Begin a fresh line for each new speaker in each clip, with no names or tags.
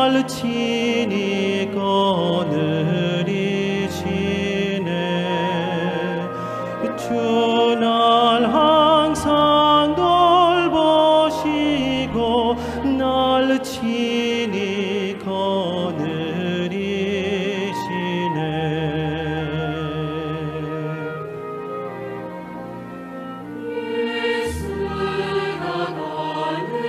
날 친히 거느리시네. 주 날 항상 돌보시고 날 친히 거느리시네.
예수가 거느리시니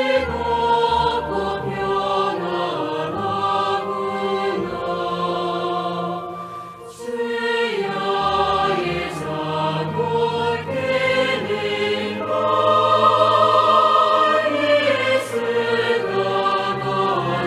즐겁고 편안하구나. 주야의 자볼 때는가 예수가 거느리시네.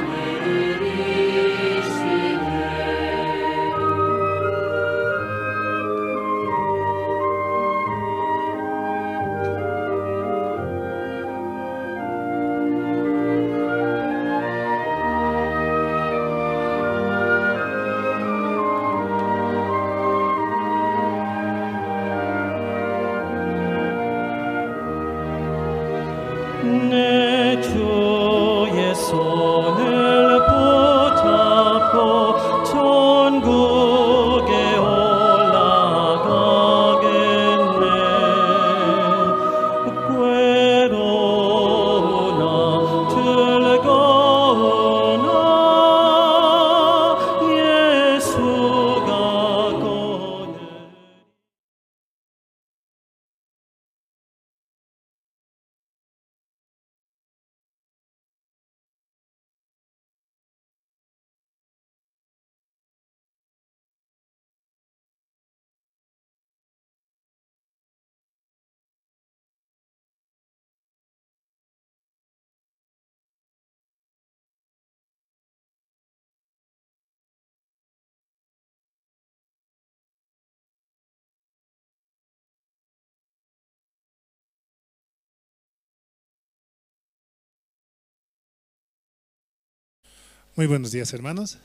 내 주의 손을 붙잡고 천국에 올라가겠네. 괴로우나 즐거우나 예수가 거느리.
Muy buenos días, hermanos.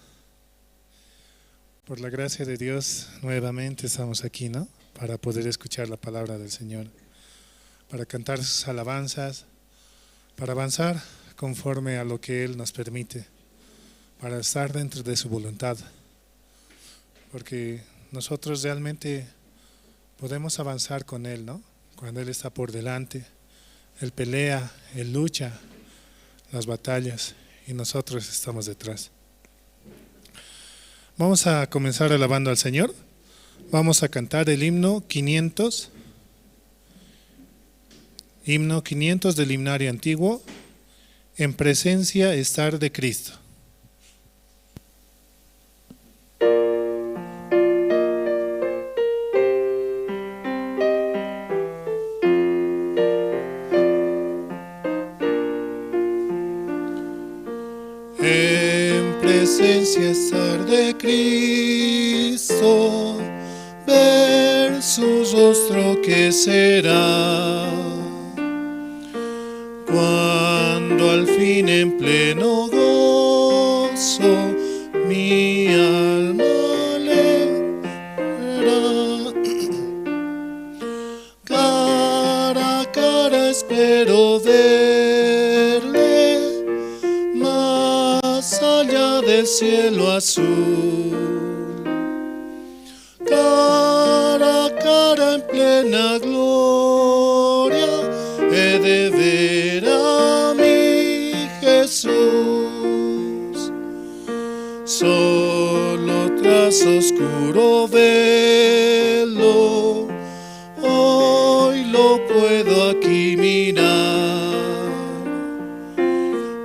Por la gracia de Dios, nuevamente estamos aquí, ¿no? Para poder escuchar la palabra del Señor, para cantar sus alabanzas, para avanzar conforme a lo que Él nos permite, para estar dentro de su voluntad. Porque nosotros realmente podemos avanzar con Él, ¿no? Cuando Él está por delante, Él pelea, Él lucha las batallas y nosotros estamos detrás. Vamos a comenzar alabando al Señor. Vamos a cantar el himno 500. Himno 500 del himnario antiguo. En presencia estar de Cristo. En presencia estar de Cristo, ver su rostro que será, cuando al fin en pleno gozo mi alma alegrará. Cara a cara espero verle, más allá del cielo azul. Cara a cara en plena gloria he de ver a mi Jesús. Solo tras oscuro velo hoy lo puedo aquí mirar,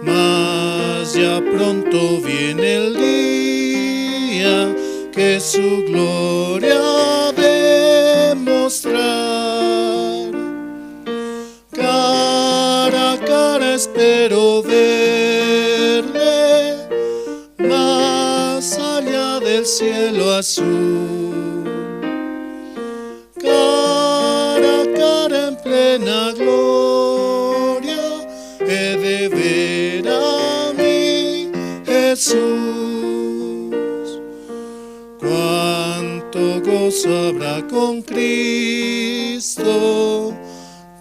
mas ya pronto viene el día que su gloria ha de mostrar. Cara a cara espero verle, más allá del cielo azul. Cara a cara en plena gloria he de ver a mi Jesús. Cuánto gozo habrá con Cristo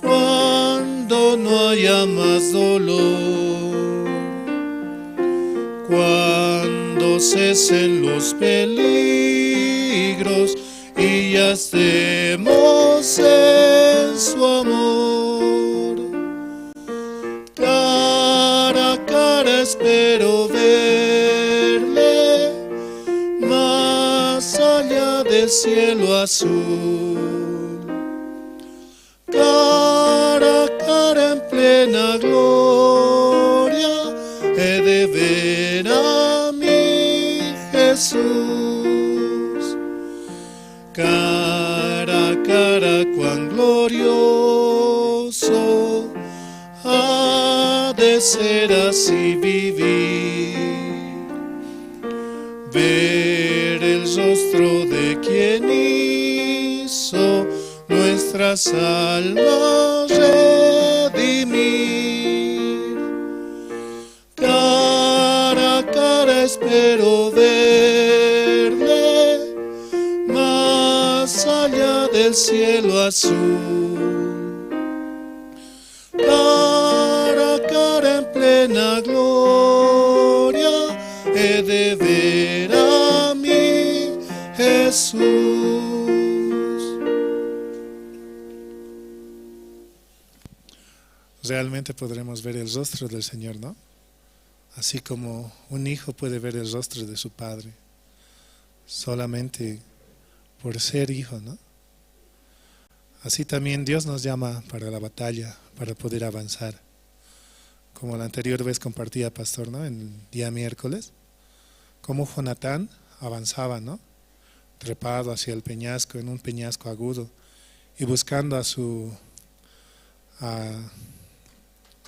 cuando no
haya más dolor, cuando cesen los peligros y ya estemos en su amor. Cara a cara espero verle, más allá del cielo azul. Cara a cara en plena gloria, he de ver a mi Jesús. Cara a cara cuán glorioso ha de ser así vivir, ver el rostro de quien hizo nuestras almas redimir. Cara a cara espero verle, más allá del cielo azul. Cara a cara en plena gloria, he de ver a mi Jesús.
Realmente podremos ver el rostro del Señor, ¿no? Así como un hijo puede ver el rostro de su padre, solamente por ser hijo, ¿no? Así también Dios nos llama para la batalla, para poder avanzar. Como la anterior vez compartía Pastor, ¿no? En el día miércoles, como Jonatán avanzaba, ¿no? Trepado hacia el peñasco, en un peñasco agudo, y buscando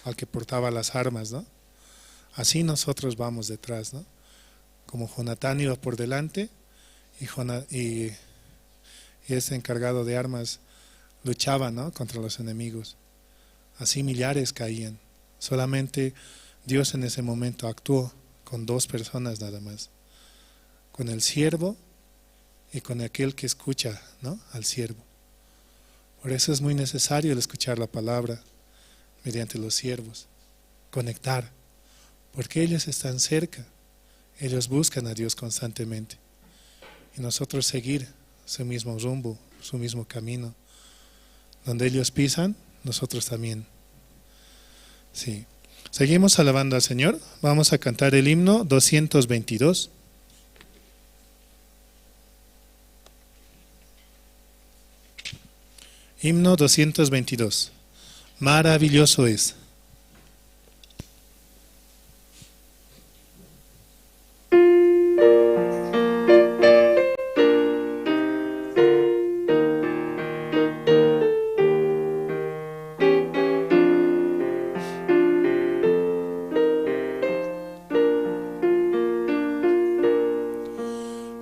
al que portaba las armas, ¿no? Así nosotros vamos detrás, ¿no? Como Jonatán iba por delante y ese encargado de armas luchaba, ¿no? Contra los enemigos. Así millares caían. Solamente Dios en ese momento actuó con 2 personas nada más, con el siervo y con aquel que escucha, ¿no? Al siervo. Por eso es muy necesario el escuchar la palabra mediante los siervos, conectar, porque ellos están cerca, ellos buscan a Dios constantemente y nosotros seguir su mismo rumbo, su mismo camino. Donde ellos pisan, nosotros también. Sí. Seguimos alabando al Señor. Vamos a cantar el himno 222. Himno 222. Maravilloso es.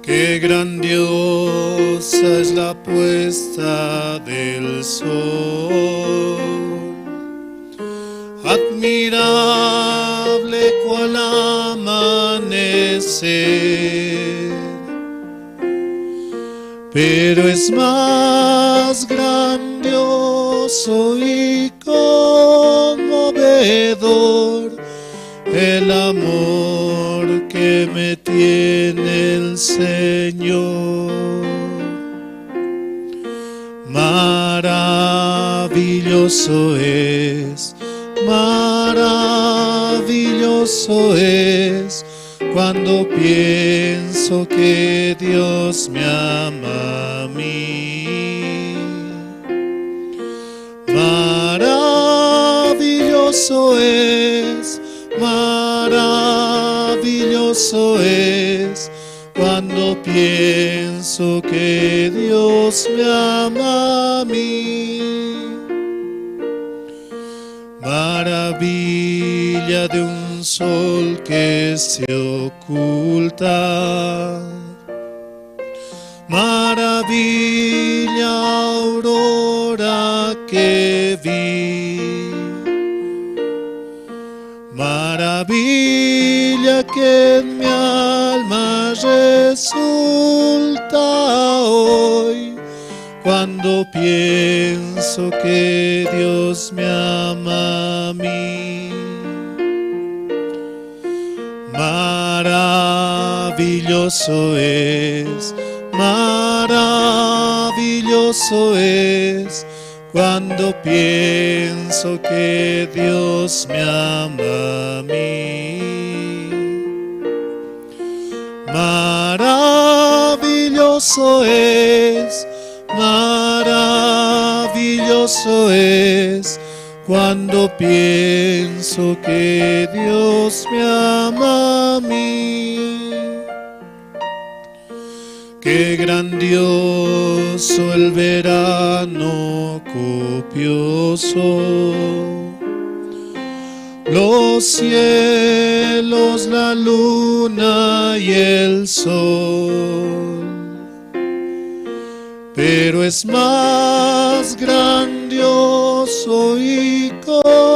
Qué grandiosa es la puesta del sol, admirable cual amanecer, pero es más grandioso y conmovedor el amor que me tiene el Señor. Maravilloso es cuando pienso que Dios me ama a mí. Maravilloso es cuando pienso que Dios me ama a mí. Maravilla de un sol que se oculta, maravilla aurora que vi, maravilla que en mi alma resulta hoy cuando pienso que Dios me ama. a mí. Maravilloso es cuando pienso que Dios me ama a mí. Maravilloso es cuando pienso que Dios me ama a mí. Qué grandioso el verano copioso, los cielos, la luna y el sol. Pero es más grandioso y conmovedor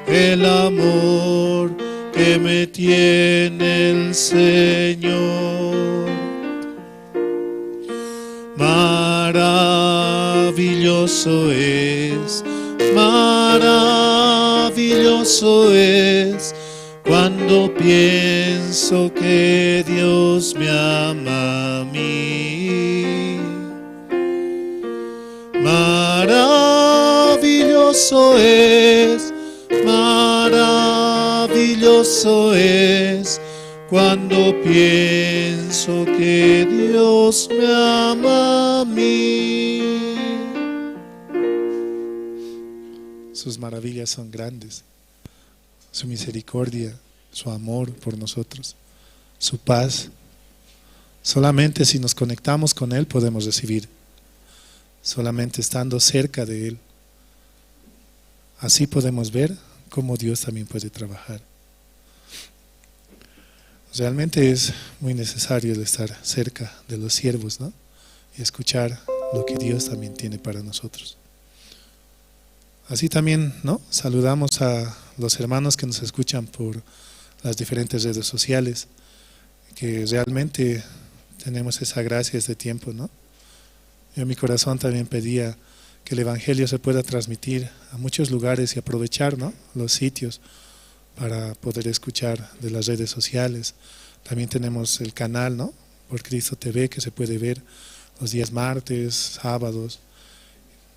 el amor que me tiene el Señor. Maravilloso es cuando pienso que Dios me ama a mí. Maravilloso es cuando pienso que Dios me ama a mí.
Sus maravillas son grandes, su misericordia, su amor por nosotros, su paz. Solamente si nos conectamos con Él podemos recibir, solamente estando cerca de Él. Así podemos ver cómo Dios también puede trabajar. Realmente es muy necesario el estar cerca de los siervos, ¿no? Y escuchar lo que Dios también tiene para nosotros. Así también, ¿no? Saludamos a los hermanos que nos escuchan por las diferentes redes sociales, que realmente tenemos esa gracia, este tiempo, ¿no? Yo en mi corazón también pedía que el Evangelio se pueda transmitir a muchos lugares y aprovechar, ¿no? Los sitios para poder escuchar de las redes sociales. También tenemos el canal, ¿no? Por Cristo TV, que se puede ver los días martes, sábados.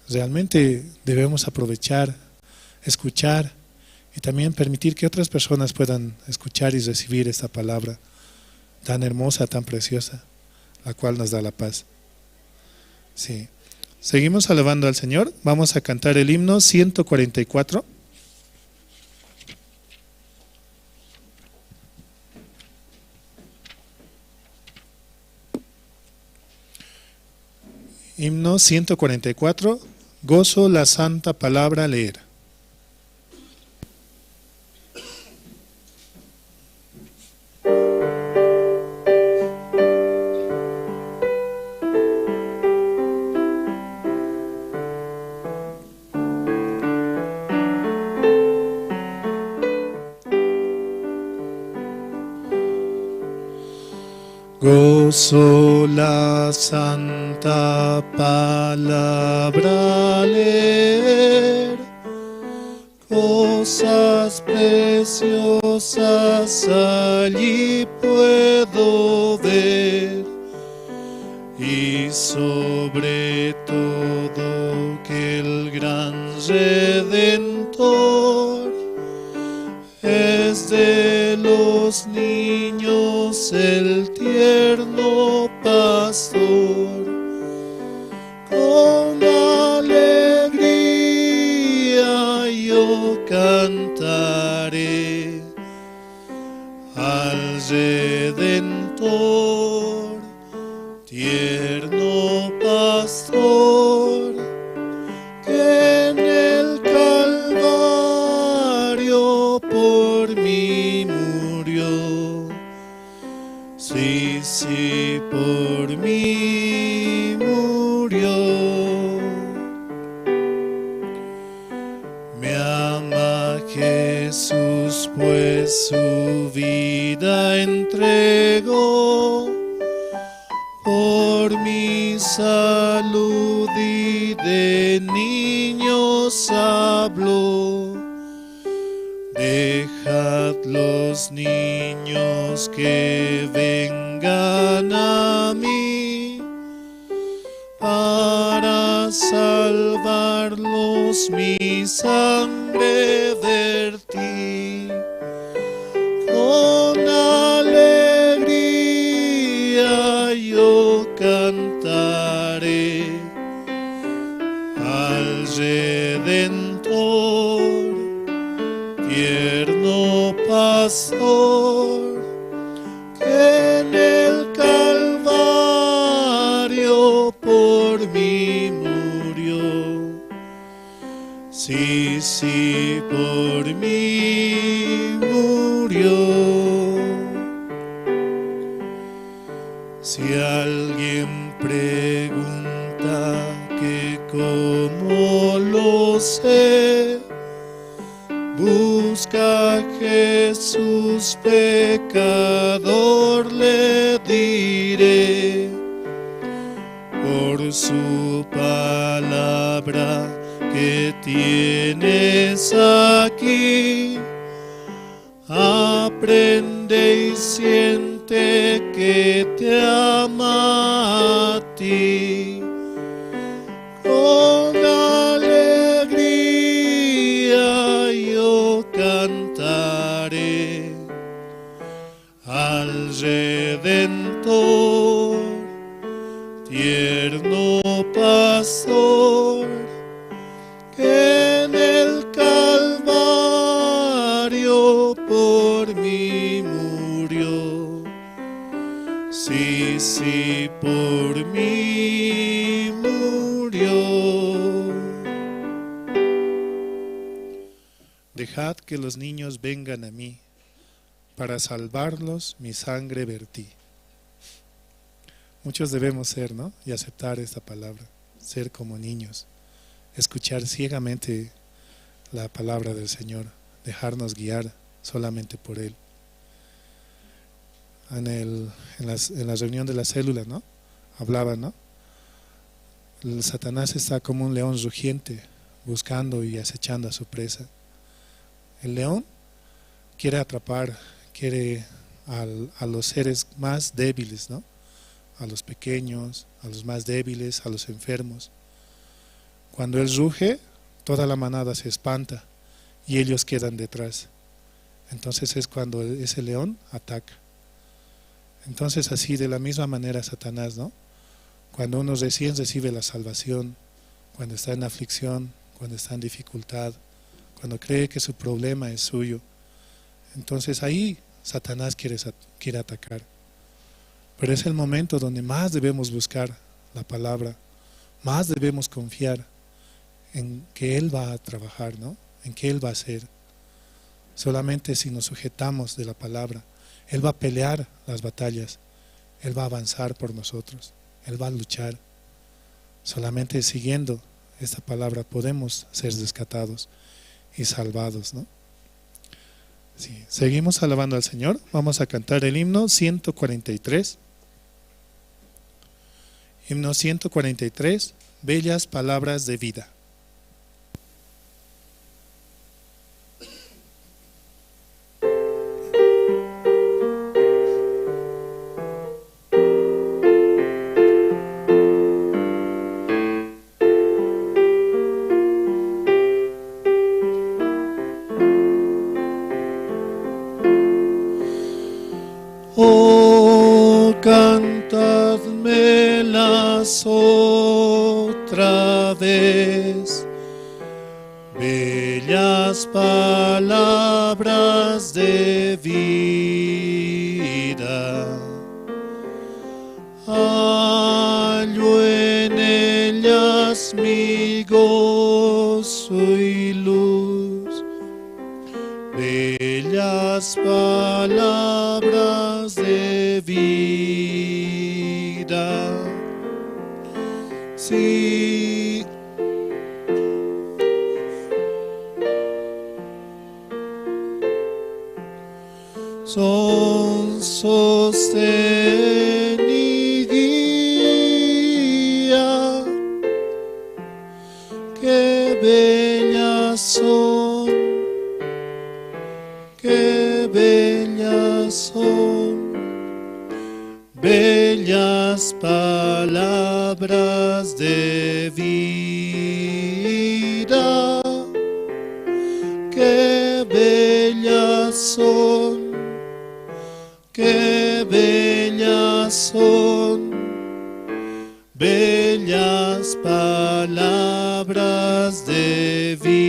Realmente debemos aprovechar, escuchar y también permitir que otras personas puedan escuchar y recibir esta palabra tan hermosa, tan preciosa, la cual nos da la paz. Sí. Seguimos alabando al Señor. Vamos a cantar el himno 144. Himno 144. Gozo la santa palabra leer. Gozo la santa palabra leer, cosas preciosas allí puedo ver, y sobre todo que el gran Redentor es de los niños el tierno pastor. Con alegría yo cantaré al Redentor, tierno pastor, que en el Calvario por mí murió. Sí, sí, por mí murió. Me ama Jesús, pues su vida entregó por mi salud, y de niño
Dejad los niños que vengan a mí, para salvarlos mi sangre vertí. Con alegría yo cantaré al Redentor, tierno pastor, que en el Calvario por mí murió. Sí, sí, por mí murió. Si alguien pregunta que cómo lo sé, busca a Jesús pecador, le diré. Por su palabra que tienes aquí, aprende y siente que te ama a ti. Con alegría yo cantaré al Redentor, tierno pastor, que en el Calvario por mí murió. Sí, sí, por mí murió. Dejad que los niños vengan a mí, para salvarlos mi sangre vertí. Muchos debemos ser, ¿no? Y aceptar esta palabra, ser como niños, escuchar ciegamente la palabra del Señor, dejarnos guiar solamente por Él. En la reunión de la célula, ¿no? Hablaban, ¿no? El Satanás está como un león rugiente, buscando y acechando a su presa. El león quiere atrapar, quiere a los seres más débiles, ¿no? A los pequeños, a los más débiles, a los enfermos. Cuando él ruge, toda la manada se espanta y ellos quedan detrás. Entonces es cuando ese león ataca. Entonces así de la misma manera Satanás, ¿no? Cuando uno recién recibe la salvación, cuando está en aflicción, cuando está en dificultad, cuando cree que su problema es suyo, entonces ahí Satanás quiere atacar. Pero es el momento donde más debemos buscar la palabra, más debemos confiar en que Él va a trabajar, ¿no? En que Él va a hacer. Solamente si nos sujetamos de la palabra, Él va a pelear las batallas, Él va a avanzar por nosotros, Él va a luchar. Solamente siguiendo esta palabra podemos ser rescatados y salvados, ¿no? Sí. Seguimos alabando al Señor. Vamos a cantar el himno 143. Himno 143, bellas palabras de vida. Oh, cantadmelas otra vez, bellas palabras de vida. Hallo en ellas mi gozo y luz, bellas palabras de vida. Sí, son sostén y guía, qué bellas son bellas son, bellas palabras de vida. Qué bellas son, qué bellas son, bellas palabras de vida.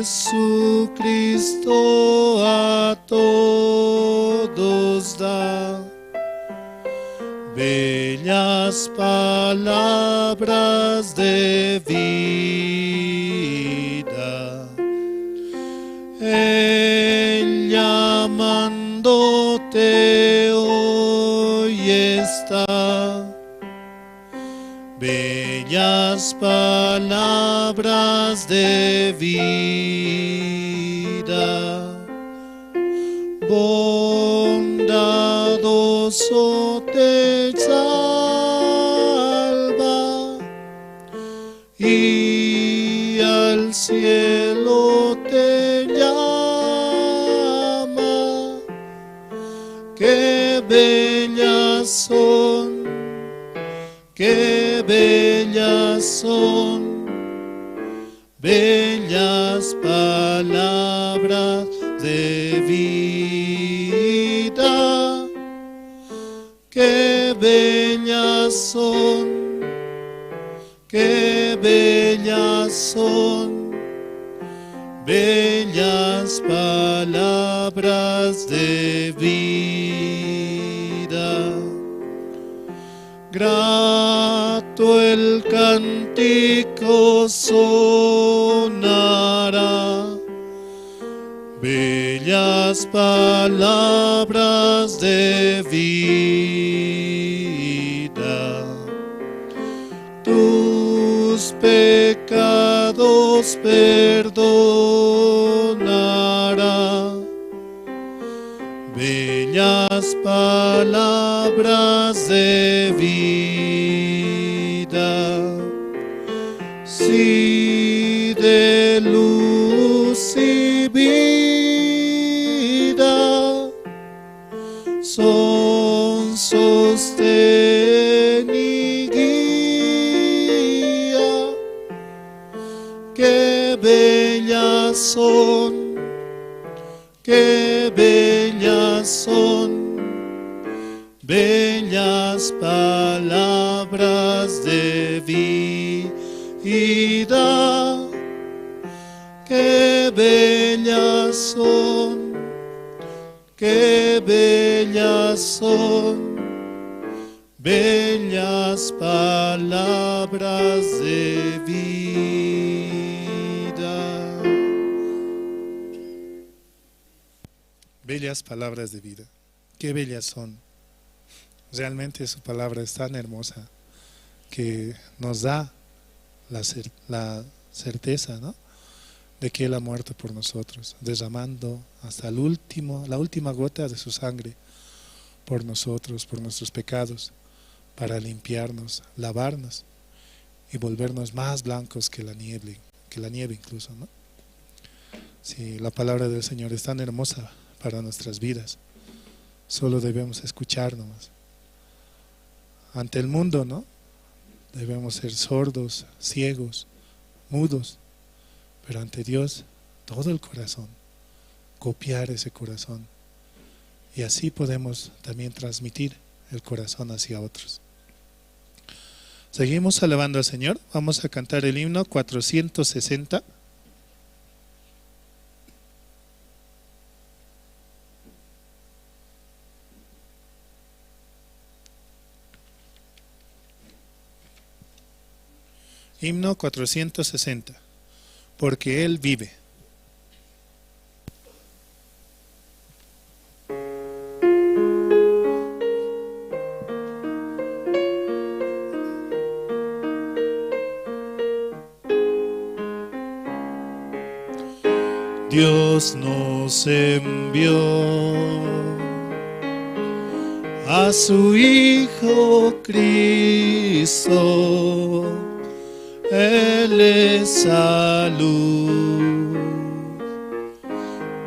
Jesucristo a todos da bellas palabras de vida. Él llamándote hoy está, bellas palabras de vida. Bondadoso te salva y al cielo te llama. Qué bellas son, qué bellas son, bellas palabras de vida. Qué bellas son, qué bellas son, bellas palabras de vida. Grato el cántico sonará, bellas palabras de vida. Tus pecados perdonará, bellas palabras de vida. Sí, de luz y vida son sostén y guía. Qué bellas son, qué bellas son, bellas palabras de vida. Qué bellas son, qué bellas son, bellas palabras de vida. Bellas palabras de vida, qué bellas son. Realmente su palabra es tan hermosa que nos da la certeza, ¿no?, de que Él ha muerto por nosotros, derramando hasta la última gota de su sangre por nosotros, por nuestros pecados, para limpiarnos, lavarnos y volvernos más blancos que la nieve incluso, ¿no? Sí, la palabra del Señor es tan hermosa para nuestras vidas, solo debemos escuchar nomás. Ante el mundo, ¿no?, debemos ser sordos, ciegos, mudos, pero ante Dios todo el corazón, copiar ese corazón, y así podemos también transmitir el corazón hacia otros. Seguimos alabando al Señor. Vamos a cantar el himno 460. Himno 460. Porque Él vive. Dios nos envió a su Hijo Cristo.
Él es salud,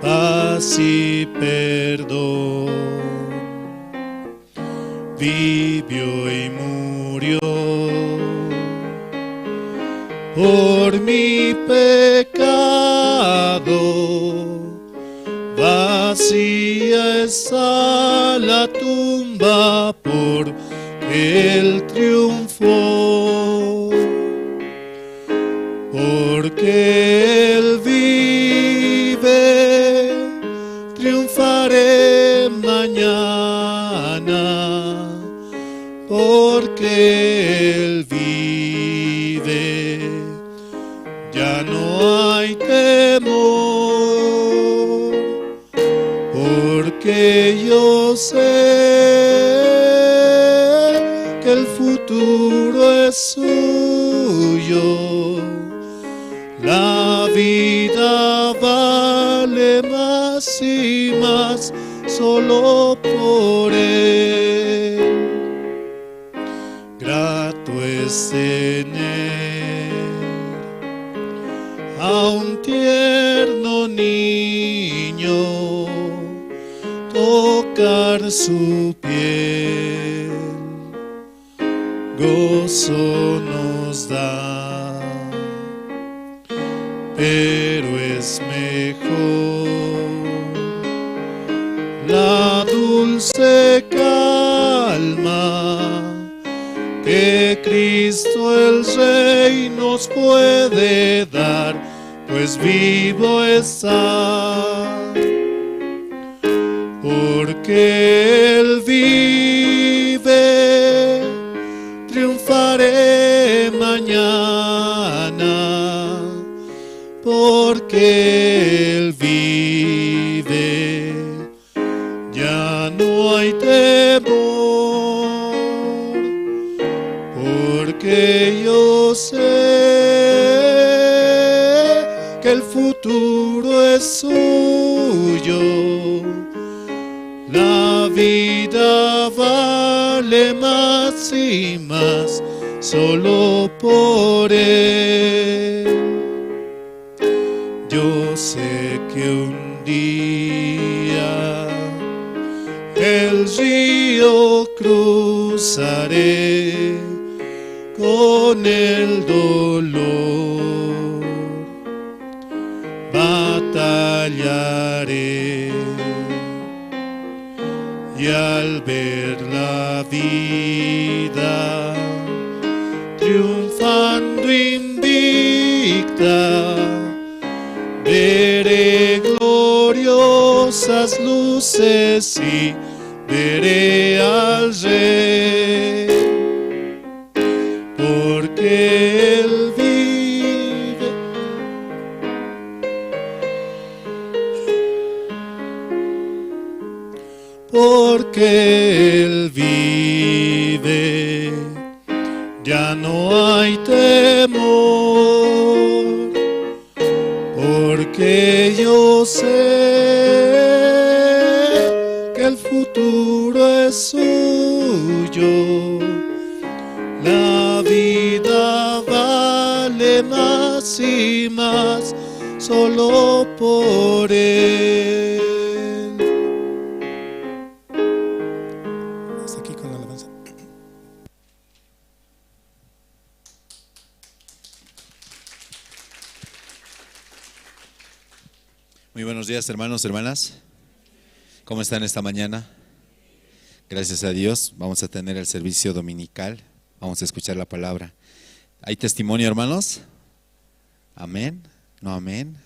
paz y perdón. Vivió y murió por mi pecado. Vacía está la tumba porque Él triunfó, porque Él vive, triunfaré mañana, porque Él vive, ya no hay temor, porque yo sé que el futuro es suyo. La vida vale más y más solo por Él. Grato es tener a un tierno niño, tocar su piel, gozo nos da. Pero es mejor la dulce calma que Cristo el Rey nos puede dar, pues vivo está, porque Él vive, triunfaré mañana, porque Él vive, ya no hay temor, porque yo sé que el futuro es suyo. La vida vale más y más solo por Él. Yo sé que un día el río cruzaré con el dolor, batallaré y al ver la vida triunfando invicta, veré gloriosas luces y veré al Rey, porque Él vive. Porque Él vive, ya no hay temor, porque yo sé que el futuro es suyo. La vida vale más y más solo por Él.
Hasta aquí con la alabanza.
Muy buenos días, hermanos, hermanas. ¿Cómo están esta mañana? Gracias a Dios, vamos a tener el servicio dominical. Vamos a escuchar la palabra. ¿Hay testimonio, hermanos? Amén. ¿No amén?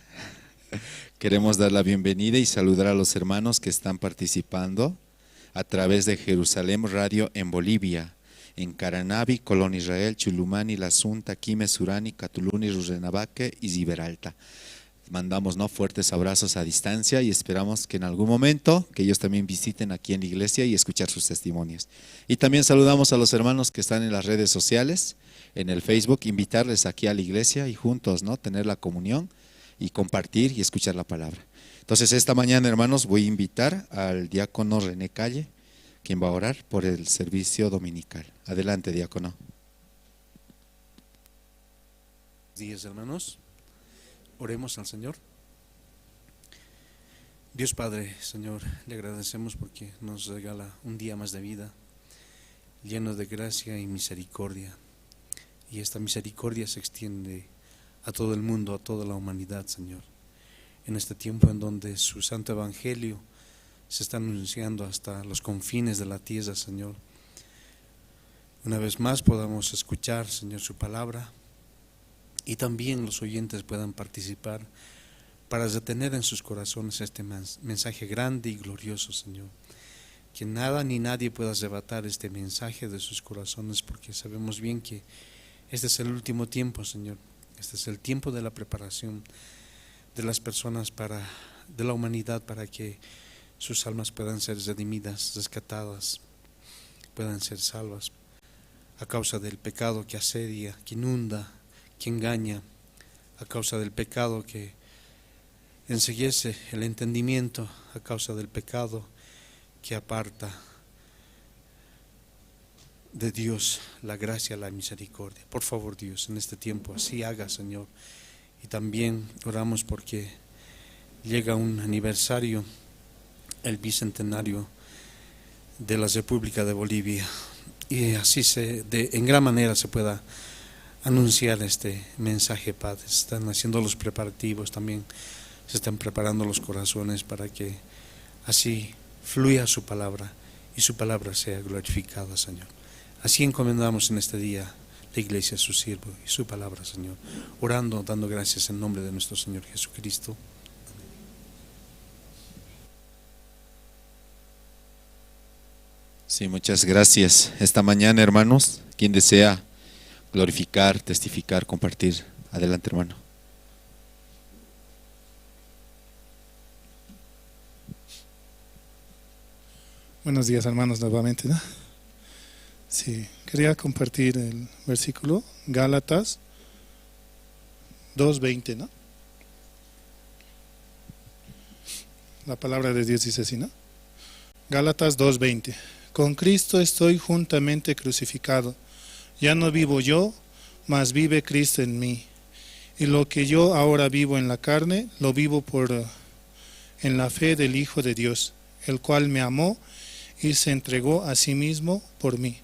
Queremos dar la bienvenida y saludar a los hermanos que están participando a través de Jerusalén Radio en Bolivia, en Caranavi, Colón Israel, Chulumani, La Sunta, Quime, Surani, Catuluni, Rurrenabaque y Ziberalta. Mandamos fuertes abrazos a distancia y esperamos que en algún momento que ellos también visiten aquí en la iglesia y escuchar sus testimonios. Y también saludamos a los hermanos que están en las redes sociales, en el Facebook, invitarles aquí a la iglesia y juntos tener la comunión y compartir y escuchar la palabra. Entonces esta mañana, hermanos, voy a invitar al diácono René Calle, quien va a orar por el servicio dominical. Adelante, diácono.
días, hermanos. Oremos al Señor. Dios Padre, Señor, le agradecemos porque nos regala un día más de vida, lleno de gracia y misericordia. Y esta misericordia se extiende a todo el mundo, a toda la humanidad, Señor. En este tiempo en donde su santo evangelio se está anunciando hasta los confines de la tierra, Señor. Una vez más podamos escuchar, Señor, su palabra, y también los oyentes puedan participar para retener en sus corazones este mensaje grande y glorioso, Señor. Que nada ni nadie pueda arrebatar este mensaje de sus corazones, porque sabemos bien que este es el último tiempo, Señor. Este es el tiempo de la preparación de las personas de la humanidad, para que sus almas puedan ser redimidas, rescatadas, puedan ser salvas a causa del pecado que asedia, que inunda, que engaña, a causa del pecado que enceguece el entendimiento, a causa del pecado que aparta de Dios la gracia, la misericordia. Por favor, Dios, en este tiempo así haga, Señor. Y también oramos porque llega un aniversario, el bicentenario de la República de Bolivia, y así en gran manera se pueda anunciar este mensaje, Padre. Están haciendo los preparativos, también se están preparando los corazones para que así fluya su palabra y su palabra sea glorificada, Señor. Así encomendamos en este día la iglesia, su siervo y su palabra, Señor, orando, dando gracias en nombre de nuestro Señor Jesucristo.
Sí, muchas gracias. Esta mañana, hermanos, quien desea glorificar, testificar, compartir, adelante, hermano.
Buenos días, hermanos, nuevamente, ¿no? Sí, quería compartir el versículo Gálatas 2:20, ¿no? La palabra de Dios dice así, ¿no? Gálatas 2:20. Con Cristo estoy juntamente crucificado. Ya no vivo yo, mas vive Cristo en mí. Y lo que yo ahora vivo en la carne, lo vivo en la fe del Hijo de Dios, el cual me amó y se entregó a sí mismo por mí.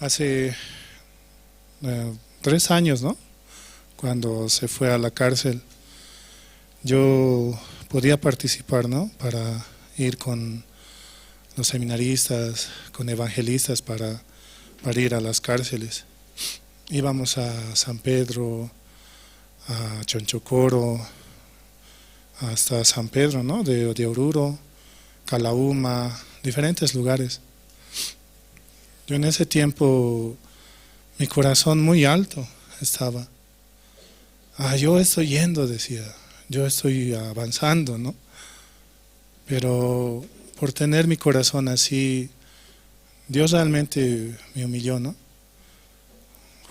Hace 3 años, ¿no? Cuando se fue a la cárcel, yo podía participar, ¿no? Para ir con los seminaristas, con evangelistas para ir a las cárceles. Íbamos a San Pedro, a Chonchocoro, hasta San Pedro, ¿no? De Oruro, Calauma, diferentes lugares. Yo en ese tiempo, mi corazón muy alto estaba. Yo estoy yendo, decía, yo estoy avanzando, ¿no? Pero por tener mi corazón así, Dios realmente me humilló, ¿no?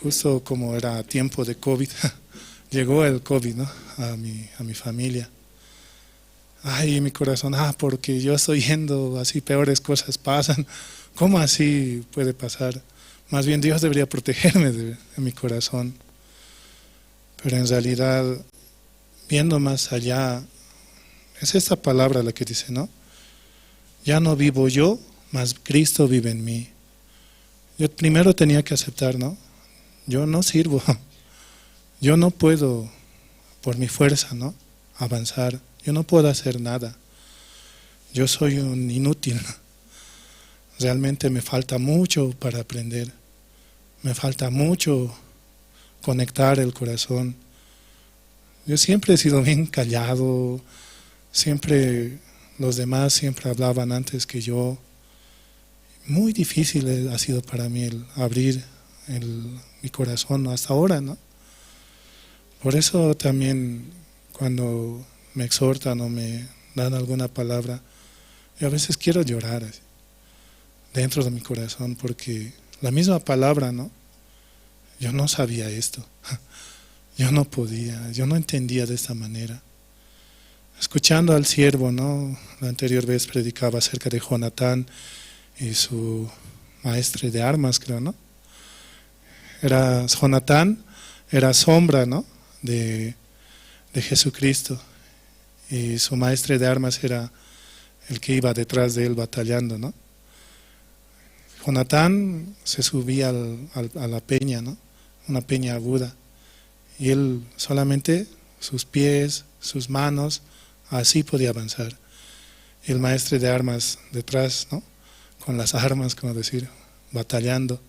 Justo como era tiempo de COVID, llegó el COVID, ¿no? A mi familia. Mi corazón, porque yo estoy yendo, así peores cosas pasan. ¿Cómo así puede pasar? Más bien Dios debería protegerme de mi corazón. Pero en realidad, viendo más allá, es esta palabra la que dice, ¿no? Ya no vivo yo, mas Cristo vive en mí. Yo primero tenía que aceptar, ¿no? Yo no sirvo, yo no puedo por mi fuerza, ¿no? Avanzar, yo no puedo hacer nada. Yo soy un inútil. Realmente me falta mucho para aprender. Me falta mucho conectar el corazón. Yo siempre he sido bien callado, siempre los demás siempre hablaban antes que yo. Muy difícil ha sido para mí el abrir mi corazón hasta ahora, ¿no? Por eso también cuando me exhortan o me dan alguna palabra, yo a veces quiero llorar así, dentro de mi corazón, porque la misma palabra, ¿no? Yo no sabía esto, yo no podía, yo no entendía de esta manera. Escuchando al siervo, ¿no? La anterior vez predicaba acerca de Jonatán y su maestre de armas, creo, ¿no? Jonatán era sombra, ¿no?, de Jesucristo, y su maestre de armas era el que iba detrás de él batallando, ¿no? Jonatán se subía a la peña, ¿no?, una peña aguda, y él solamente sus pies, sus manos, así podía avanzar. Y el maestre de armas detrás, ¿no?, con las armas, como decir, batallando,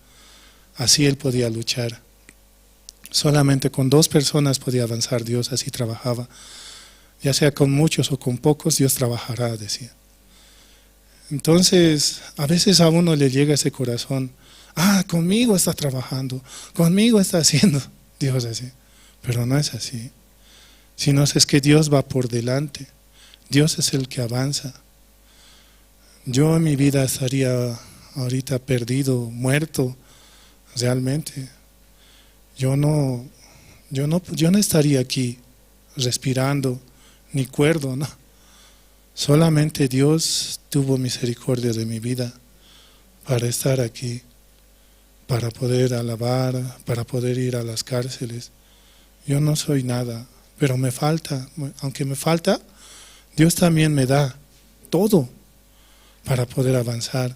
así él podía luchar. Solamente con 2 personas podía avanzar, Dios así trabajaba. Ya sea con muchos o con pocos, Dios trabajará, decía. Entonces, a veces a uno le llega ese corazón, conmigo está trabajando, conmigo está haciendo Dios así. Pero no es así. Sino es que Dios va por delante. Dios es el que avanza. Yo en mi vida estaría ahorita perdido, muerto, realmente. Yo no estaría aquí respirando, ni cuerdo, ¿no? Solamente Dios tuvo misericordia de mi vida para estar aquí, para poder alabar, para poder ir a las cárceles. Yo no soy nada, pero me falta, aunque me falta, Dios también me da todo para poder avanzar.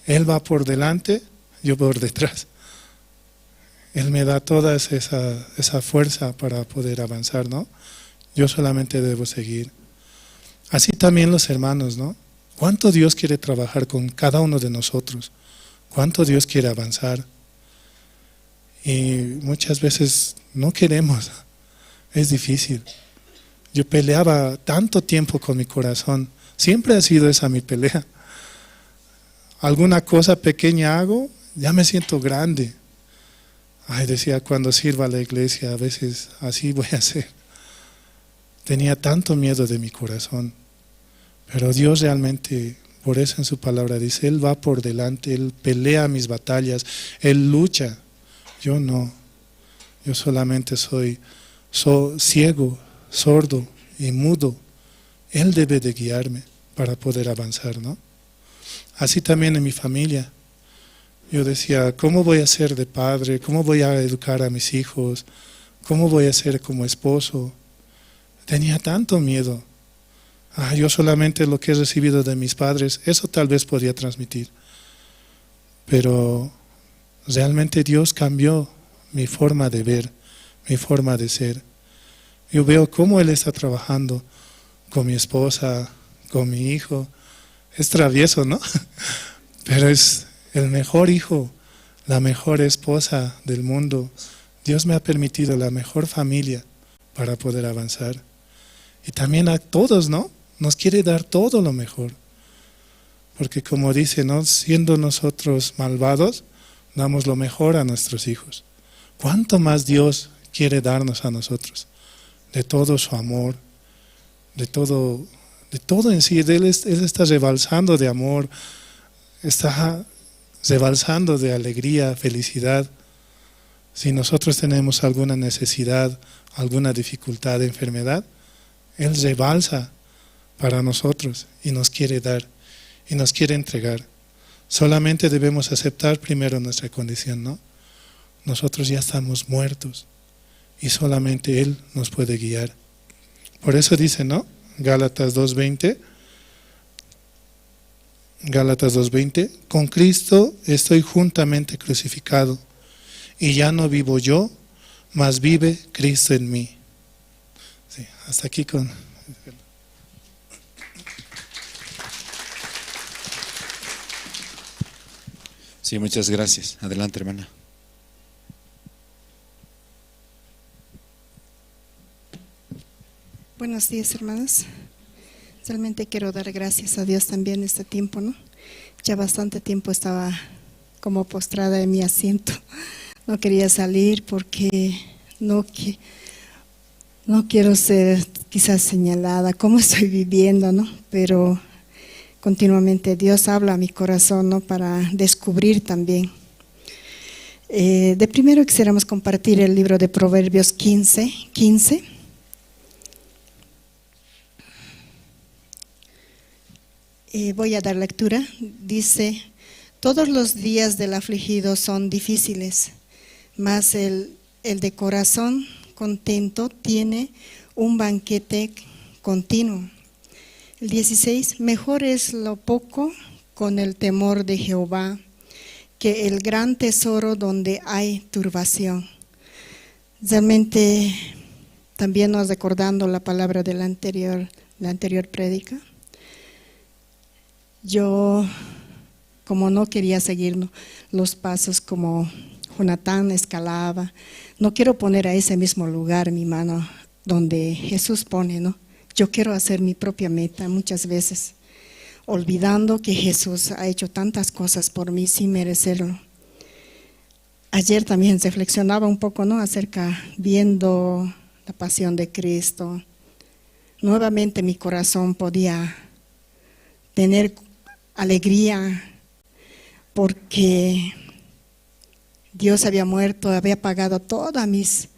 Él va por delante, yo por detrás. Él me da toda esa fuerza para poder avanzar, ¿no? Yo solamente debo seguir. Así también los hermanos, ¿no? ¿Cuánto Dios quiere trabajar con cada uno de nosotros? ¿Cuánto Dios quiere avanzar? Y muchas veces no queremos. Es difícil. Yo peleaba tanto tiempo con mi corazón. Siempre ha sido esa mi pelea. Alguna cosa pequeña hago, ya me siento grande. Decía, cuando sirva a la iglesia, a veces así voy a hacer. Tenía tanto miedo de mi corazón. Pero Dios realmente, por eso en su palabra dice, Él va por delante, Él pelea mis batallas, Él lucha. Yo no. Yo solamente soy ciego, sordo y mudo. Él debe de guiarme para poder avanzar, ¿no? Así también en mi familia. Yo decía, ¿cómo voy a ser de padre? ¿Cómo voy a educar a mis hijos? ¿Cómo voy a ser como esposo? Tenía tanto miedo. Yo solamente lo que he recibido de mis padres, eso tal vez podía transmitir. Pero realmente Dios cambió mi forma de ver, mi forma de ser. Yo veo cómo Él está trabajando con mi esposa, con mi hijo. Es travieso, ¿no? Pero es el mejor hijo, la mejor esposa del mundo. Dios me ha permitido la mejor familia para poder avanzar. Y también a todos, ¿no? Nos quiere dar todo lo mejor. Porque como dice, ¿no?, siendo nosotros malvados, damos lo mejor a nuestros hijos. ¿Cuánto más Dios quiere darnos a nosotros? De todo su amor, de todo en sí. Él está rebalsando de amor, está rebalsando de alegría, felicidad. Si nosotros tenemos alguna necesidad, alguna dificultad, enfermedad, Él rebalsa para nosotros y nos quiere dar y nos quiere entregar. Solamente debemos aceptar primero nuestra condición, ¿no? Nosotros ya estamos muertos y solamente Él nos puede guiar. Por eso dice, ¿no?, Gálatas 2:20, con Cristo estoy juntamente crucificado y ya no vivo yo, mas vive Cristo en mí. Sí, hasta aquí con...
Sí, muchas gracias. Adelante, hermana.
Buenos días, hermanos. Realmente quiero dar gracias a Dios también este tiempo, ¿no? Ya bastante tiempo estaba como postrada en mi asiento. No quería salir porque no quiero ser quizás señalada cómo estoy viviendo, ¿no? Pero continuamente Dios habla a mi corazón, ¿no?, para descubrir también. De primero quisiéramos compartir el libro de Proverbios 15. Voy a dar lectura. Dice: todos los días del afligido son difíciles, mas el de corazón contento tiene un banquete continuo. El 16, mejor es lo poco con el temor de Jehová que el gran tesoro donde hay turbación. Realmente, también nos recordando la palabra de la anterior prédica, yo, como no quería seguir, ¿no?, los pasos como Jonatán escalaba, no quiero poner a ese mismo lugar mi mano donde Jesús pone, ¿no? Yo quiero hacer mi propia meta muchas veces, olvidando que Jesús ha hecho tantas cosas por mí sin merecerlo. Ayer también reflexionaba un poco, ¿no?, acerca, viendo la pasión de Cristo. Nuevamente mi corazón podía tener alegría porque Dios había muerto, había pagado todas mis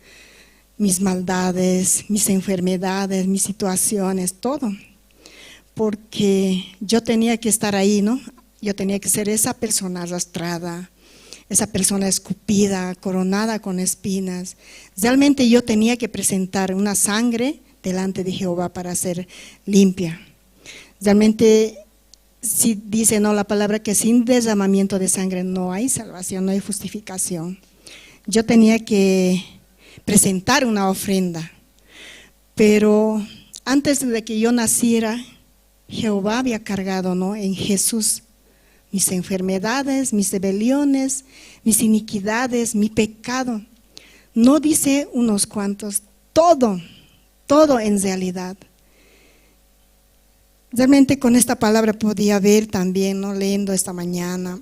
maldades, mis enfermedades, mis situaciones, todo. Porque yo tenía que estar ahí, ¿no? Yo tenía que ser esa persona arrastrada, esa persona escupida, coronada con espinas. Realmente yo tenía que presentar una sangre delante de Jehová para ser limpia. Realmente, si dice, no, la palabra que sin derramamiento de sangre no hay salvación, no hay justificación. Yo tenía que presentar una ofrenda, pero antes de que yo naciera, Jehová había cargado, ¿no?, en Jesús mis enfermedades, mis rebeliones, mis iniquidades, mi pecado. No dice unos cuantos, todo en realidad. Realmente con esta palabra podía ver también, ¿no?, leyendo esta mañana,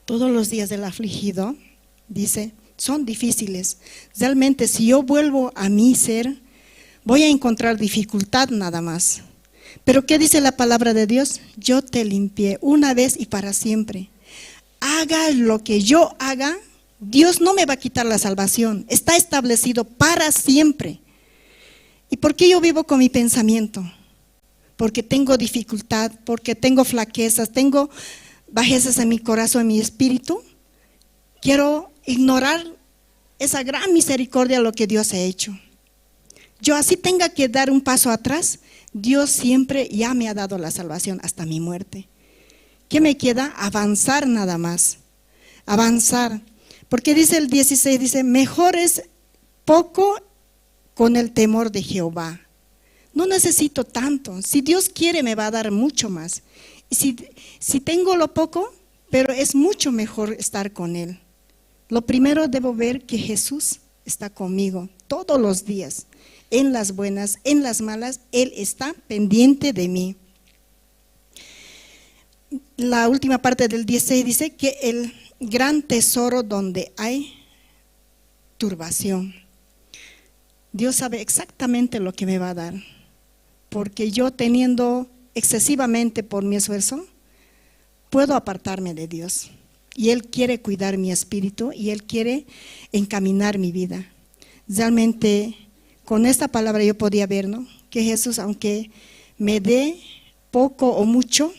todos los días del afligido, dice, son difíciles. Realmente si yo vuelvo a mi ser, voy a encontrar dificultad nada más. Pero ¿qué dice la palabra de Dios? Yo te limpié una vez y para siempre. Haga lo que yo haga, Dios no me va a quitar la salvación. Está establecido para siempre. ¿Y por qué yo vivo con mi pensamiento? Porque tengo dificultad, porque tengo flaquezas, tengo bajezas en mi corazón, en mi espíritu. Quiero ignorar esa gran misericordia de lo que Dios ha hecho. Yo así tenga que dar un paso atrás, Dios siempre ya me ha dado la salvación hasta mi muerte. ¿Qué me queda? Avanzar nada más, avanzar. Porque dice el 16, dice, mejor es poco con el temor de Jehová. No necesito tanto, si Dios quiere me va a dar mucho más. Y si tengo lo poco, pero es mucho mejor estar con Él. Lo primero debo ver que Jesús está conmigo todos los días. En las buenas, en las malas, Él está pendiente de mí. La última parte del 16 dice que el gran tesoro donde hay turbación. Dios sabe exactamente lo que me va a dar, porque yo teniendo excesivamente por mi esfuerzo, puedo apartarme de Dios. Y Él quiere cuidar mi espíritu y Él quiere encaminar mi vida. Realmente, con esta palabra yo podía ver, ¿no?, que Jesús, aunque me dé poco o mucho,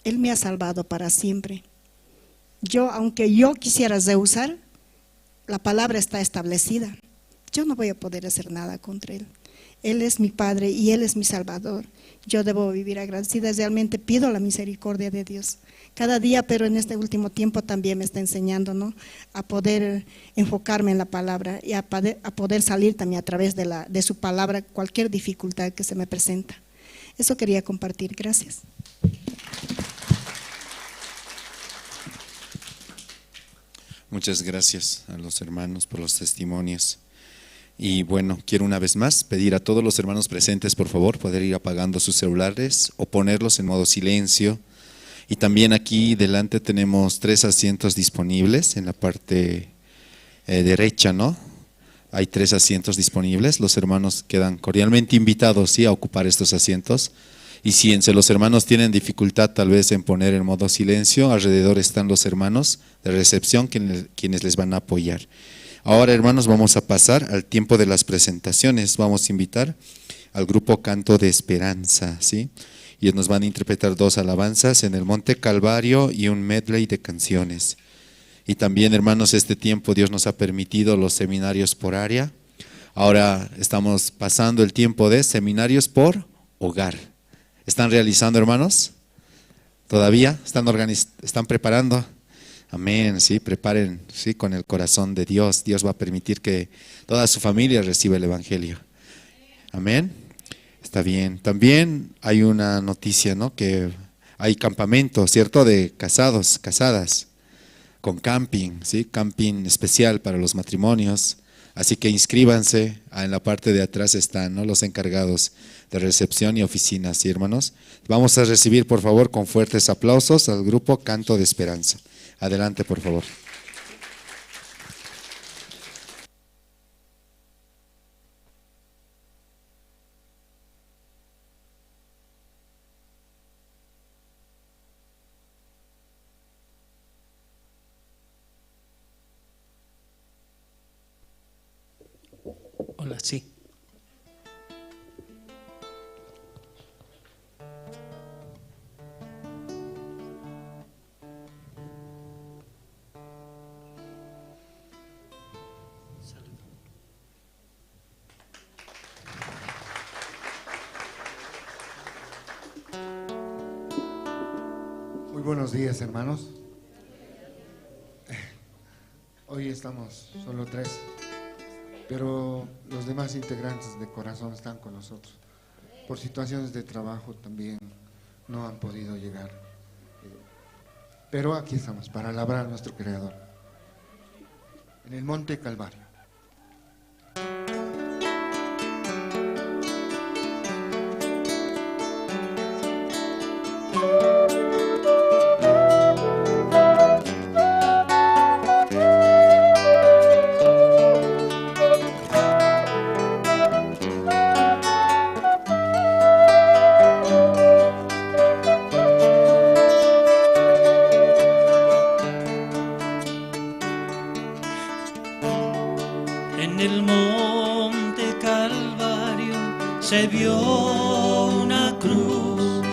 Él me ha salvado para siempre. Aunque yo quisiera rehusar, la palabra está establecida. Yo no voy a poder hacer nada contra Él. Él es mi Padre y Él es mi Salvador. Yo debo vivir agradecida. Realmente pido la misericordia de Dios cada día, pero en este último tiempo también me está enseñando, ¿no?, a poder enfocarme en la palabra y a poder salir también a través de su palabra cualquier dificultad que se me presenta. Eso quería compartir. Gracias.
Muchas gracias a los hermanos por los testimonios. Y bueno, quiero una vez más pedir a todos los hermanos presentes, por favor, poder ir apagando sus celulares o ponerlos en modo silencio. Y también aquí delante tenemos 3 asientos disponibles en la parte derecha, ¿no? Hay 3 asientos disponibles. Los hermanos quedan cordialmente invitados, ¿sí?, a ocupar estos asientos. Y si los hermanos tienen dificultad tal vez en poner en modo silencio, alrededor están los hermanos de recepción quienes les van a apoyar. Ahora, hermanos, vamos a pasar al tiempo de las presentaciones. Vamos a invitar al grupo Canto de Esperanza, ¿sí? Y ellos nos van a interpretar 2 alabanzas en el Monte Calvario y un medley de canciones. Y también, hermanos, este tiempo Dios nos ha permitido los seminarios por área. Ahora estamos pasando el tiempo de seminarios por hogar. ¿Están realizando, hermanos? ¿Todavía? ¿Están preparando? Amén, sí, preparen, sí, con el corazón de Dios. Dios va a permitir que toda su familia reciba el Evangelio. Amén. Está bien. También hay una noticia, ¿no? Que hay campamento, ¿cierto? De casados, casadas, con camping, ¿sí? Camping especial para los matrimonios. Así que inscríbanse. En la parte de atrás están, ¿no?, los encargados de recepción y oficinas, ¿sí, hermanos? Vamos a recibir, por favor, con fuertes aplausos al grupo Canto de Esperanza. Adelante, por favor.
Hola, sí.
Muy buenos días, hermanos. Hoy estamos solo 3, pero los demás integrantes de corazón están con nosotros. Por situaciones de trabajo también no han podido llegar. Pero aquí estamos para alabar a nuestro Creador. En el Monte Calvario.
En el monte Calvario se vio una cruz,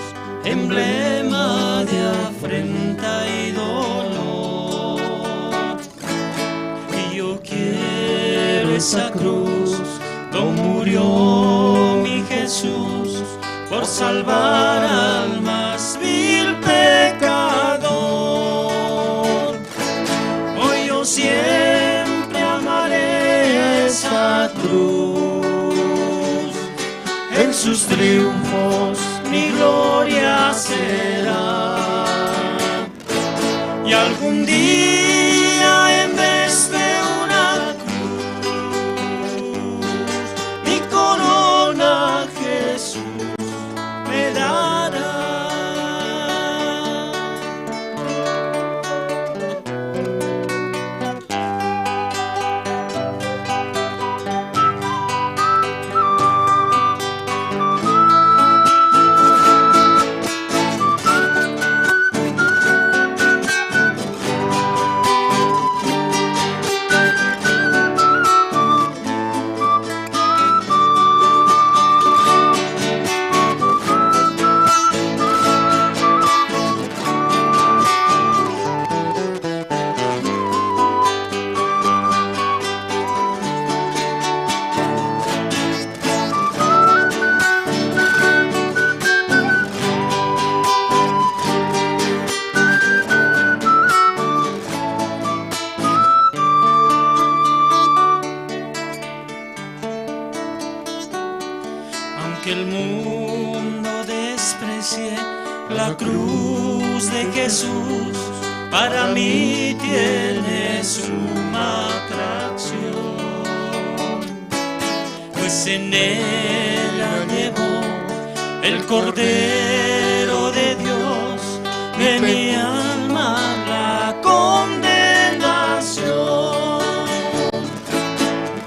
emblema de afrenta y dolor. Y yo quiero esa cruz, donde murió mi Jesús, por salvar al más vil pecador. Hoy yo siempre amaré esa cruz, en sus triunfos mi gloria será. Y algún día en vez de una cruz, mi corona Jesús me dará. Aunque el mundo desprecie la cruz de Jesús, para mí tiene suma atracción, pues en ella llevó el Cordero de Dios de mi alma la condenación.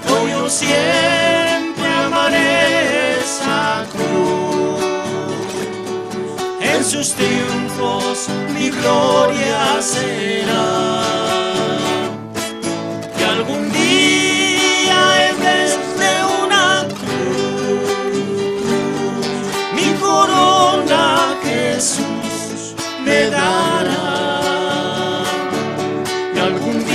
Hoy yo siempre amaré esa cruz, en sus triunfos mi gloria será. Y algún día en vez de una cruz, mi corona Jesús me dará. Y algún día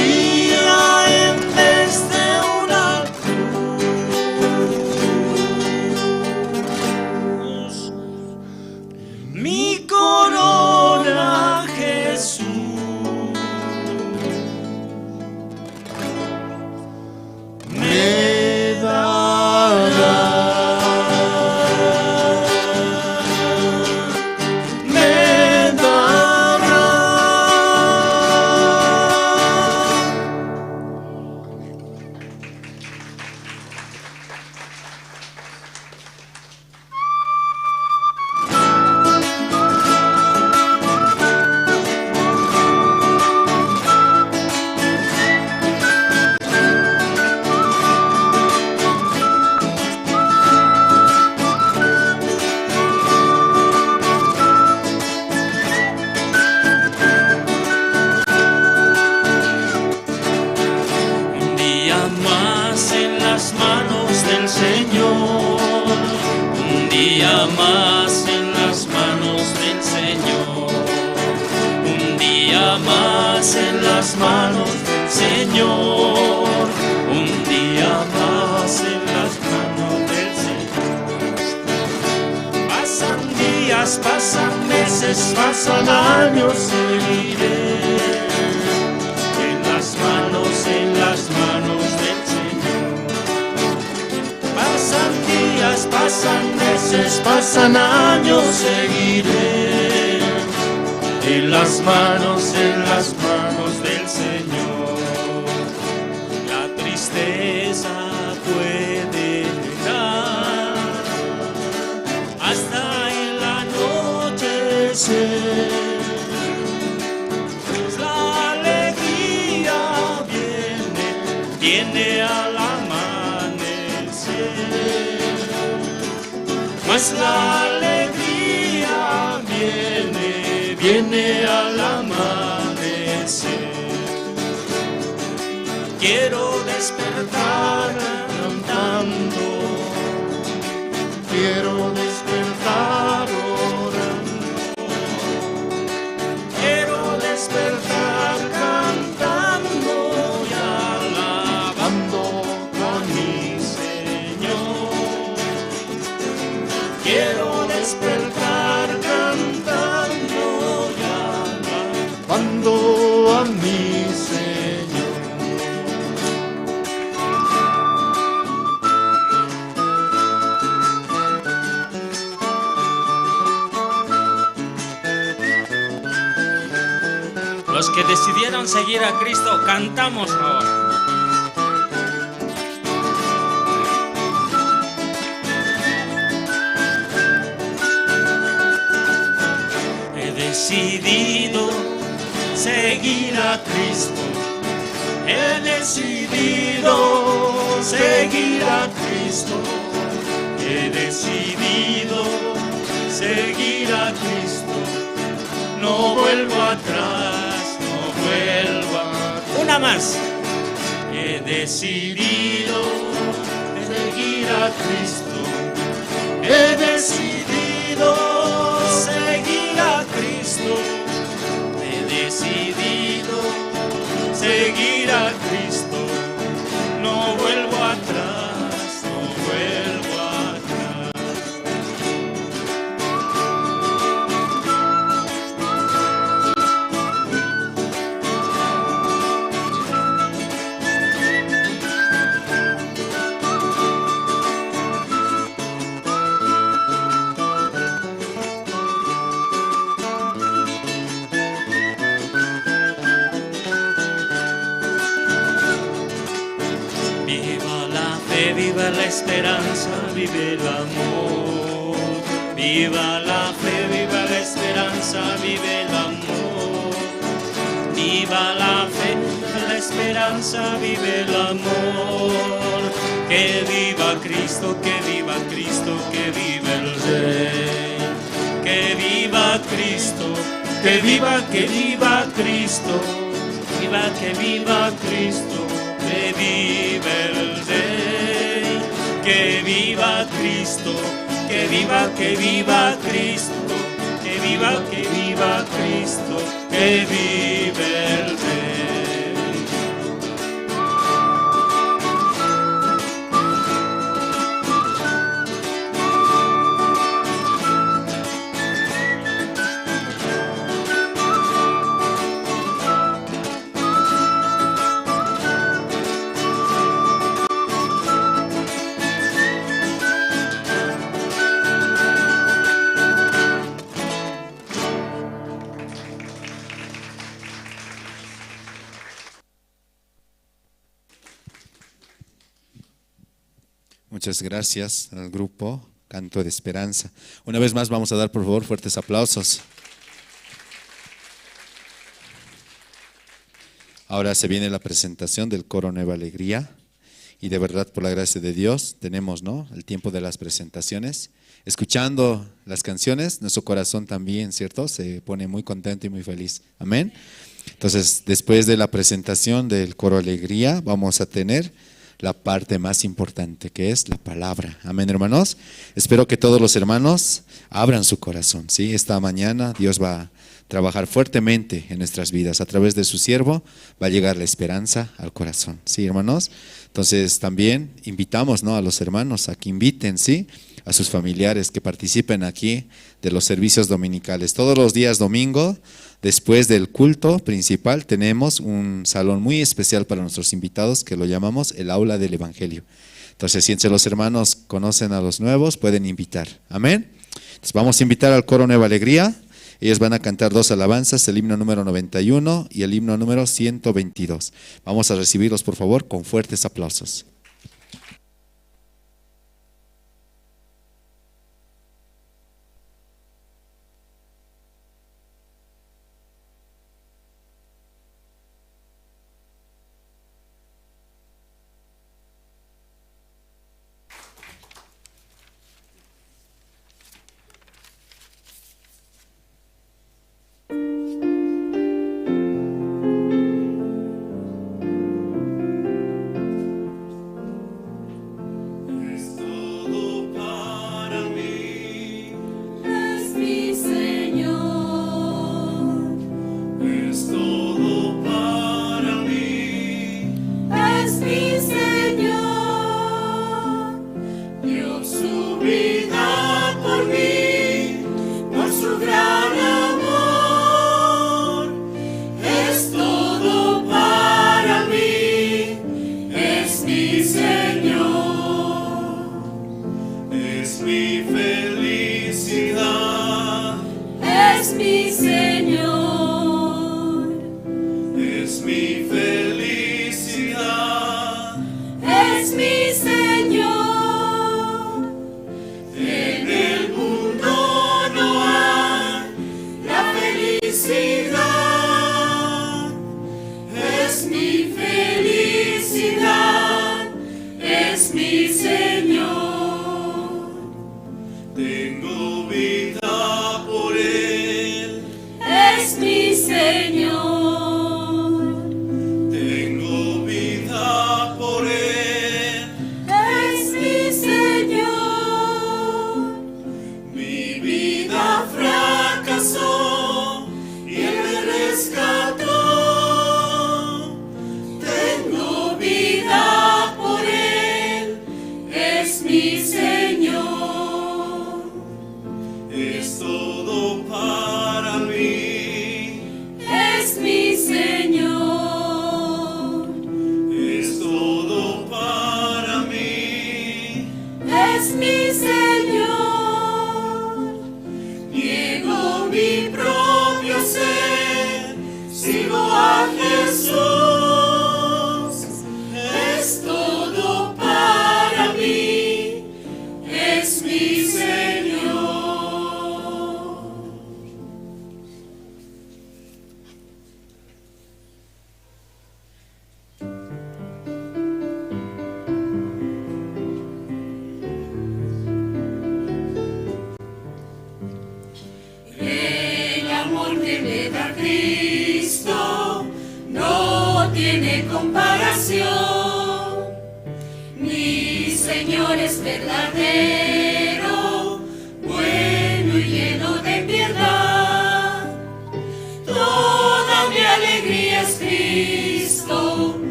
día más en las manos del Señor, un día más en las manos del Señor, un día más en las manos del Señor, un día más en las manos del Señor. Pasan días, pasan meses, pasan años, seguiré en las manos del Señor. Pasan días, pasan meses, pasan años, seguiré en las manos del Señor. La tristeza puede llegar hasta el anochecer. Viene al amanecer, mas la alegría viene al amanecer. Quiero despertar cantando, quiero despertar orando, quiero despertar cantando y alabando a mi Señor. Quiero despertar cantando y alabando a mi Señor. Los que decidieron seguir a Cristo, cantamos ahora. He decidido seguir a Cristo. He decidido seguir a Cristo. He decidido seguir a Cristo. No vuelvo atrás, no vuelvo atrás. Una más. He decidido seguir a Cristo. He decidido seguir a Cristo. He decidido seguir a Cristo. No vuelvo atrás, no vuelvo atrás. Viva la esperanza, vive el amor. Viva la fe, viva la esperanza, vive el amor. Viva la fe, viva la esperanza, vive el amor. Que viva Cristo, que viva Cristo, que viva el Rey. Que viva Cristo, que viva Cristo. Viva, que viva Cristo, que viva el Rey. Que viva Cristo, que viva Cristo, que viva Cristo, que viva el Rey.
Muchas gracias al grupo Canto de Esperanza. Una vez más vamos a dar por favor fuertes aplausos. Ahora se viene la presentación del coro Nueva Alegría y de verdad por la gracia de Dios tenemos, ¿no?, el tiempo de las presentaciones. Escuchando las canciones, nuestro corazón también, ¿cierto?, se pone muy contento y muy feliz. Amén. Entonces, después de la presentación del coro Alegría, vamos a tener la parte más importante, que es la palabra. Amén, hermanos. Espero que todos los hermanos abran su corazón, ¿sí? Esta mañana Dios va a trabajar fuertemente en nuestras vidas. A través de su siervo va a llegar la esperanza al corazón, ¿sí, hermanos? Entonces también invitamos, ¿no?, a los hermanos a que inviten, ¿sí?, a sus familiares, que participen aquí de los servicios dominicales. Todos los días domingo, después del culto principal, tenemos un salón muy especial para nuestros invitados que lo llamamos el aula del evangelio. Entonces, si entre los hermanos conocen a los nuevos, pueden invitar. Amén. Entonces, vamos a invitar al coro Nueva Alegría. Ellos van a cantar 2 alabanzas, el himno número 91 y el himno número 122. Vamos a recibirlos, por favor, con fuertes aplausos.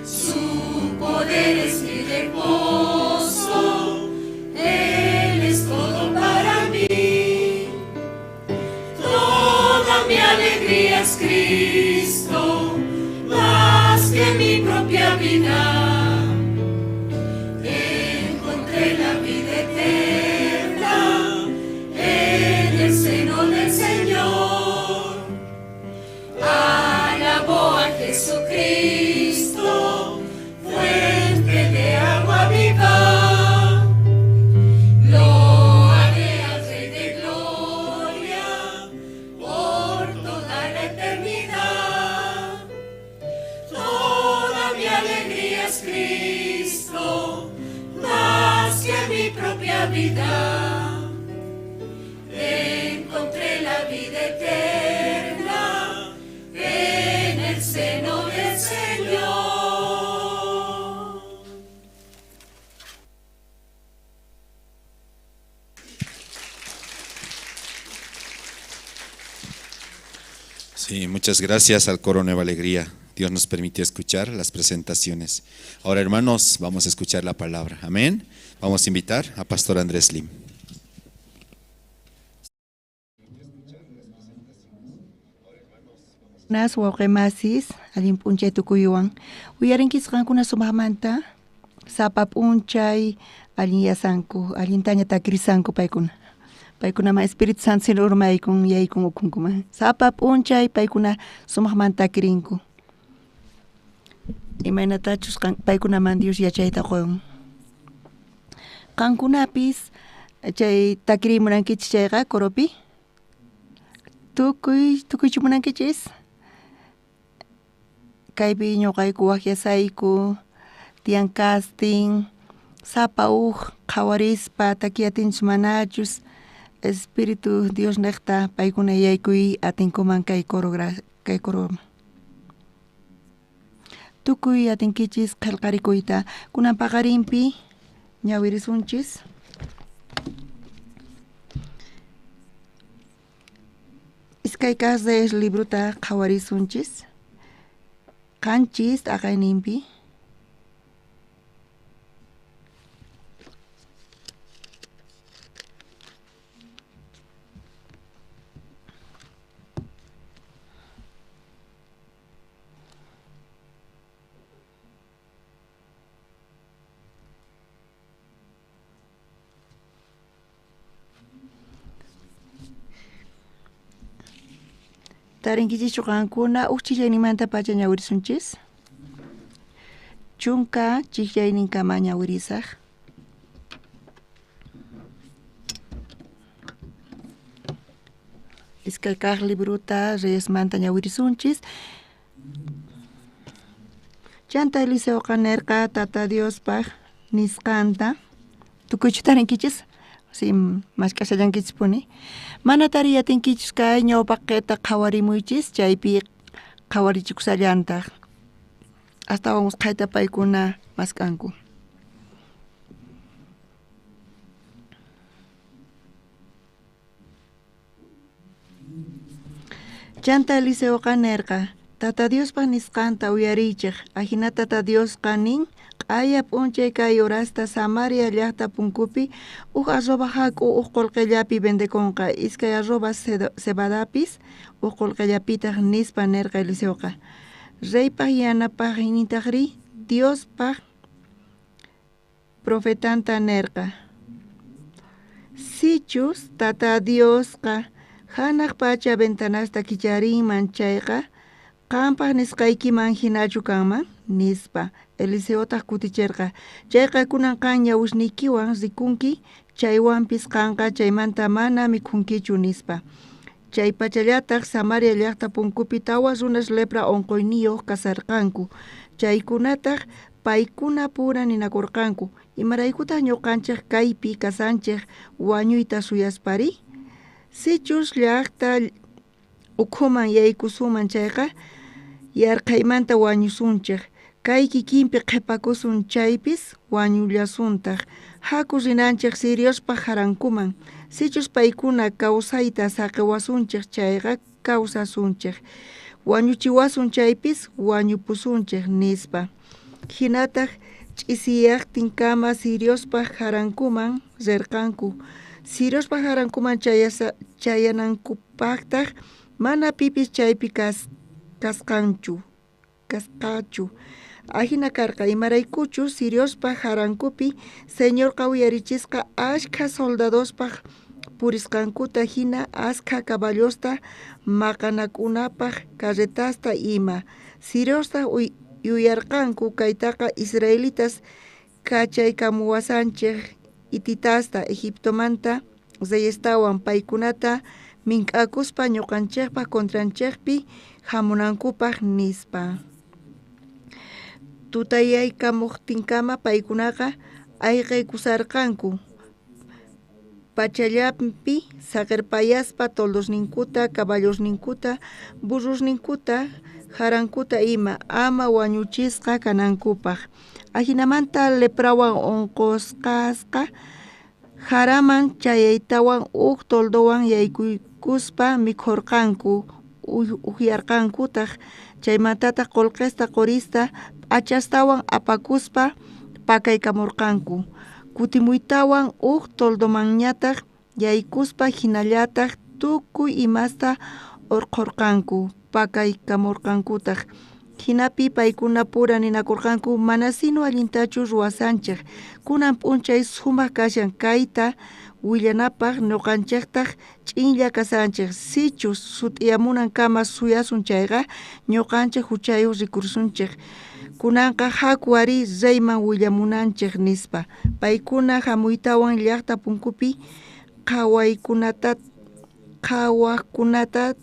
Su poder es mi reposo, Él es
alegría es Cristo, más que mi propia vida. Encontré la vida eterna en el seno del Señor. Alabó a Jesucristo, fuente de agua viva. Lo haré al Rey de gloria por toda la eternidad. Toda mi alegría es Cristo, más que mi propia vida. Encontré la vida eterna en el seno del Señor.
Sí, muchas gracias al coro Nueva Alegría. Dios nos permitió escuchar las presentaciones. Ahora, hermanos, vamos a escuchar la palabra. Amén. Vamos a invitar a Pastor Andrés Lim.
Nas waqemasis alin punchay tukuyuan uyarin kisqankuna sumaqmanta sapa p'unchay alin yasanku alin taña takrisanku paykuna ma Espíritu Santo sin urmaykun yaykun ukunkuma sapa p'unchay paykuna sumaqmanta takrinku imaynatachus paykunaman Dios yachayta qoyun qankunapis chay takrimunankichis chayqa koropi tukuychimunankichis kaypi ñuqayku wakyasayku tiyan casting sapa qhawarispa takiyatinchis manachus Espíritu Dios neqta paykuna yaykuy atinkuman kay coro tukuy atinkichis qillqarikuyta kunan paqarinpi ñawirisunchis iskay kasdesh libruta qhawarisunchis qanchis aqayninpi tarinkichis chuqankuna chikllaynimanta pacha ñawirisunchis chunka chiklayninkama ñawirisaq iskay kaq libruta reyesmanta ñawirisunchis chanta Eliseoqa nerqa Tata Diospaq nisqanta tukuychu tarinkichis si mashk'ashallankichis puni mana tariyatinkichis kay ñawpaq qeta qhawarimuychis chaypi qhawarichikusallantaq astawan usqhayta paykuna mask'anku chanta Eliseoqa nerqa Tata Diospaq nisqanta uyarichiq ahina Tata Diosqa nin q'aya p'unchay kay horasta Samaria llaqta punkupi arroba hak'u qullqillapi vendekonqa iskay arroba cebadapis qullqillapitaq nispa nerqa Eliseoqa reypaq yanapaq hinitaqri Diospaq profetanta nerqa sichus Tata Diosqa hanaq pacha ventanasta kicharinman chayqa qanpaq nisqaykiman hinachu kanman nispa Eliseotaq kutichirqa chayqa kunan qan ñawishnikiwan rikunki chaywanpis qanqa chaymanta mana mikhunkichu nispa chay pachallataq Samaria llaqta punkupi tawas runas lepra onqoyniyuq kasarqanku chaykunataq paykuna pura ninakurqanku imaraykutaq ñuqanchik kaypi kasanchik wañuyta suyaspari sichus llaqta ukhuman yaykusuman chayqa yarqaymanta wañusunchik kay kikinpi qhipakusun chaypis wañullasuntaq haku rinanchik Siriospaq harankuman sichus paykuna kawsayta saqiwasunchik chayqa kawsasunchik wañuchiwasun chaypis wañupusunchik nispa hinataq ch'isiyaqtinkama Siriospaq harankuman rirqanku Siriospaq harankuman chayanankupaqtaq mana pipis chaypi kasqachu. Ajina karqa imaraykuchu Siriospa harankupi Señorqa uyarichisqa ashka soldadospaq purisqankuta hina aska caballosta maqanakunapaq carretasta ima. Siriosta yuyarqanku kaytaqa Israelitas kachaykamuwasanchik ititasta Egiptomanta zayestawan paykunata mink'akuspa ñuqanchikpa contranchikpi hamunankupaq nispa. Tutayaykamuqtinkama paykunaqa ayqaykusarqanku pachallapi saqirpayaspa toldosninkuta, caballosninkuta, burrosninkuta, harankuta ima ama wañuchisqa kanankupaq. Ajinamanta leprawan onqosqasqa haraman chayaytawan toldowan yaykuspa mikhurqanku uhyarqankutaq chaymantataq qolqesta qorista achastawan apakuspa pakaykamurqanku. Kutimuytawan toldomanñataq yaykuspa hinallataq tukuy imasta urqurqanku pakaykamurqankutaq. Hinapi paykuna pura ninakurqanku mana sino allintachu ruwasanchik. Kunan p'unchay sumaq kashan kayta willanapaq ñuqanchiktaj ch'inlla kasanchik. Sichus sut'iyamunankama suyasun chayqa ñuqanchik huchayuq rikursunchik. Kunanqa hakwari reyman willamunanchik nispa. Paykuna hamuytawan llaqta punkupi qhawaqkunata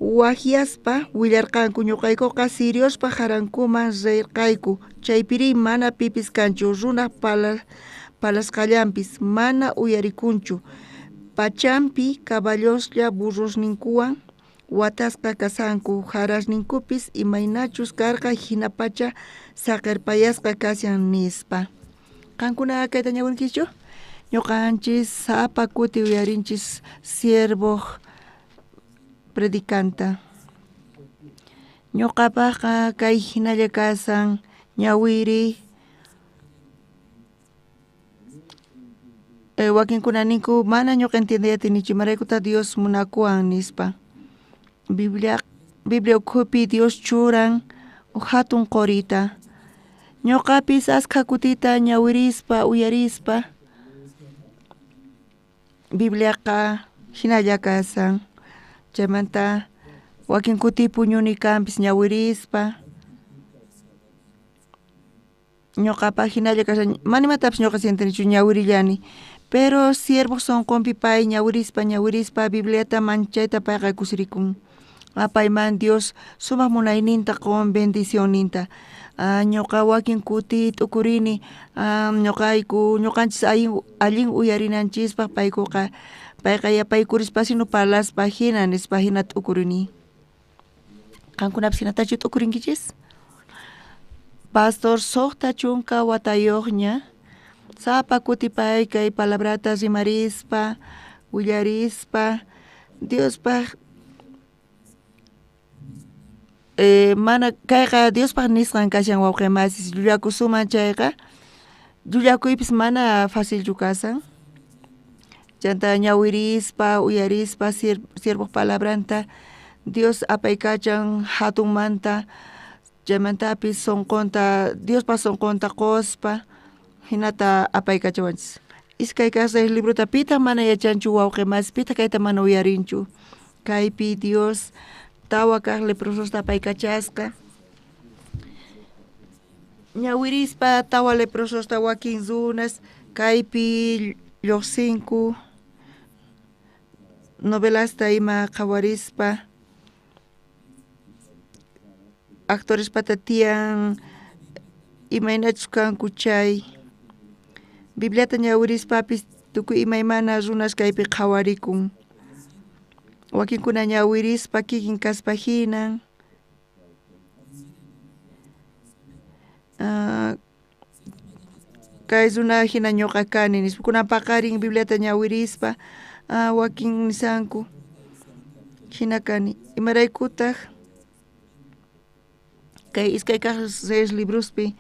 wahyaspa willarqanku ñuqaykuqa Siriospa harankuman rirqayku. Chaypiri mana pipis kanchu runa palasqallampis mana uyarikunchu. Pachanpi caballoslla burrosninkuwan watasqa kasanku harasninkupis imaynachus karqa hina pacha saqirpayasqa kasyan nispa. Qankuna kayta ñawinkischu? Ñuqanchis sapa kuti uyarinchis siervo predicanta. Ñuqapaqa kay hinalla kasan ñawiri wakinkuna ninku mana ñuqa entiendayatinichu imaraykuta Dios munakuwan nispa. Biblia ukhupi Dios churan hatun qorita. Ñuqapis askha kutita ñawirispa uyarispa Bibliaqa hinalla kasan. Chaymanta wakin kuti puñuni kanpis ñawirispa ñuqapa hinalla kasan manimatapis ñuqa sientinichu ñawirillani. Pero siervos sonqonpi pay ñawirispa Bibliata manchayta payqa kusirikun. Apayman Dios sumaq munayninta qon bendicionninta. Ñuqa wakin kuti t'ukurini ñuqanchis allin uyarinanchispaq paykuqa payqa yapaykurispa sino palaspa hina nispa hina t'ukurini. Qankunapis hinatachu t'ukurinkichis? Pastor suqta chunka watayuqña sapa kuti pay kay palabrata rimarispa willarispa Diospaq mana kayqa Diospaq nisqan kashan wawqimasis llullakusuman chayqa llullakuypis mana facilchu kasan. Chanta ñawirispa uyarispa siervo palabranta Dios apaykachan hatunmanta chaymantapis sonqonta Diospa sonqonta qospa hinata apaykachawanchis. Iskay kasay libruta pita mana yachanchu wawqimasis pita kayta mana uyarinchu. Kaypi Dios tawa kaq leprososta apaykachasqa. Ñawirispa tawa leprososta wakin runas kaypi lluqsinku novelasta ima qawarispa actorespata tiyan imaynachus kanku chay Bibliata ñawirispapis tukuy imaymana runas kaypi qawarikun. Wakinkuna ñawirispa kikin kaspa hinan kay runa hina ñuqa kani nispa kunan paqarin Bibliata ñawirispa wakin nisanku hina kani imaraykutaq kay iskay kaq seis librospi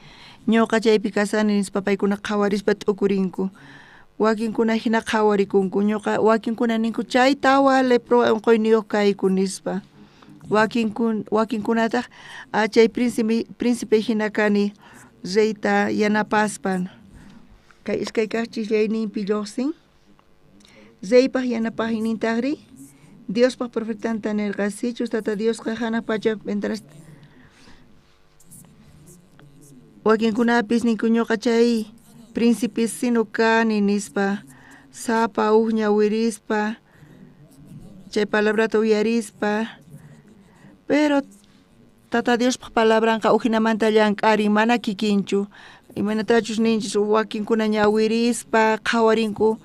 ñuqa chaypi kasani nispa paykuna qawarispa t'ukurinku. wakinkuna hina qhawarikunku ñuqa wakinkuna ninku chay tawa lepro onqoyniyuq kayku nispa wakinkunataq chay príncipe hina kani reyta yanapaspan kay iskay kaq chillayninpi lluqsin reypaq yanapaqnintaqri Diospaq perfectanta nirqasichus tata Diosqa hanaq pacha ventanas wakinkunapis ninku ñuqa chay príncipe sino kani nispa sapa ñawirispa chay palabrata uyarispa pero tata Diospaq palabranqa ujinamanta llank'arin mana kikinchu imanatachus ninchis wakinkuna ñawirispa qhawarinku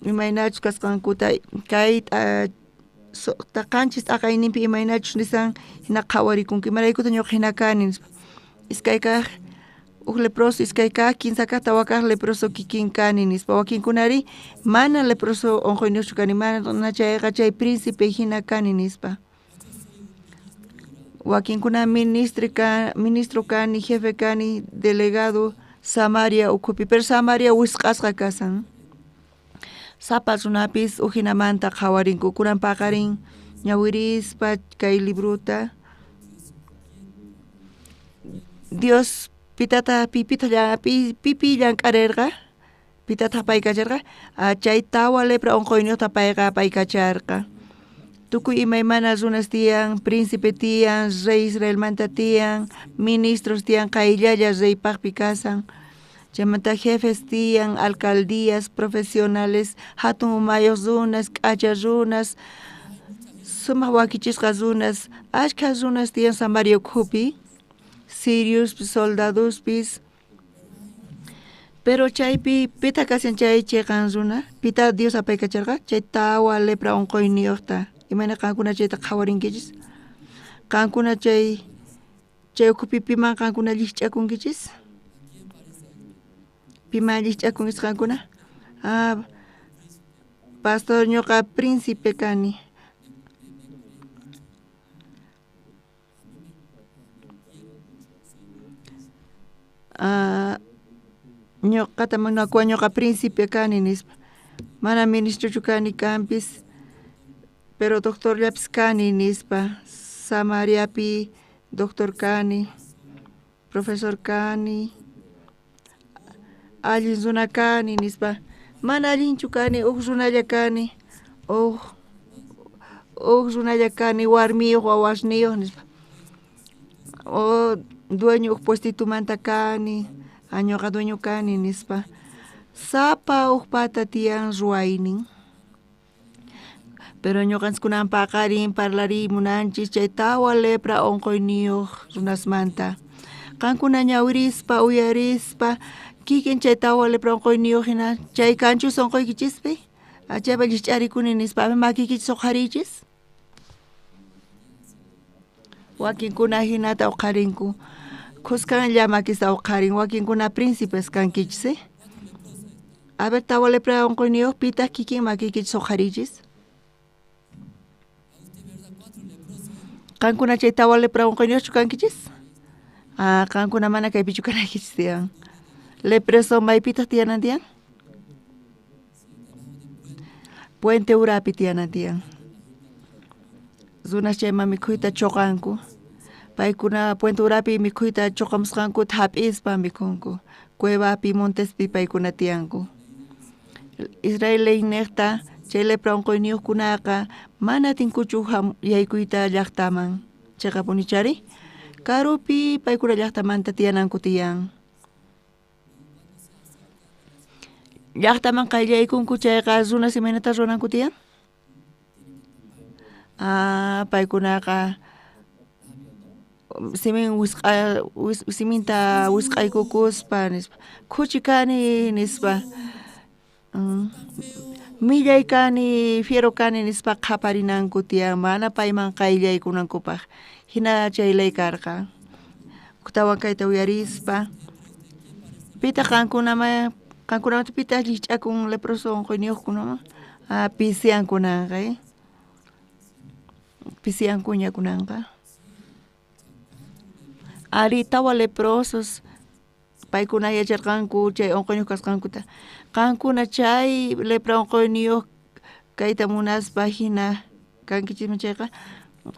imaynachus kasqankuta kay taqanchis t'aqayninpi imaynachus nisan hina qhawarikunki imaraykuta ñuqa hina kani nispa iskay kaq leproso iskay kaq kinsa kaq tawa kaq leproso kikin kani nispa wakinkunari mana leproso onqoyniyuqchu kani mana chayqa chay príncipe hina kani nispa wakinkuna ministro kani jefe kani delegado Samaria ukhupi pero Samaria wisq'asqa kasan sapa runapis ujinamanta qhawarinku kunan paqarin ñawirispa kay libruta Dios pitata pipi llank'arirqa pitata paykacharqa chay tawa lepra onqoyniyuqta payqa paykacharqa tukuy imaymana runas tiyan príncipe tiyan rey Israelmanta tiyan ministros tiyan qayllalla reypaqpi kasan chaymanta jefes tiyan alcaldías profesionales hatun umayuq runas k'acha runas sumaq wakichisqa runas ashkha runas tiyan Samaria ukhupi sirios soldadospis pero chaypi pita kasan chay chayqan runa pita Dios apaykacharqa chay tawa lepra onqoyniyuqta imana qankuna chayta qhawarinkichis qankuna chay ukhupi piman qankuna llich'akunkichis pima llich'akunkis qankuna pastor ñuqa príncipe kani ñuqata munakuwa ñuqa príncipe kani nispa mana ministrochu kani kampis pero doctor llapis kani nispa Samariapi doctor kani profesor kani allin runa kani nispa mana allinchu kani runalla kani runalla kani warmiyuq wawasniyuq nispa dueño puestitumanta kani ñuqa dueño kani nispa sapa pata tiyan ruwaynin pero ñuqanchis kunan paqarin parlarimunanchis chay tawa lepra onqoyniyuq runasmanta qankuna ñawirispa uyarispa kikin chay tawa lepra onqoyniyuq hina chay kanchus onqoykichispi chaypa llich'arikuni nispa makikichis uqharichis wakinkuna hinata uqharinku qusqanlla makista uqharin wakinkuna príncipes kankichis a ver tawa lepra onqoyniyuq pitaq kikin makikichis uqharichis qankuna chay tawa lepra onqoyniyuqchu kankichis qankuna mana kaypichu kanaykichis tiyan lepreso maypitaq tiyanan tiyan puente urapi tiyanan tiyan runas chayman mikhuyta choqanku paykuna puente urapi mikhuyta choqamusqanku hap'ispa mikhunku cuevapi montespi paykuna tiyanku Israel ley niqta chay lepra onqoyniyuqkunaqa mana tinkuchu yaykuyta llaqtaman chayqa punichari karupi paykuna llaqtamanta tiyananku tiyan llaqtaman qayllaykunku chayqa runas imaynata runanku tiyan paykunaqa siminta wisq'aykukuspa nispa khuchi kani nispa millay kani fiero kani nispa qhaparinanku tiyan mana payman qayllaykunankupaq hina chaylay karqa tawan kayta uyarispa pita qankunamanta pita llich'akun leproso onqoyniyuqkunama pisiankunanqa pisiankuñakunanqa ari tawa leprosos paykuna yacharqanku chay unquyniyuq kasqankuta qankuna chay lepra unquyniyuq kayta munaspa hina kankichismi chayqa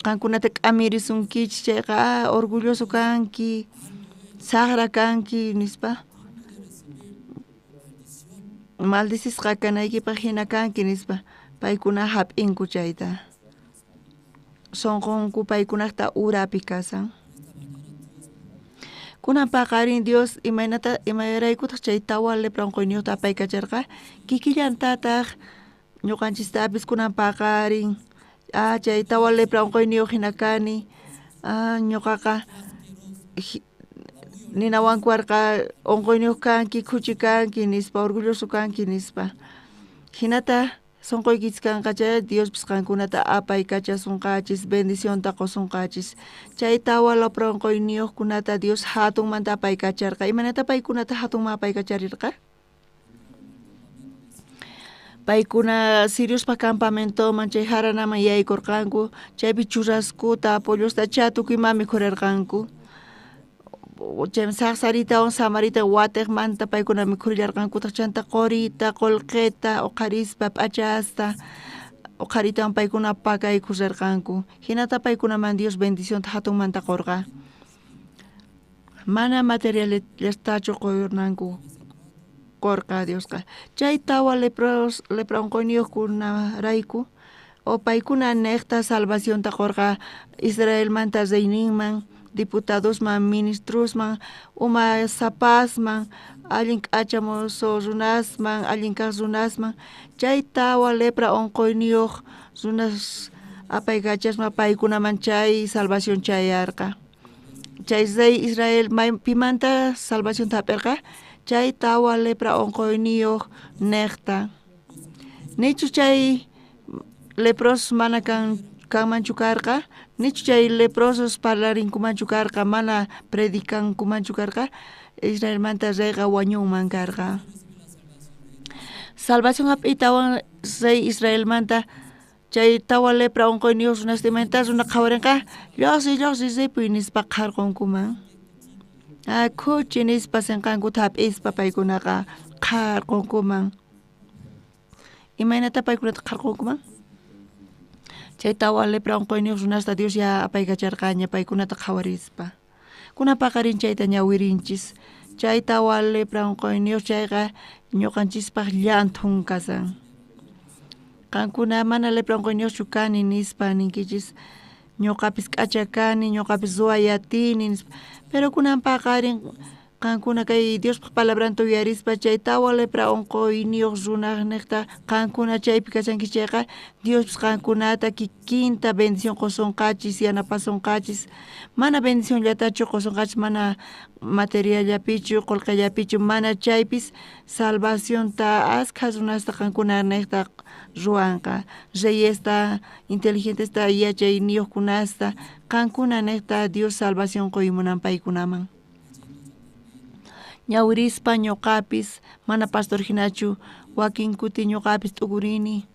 qankunata k'amirisunkichis chayqa orgulloso kanki saqra kanki nispa maldisisqa kanaykipaq hina kanki nispa paykuna hap'inku chayta sonqonku paykunaqta urapi kasan kunan paqarin Dios imaraykutaq chay tawa lepra unquyniyuqta apaykacharqa kikillantataq ñuqanchistapis kunan paqarin chay tawa lepra unquyniyuq hina kani ñuqaqa ninawankuarqa unquyniyuq kanki khuchi kanki nispa orgulloso kanki nispa hinata sonqoykis kanqacha Diospis qankunata apaykachasunqachis bendicionta qosunqachis chay tawa lepra unquyniyuqkunata Dios hatunmanta apaykacharqa imanata paykunata hatunman apaykacharirqa paykuna Siriuspa campamentoman chay haranaman yaykurqanku chaypi churraskuta pollosta chatukuymami mikhurarqanku chay saqsaritawan samarita watiqmanta paykuna mikhurillarqankutaq chanta qurita qullqita uqarispa p'achasta uqaritawan paykuna pakaykurarqanku hinata paykunaman Dios bendicionta hatunmanta qurqa mana materialestachu quyurnanku qurqa Diosqa chay tawa lepra unquyniyuqkunarayku o paykuna niqta salvacionta qurqa Israelmanta reyninman diputadosman ministrosman uma sapasman allin k'achamuso runasman allin kaq runasman chay tawa lepra unquyniyuq runas apaykachasma paykunaman chay salvación chayarqa chay rey Israel pimanta salvación hap'irqa chay tawa lepra unquyniyuq niqta nichu chay leprosos mana kanmanchu karqa nichu chay leprosos parlarinkumanchu karqa mana predicankumanchu karqa Israelmanta reyqa wañunman karqa salvación hap'itawan rey Israelmanta chay tawa lepra unquyniyuq runastimanta runa qhawarinqa lluqsi ripuy nispa qarqunkuman khuchi nispa sinqankuta hap'ispa paykunaqa qarqunkuman imaynata paykunata qarqunkuman chay tawa lepra unquyniyuq runasta Dios ya apaykacharqaña paykunata qhawarispa kunan paqarin chayta ñawirinchis chay tawa lepra unquyniyuq chayqa ñuqanchispaq llantun kasan qankuna mana lepra unquyniyuqchu kani nispa ninkichis ñuqapis k'acha kani ñuqapis ruwayatini nispa pero kunan paqarin qankuna kay Diospaq palabranta uyarispa chay tawa lepra unquyniyuq runa niqta qankuna chaypi kashanki chayqa Diospis qankunata kikinta bendición qosunqachis yanapasunqachis mana bendicionllatachu qosunqachis mana materiallapichu qullqillapichu mana chaypis salvacionta askha runasta qankuna niqta ruwanqa reyesta inteligentesta yachayniyuqkunasta qankuna niqta Dios salvación quymunan paykunaman ñawirispa ñuqapis mana pastor hinachu wakin kuti ñuqapis t'ukurini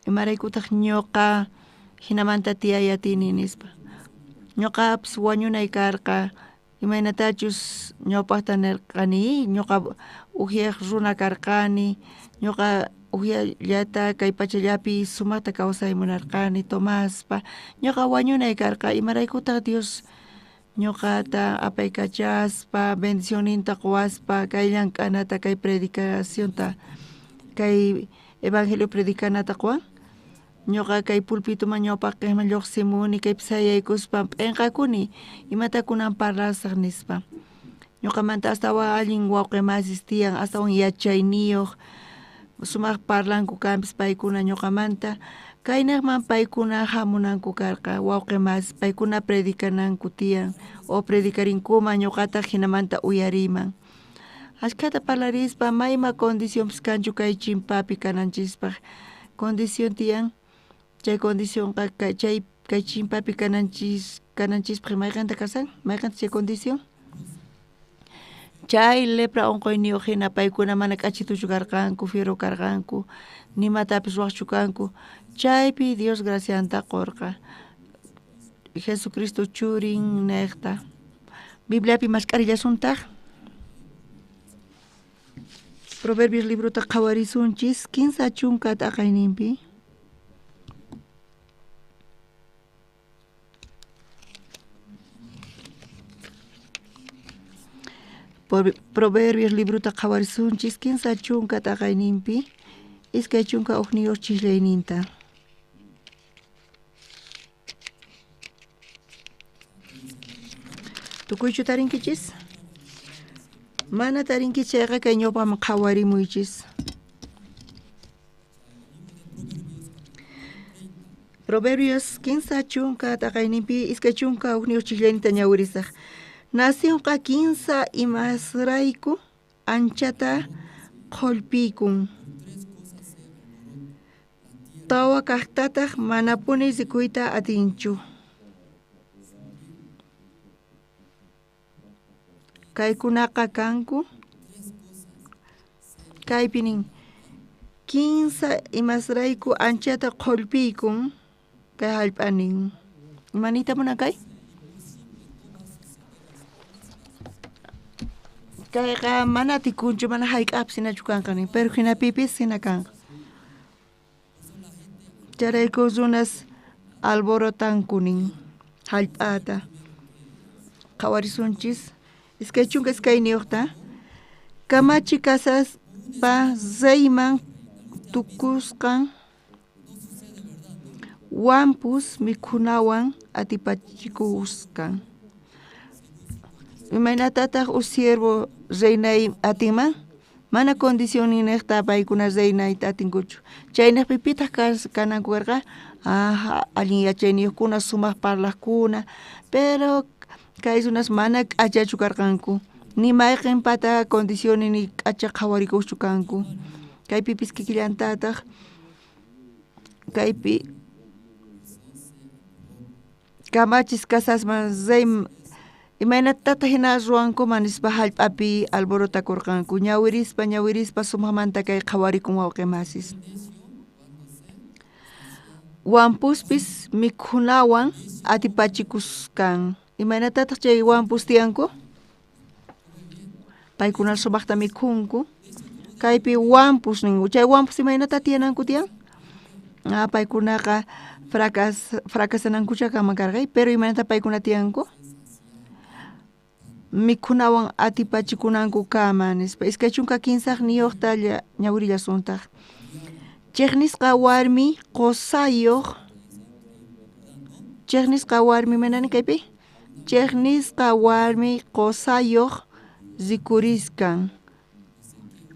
imaraykutaq ñuqa hinamanta tiyayatini nispa ñuqapis wañunay karqa imaynatachus ñawpaqta nirqani ñuqa ujiaq runa karqani ñuqa ujyallata kay pachallapi sumaqta kawsaymunarqani Tomaspa ñuqa wañunay karqa imaraykutaq Dios ñuqata apaykachaspa bendicioninta quwaspa kay llank'anata kay predicacionta kay evangelio predicanata quwan ñuqa kay pulpituman ñawpaqman lluqsimuni kaypis sayaykuspa p'inqakuni imata kunan parlasaq nispa ñuqamanta astawan allin wawqimasis tiyan astawan yachayniyuq sumaq parlanku kanpis paykuna ñuqamanta kaynaqman paykuna hamunanku karqa wawqimas paykuna predicananku tiyan o predicarinkuman ñuqata hinamanta uyariman ashkata parlarispa mayma condicionpis kanchu kay chimpapi kananchispaq condición tiyan chay condiciónqa kay chimpapi kananchispaq mayqanta kasan mayqanta chay condición chay lepra unquyniyuq hina paykuna mana k'achituchu karqanku fierro karqanku nimatapis ruwaqchu kanku chaypi Dios gracianta qurqa Jesucristo churin niqta Bibliapi masq'arillasuntaj Proverbios libro ta qawarisunchis 15 chunka t'aqayninpi. Proverbios libro ta qawarisunchis 15 chunka t'aqayninpi. Iskay chunka uqniyuq chisllayninta. Tukuychu tarinkichis? Mana tarinkichayqa kay ñawpam qhawarimuychis. Proverbios 15 chunka t'aqayninpi iskay chunka uqniyuq chisllayninta ñawirisaq. Nacionqa 15 imasrayku anchata qolpikun. Tawa kaqtataq manapuni sikuyta atinchu. Kaykunaqa kanku kaypinin 15 imasrayku anchata qolpikun kay hallp'anin. Imanita munakay? Kayqa mana tikunchu mana hayk'apis hinachu kanqani, pero hinapipis hina kanqa. Charayku runas alborotankunin hallp'ata qhawarisunchis. Iskay chunka iskay niyuqta kamachi kasaspa zayman tukusqan wampus mikhunawan atipachikusqan. Imaynatataq usiervo reynay atinman mana condición niqta paykuna reynayta atinkuchu. Chaynaq pipitaq kananku karqa allin yachayniyuqkuna sumaq parlaqkuna, pero kay runas mana k'achachu karqanku. Ni mayqin pata condición ni k'acha qhawarikuqchu kanku. Kaypipis kikillantataq kaypi kamachis kasasman imaynatataq hina ruwankuman nispa hallp'api alborotakurqanku. Ñawirispa sumaqmanta kay qhawarikun wawqi masis. Wampuspis mikhunawan atipachikusqan. Imaynatataq chay wampus tiyanku? Paykuna sumaqta mikhunku. Kaypi wampus ningu. Chay wampus imaynata tiyananku tiyan? Paykunaqa fracasanankucha kaman karqay, pero imaynata paykuna tiyanku? Mikhunawan atipachikunanku kama nispa. Iskay chunka 15 niyuqta ñawirillasuntaq. Chiknisqa warmi qusayuq. Chiknisqa warmi manani kaypi? Chiknisqa warmi qusayuq rikurisqan.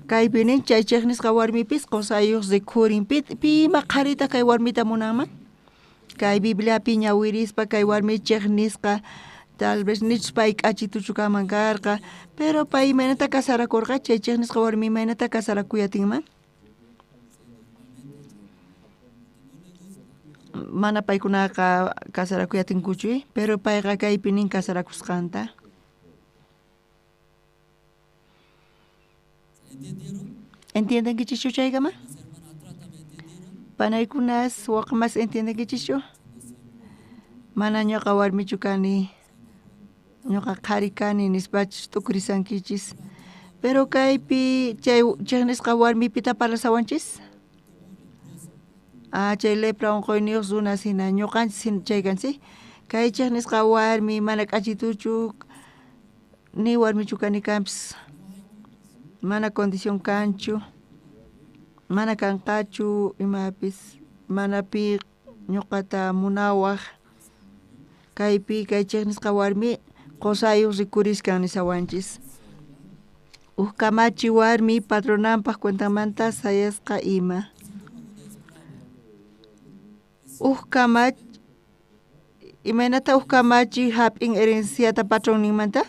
Kaypinin chay chiknisqa warmipis qusayuq rikurin. Pima qharita kay warmita munanman? Kay Bibliapi ñawirispa kay warmi chiknisqa tal vez nichus pay k'achituchu kaman karqa, pero pay imaynata kasarakurqa chay chiknisqa warmi imaynata kasarakuyatinman? Mana paykunaqa kasarakuyatinkuchu, pero payqa kaypinin kasarakusqanta. ¿Entiendenkichishchu chaykama? Panaykunas waqmas entiendenkichishchu? Mana ñuqa warmichu kani, ñuqa qhari kani nispachus tukurisankichis. Pero kaypi chay chiknisqa warmipita parlasawanchis? Chay lepra unquyniyuq runas hina ñuqanchis chaykanchik kay chiknisqa warmi mana k'achituchu ni warmichu kani kanpis mana condición kanchu mana kanqachu imapis manapi ñuqata munawaq kaypi kay chiknisqa warmi qusayuq rikurisqan nisawanchis. Kamachi warmi patronanpaq cuentamanta sayasqa ima. Kamach imaynata kamachi hap'in herenciata patronninmanta?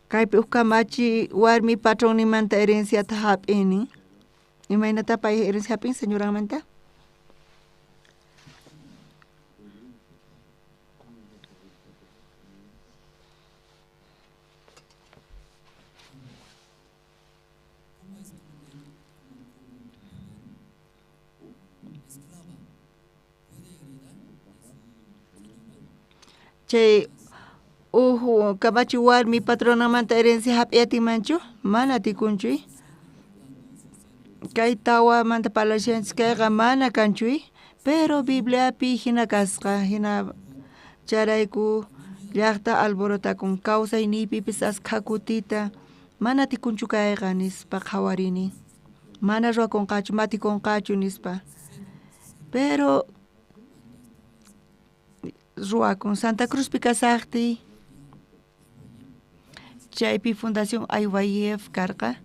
Kaypi kamachi warmi patronninmanta herenciata hap'inin. Imaynata pay herencia hap'in señoranmanta? Chay Kamachi warmi patronamanta herencia hap'yatimanchu mana tikunchuy. Kay tawamanta palashanchis kayqa mana kanchuy, pero Bibliapi hina kasqa, hina charayku llaqta alborotakun kawsayniypipis asqa kutita mana tikunchu kayqa nispa qhawarini, mana ruwakunqachu matikunqachu nispa, pero ruwakun Santa Cruzpi kasaqti chaypi Fundación IYF karqa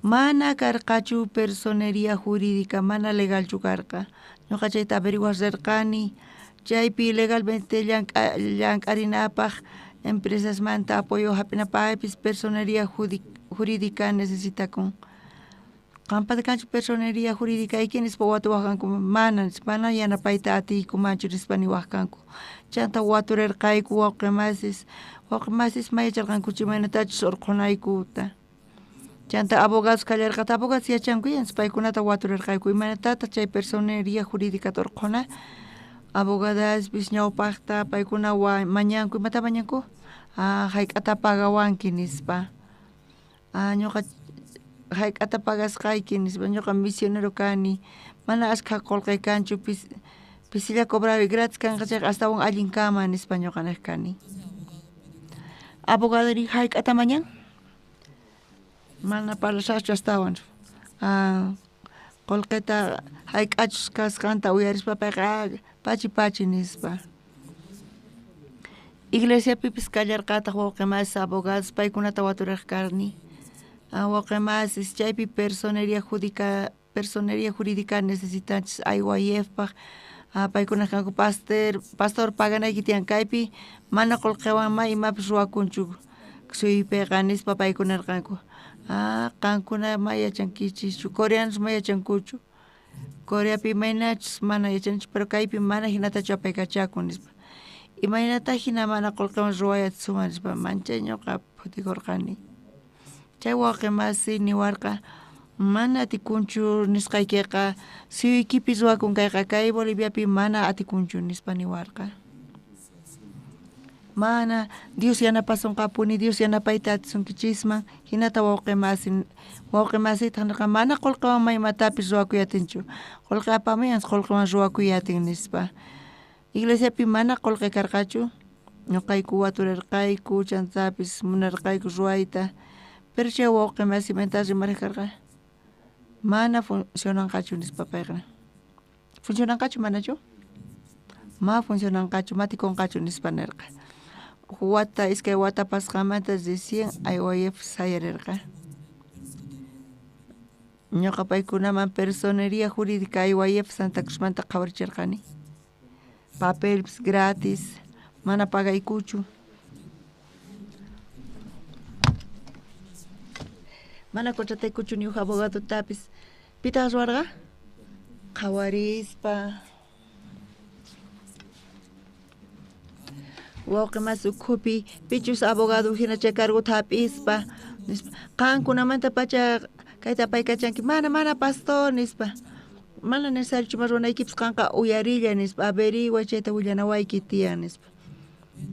mana karqachu personería jurídica, mana legalchu karqa. Ñuqa chayta averiguarqani, chaypi legalmente llank'arinapaq empresasmanta apoyo hap'inapaqpis personería jurídica necesitakun. Qampata kanchu personería jurídica ikin nispa watuwaqkanku mana yanapayta atiykumanchu nispa niwaqkanku. Chanta waturirqayku wawqimasis mayacharqankuchu imaynatachus urqunaykuta. Chanta abogados kallarqata abogados yachanku yanchis paykunata waturirqayku imaynatata chay personería jurídica urquna abogadashpis ñawpaqta paykuna mañanku imata mañanku hayk'ata pagawanki nispa ñuqa hayk'ata pagasqayki nispa ñuqa misionero kani mana ashka qullqi kanchu pisilla cobrawi gratis kanqa chayqa astawan allin kama nispa ñuqa niq kani. Abogadori hayk'ata mañan mana parlashaqchu astawan qullqita hayk'achus kasqanta uyarispa payqa pachi nispa. Iglesiapipis kallarqataq wawqimasis abogados paykunata waturirqani. Wawqimasis chaypi personería jurídica necesitanchis IYF-paq paykuna kanku pastor paganayki tiyan kaypi mana qullqiwanma imapis ruwakunchu suyuypiqa nispa paykunarqanku qankuna mayachankichikchu coreanos mayachankuchu Coreapi imaynachus mana yachanchu pero kaypi mana hinatachu apaykachakun nispa imaynata hina mana qullqiwan ruwayachisuman nispa manchay ñuqa putikurqani. Chay wawqimasi niwarqa mana atikunchu nisqaykiqa suyuykipis ruwakunkayqa kay Boliviapi mana atikunchu nispa niwarqa. Mana Dios yanapasunqapuni Dios yanapayta atisunkichikman hinata wawqimasita nirqa mana qullqiwanma imatapis ruwakuyatinchu qullqi apamayan qullqiwan ruwakuyatin nispa. Iglesiapi mana qullqi karqachu ñuqayku waturirqayku chantapis munarqayku ruwayta pero chay wawqimasi imayta rimarqarqa mana funcionanqachu nispa payqa. Funcionanqachu manachu? Ma funcionanqachu matikunqachu nispa nirqa. Iskay wata pasqamanta recién IYF sayarirqa. Ñuqa paykunaman personería jurídica IYF Santa Cruzmanta qhawarichirqani. Papelpis gratis, mana pagaykuchu. Mana contrataykuchu ni abogado tapis. Pita ruwarqa? Qhawarispa. Wawqimas ukhupi pichus abogado hina chay carguta hap'ispa nispa qankunamanta pacha kayta paykachanki mana pastor nispa mana necesario chuma ruwanaykipis qanqa uyarilla nispa averigua chayta willanawayki tiyan nispa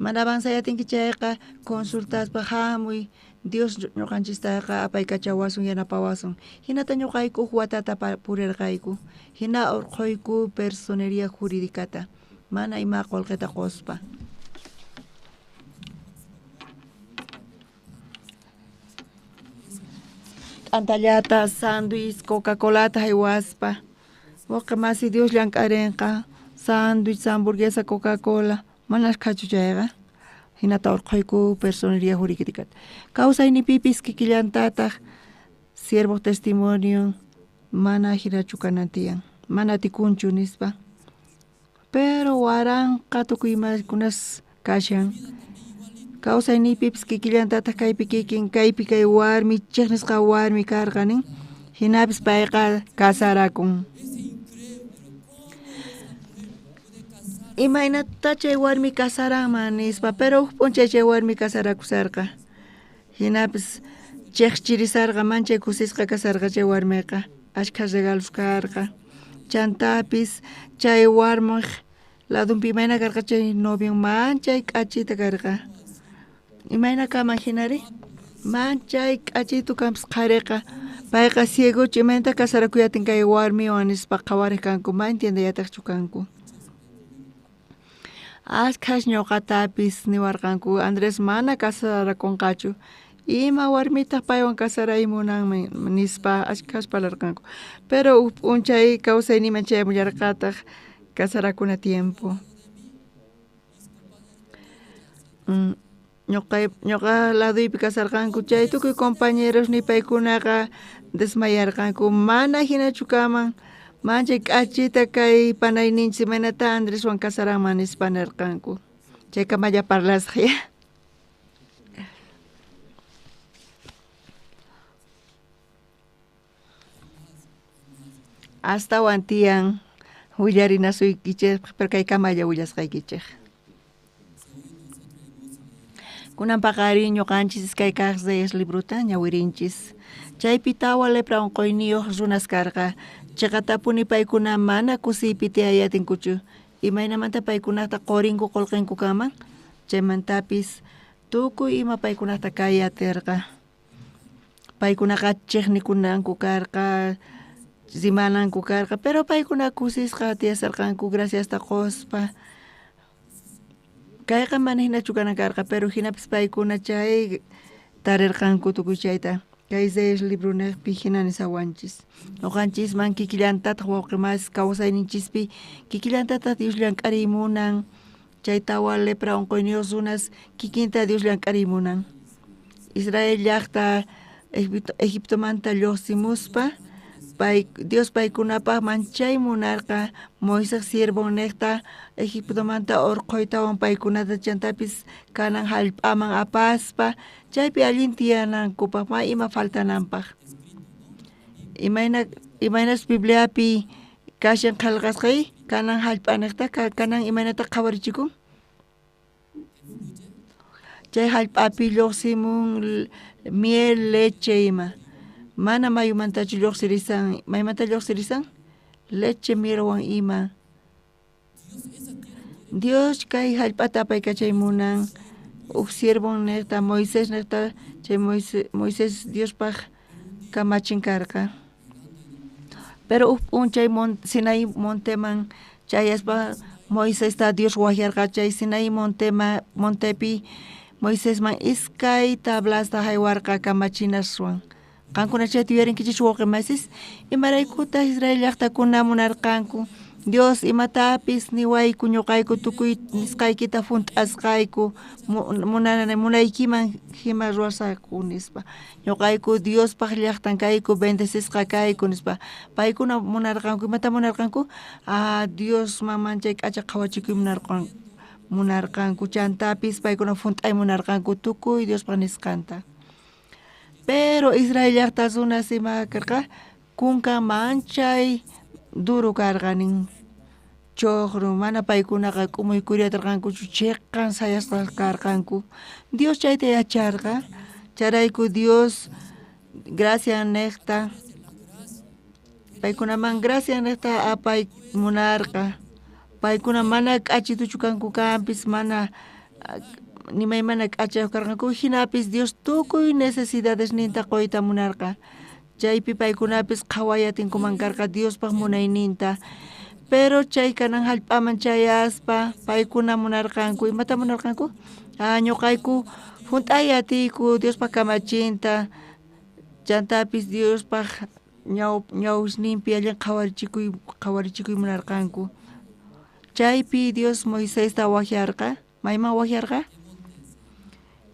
mana avanzayatinki chayqa consultaspa hamuy Dios ñuqanchistaqa apaykachawasun yanapawasun hinata ñuqayku huk watata purirqayku hina urquyku personería jurídicata mana ima qullqita quspa. Antallata, sándwich, Coca-Colata haywaspa. Wawqimasi Dios llank'arinqa sándwich, hamburguesa, Coca-Cola manas kachu chayqa. Hinata urquyku personería jurídica. Kawsaynipipis kikillantataq siervo testimonio mana hirachu kanantiyan. Mana tikunchu nispa. Pero waranqa tukuy imakunas kashan. Kawsaynipipis kikillantataq kaypi kikin kaypi kay warmi chiqnisqa warmi karqanin hinapis payqa kasarakun. Imaynata chay warmi kasaranman nispa pero p'unchay chay warmi kasarakusarqa hinapis chiqchirisarqa manchay kusisqa kasarqa chay warmiqa ashka regalos karqa chantapis chay warmiq ladunpi imayna karqa chay novion manchay k'achita karqa Imayna kamanhinari manchay k'achitu kampas qhariqa payqa ciego chimenta kasarakuyatin kay warmiwan nispa qhawariq kanku ma entiendayataqchu kanku. Ashkhash ñuqatapis niwarqanku Andrés mana kasarakunqachu ima warmitaq paywan kasaraymunanmi nispa ashkhash parlarqanku pero p'unchay kawsayniman chaymullarqataq kasarakuna tiempo. Ñuqa laduypi kasarqanku chay tukuy compañeros nipaykunaqa desmayarqanku mana hinachu kaman manchay k'achita kay panayninchis imaynata Andreswan kasaranman nispa nirqanku chayka maya parlasqa ya. Astawan tiyan willarinasuykichik pero kayka maya willasqaykichik. Kunan paqari ñuqanchis kay kaqsayas libruta ñawirinchis chaypi tawa lepra unquyniyuq runas karqa chayqa tapuni paykuna mana kusiypi tiyayatinkuchu imaynamanta paykunata qurinku qullqinku kaman chaymantapis tukuy ima paykunata kayatirqa paykunaqa chiqnikunanku karqa rimananku karqa pero paykuna kusisqa tiyasarqanku graciasta quspa kayqa mana hinachu kanan karqa pero hinapis paykuna chay tarirqanku tukuy chayta kay Isaías librunaqpi hina nisawanchis ñuqanchisman kikillantataq wawqimas kawsayninchispi kikillantataq Dios llank'arimunan chay tawa lepra unquyniyuq runas kikinta Dios llank'arimunan Israel llaqta Egiptomanta lluqsimuspa Dios paykunapaq manchay munarqa Moisés siervon niqta Egiptomanta urquytawan paykunata chantapis kanan hallp'aman apaspa chaypi allin tiyanankupaq ma ima faltananpaq imaynas Bibliapi kashan qillqasqay kanan hallp'a niqta kanan imaynata qhawarichikun chay hallp'api lluqsimun miel leche ima mana mayumantachu lluqsirisan maymanta lluqsirisan leche mielwan ima Dios kay hallp'ata apaykachaymunan siervon niqta Moisés niqta chay Moisés Diospaq kamachinkarqa pero p'unchay Sinai monteman chayaspa Moisesta Dios wahyarqa chay Sinai montepi Moisésman iskay tablasta haywarqa kamachinaswan qankuna chayta yuyarinkichis wawqimasis imaraykuta Israel llaqtakuna munarqanku Dios imatapis niwayku ñuqayku tukuy nisqaykita hunt'asqayku munaykiman hima ruwasaqku nispa ñuqayku Diospaq llaqtan kayku bendecesqa kayku nispa paykuna munarqanku imata munarqanku Diosman manchay k'acha qhawachikuy munarqanku chantapis paykuna hunt'ay munarqanku tukuy Diospaq nisqanta pero Israel llaqta runas ima karqa kunka manchay duro karqanin chokro mana paykunaqa k'umuykuriyatarqankuchu chiqqan sayasqa karqanku Dios chayta yacharqa charayku Dios gracia niqta paykunaman gracia niqta apay munarqa paykuna mana k'achituchu kanku kanpis mana nimaymana k'achayuq karqanku hinapis Dios tukuy necesidades ninta qoyta munarqa chaypi paykunapis qhawayatinkuman karqa Diospaq munayninta pero chay kanan hallp'aman chayaspa paykuna munarqanku imata munarqanku ñuqayku hunt'ayatiyku Diospaq kamachinta chantapis Diospaq ñawishninpi allin qhawarichikuy munarqanku chaypi Dios Moisesta wahyarqa mayman wahyarqa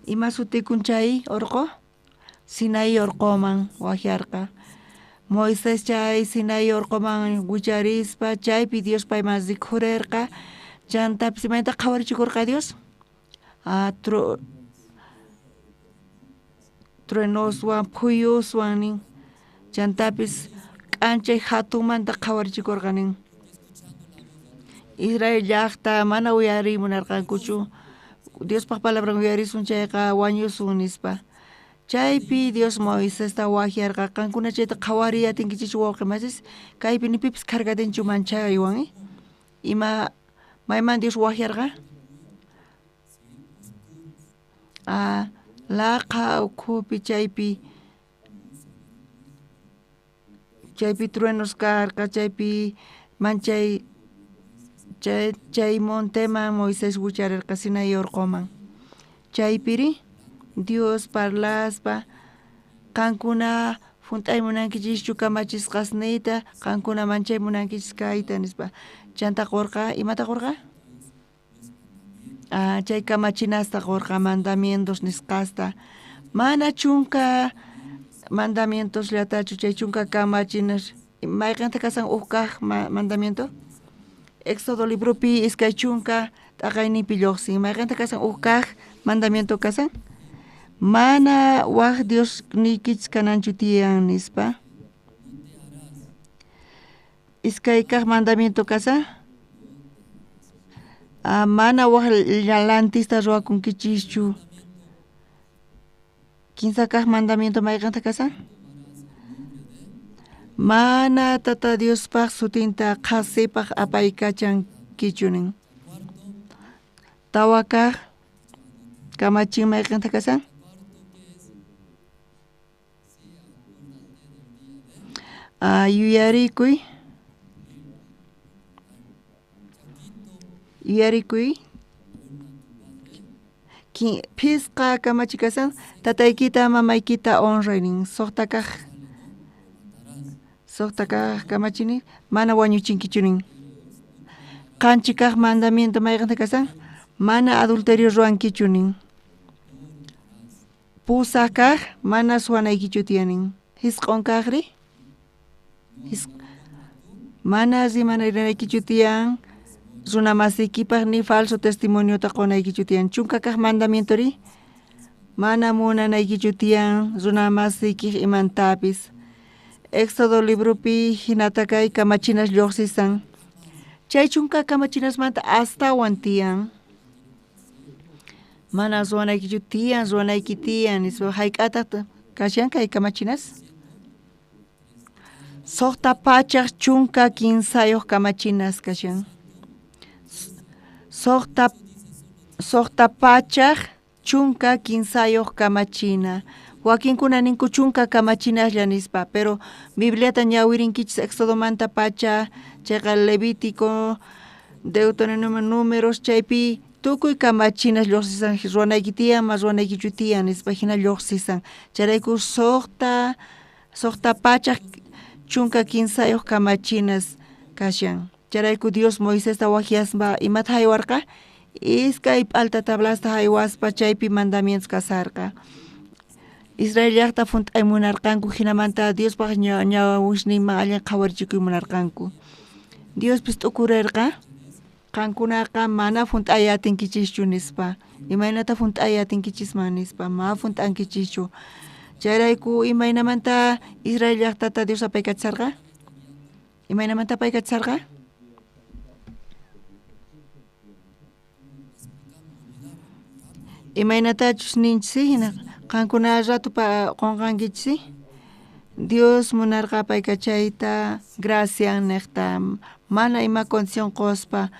ima sutikun chay urqu Sinai urquman wahyarqa Moisés chay Sinai urquman willarispa chaypi Dios payman rikhurirqa chantapis imayta qhawarichikurqa Dios truenoswan phuyuswan nin chantapis k'anchay hatunmanta qhawarichikurqa nin Israel llaqta mana uyarimunarqankuchu Diospaq palabra uyarisun chayqa wañusun nispa chaypi Dios Moisesta wahyarqa qankuna chayta qhawariyatinkichis wawqimasis kaypi ni pipis kargatinchu manchaywan ima mayman Dios wahyarqa laqa ukhupi chaypi truenos karqa, chaypi manchay chay monteman Moisés wicharirqa Sinai urquman. Chaypiri Dios parlaspa qankuna funt'ay munankichischu kamachisqasniyta, qankuna manchay munankichis kayta nispa chanta qurqa, imata qurqa? Chay kamachinasta qurqa mandamientos nisqasta, mana chunka mandamientos llatachu, chay chunka kamachinas mayqanta kasan kaq mandamiento? Éxodo libropi iskay chunka t'aqaynipi lluqsin, mayqanta kasan kaq mandamiento kasan? Mana waq Dios nikichis kananchu tiyan nispa. Iskay kaq mandamiento kasan? Mana waq lantista ruwakunkichischu. Kinsa kaq mandamiento mayqanta kasan? Mana tata Diospaq sutinta qasipaq apaykachan kichunin. Tawa kaq kamachin mayqanta kasan? Yuyarikuy pisqa kamachikasan tataykita mamaykita honraynin suqta kaq kamachini mana wañuchinkichunin. Qanchik kaq mandamiento mayqanta kasan? Mana adulterio ruwankichunin. Pusa kaq mana suwanaykichu tiyanin. Hisq'un kaqri? Mana rimanaykichu tiyan, runa masiykipaq ni falso testimoniota qunaykichu tiyan. Chunka kaq mandamiento ri mana munanaykichu tiyan runa masiykik imantapis. Éxodo libropi hinata kay kamachinas lluqsisan. Chay chunka kamachinasmanta astawan tiyan. Mana ruwanaykichu tiyan, ruwanayki tiyan nispa hayk'ataq kashan kay kamachinas? Suqta pachaq chunka kinsayuq kamachinas kashan. Suqta pachaq chunka kinsayuq kamachina. Wakinkuna ninku chunka kamachinaslla nispa, pero Bibliata ñawirinkichis Éxodo manta pacha, chayqa Levítico, Deuteronomio, Números, chaypi tukuy kamachinas lluqsisan ruwanayki tiyan, mas ruwanaykichu tiyan nispa hina lluqsisan. Chayrayku suqta pachaq chunka kinsayuq kamachinas kashan. Chayrayku Dios Moisesta wajiaspa imata haywarqa? Iskay p'alta tablasta haywaspa chaypi mandamientos kasarqa. Israel llaqta funt'ay munarqanku hinamanta Diospaq ñawishninman allin qhawarchikuy munarqanku. Diospis t'ukurirqa qankunaqa mana funt'ay atinkichischu nispa. Imaynata funt'ay atinkichisman nispa, ma funt'ankichischu. Chayrayku imaynamanta Israel llaqtata Dios apaykachisarqa? Imaynamanta apaykachisarqa? Imaynatachus ninchisi hina qankuna ratupa qunqankichisi? Dios munarqa apaykachayta gracian niqta mana ima condición quspa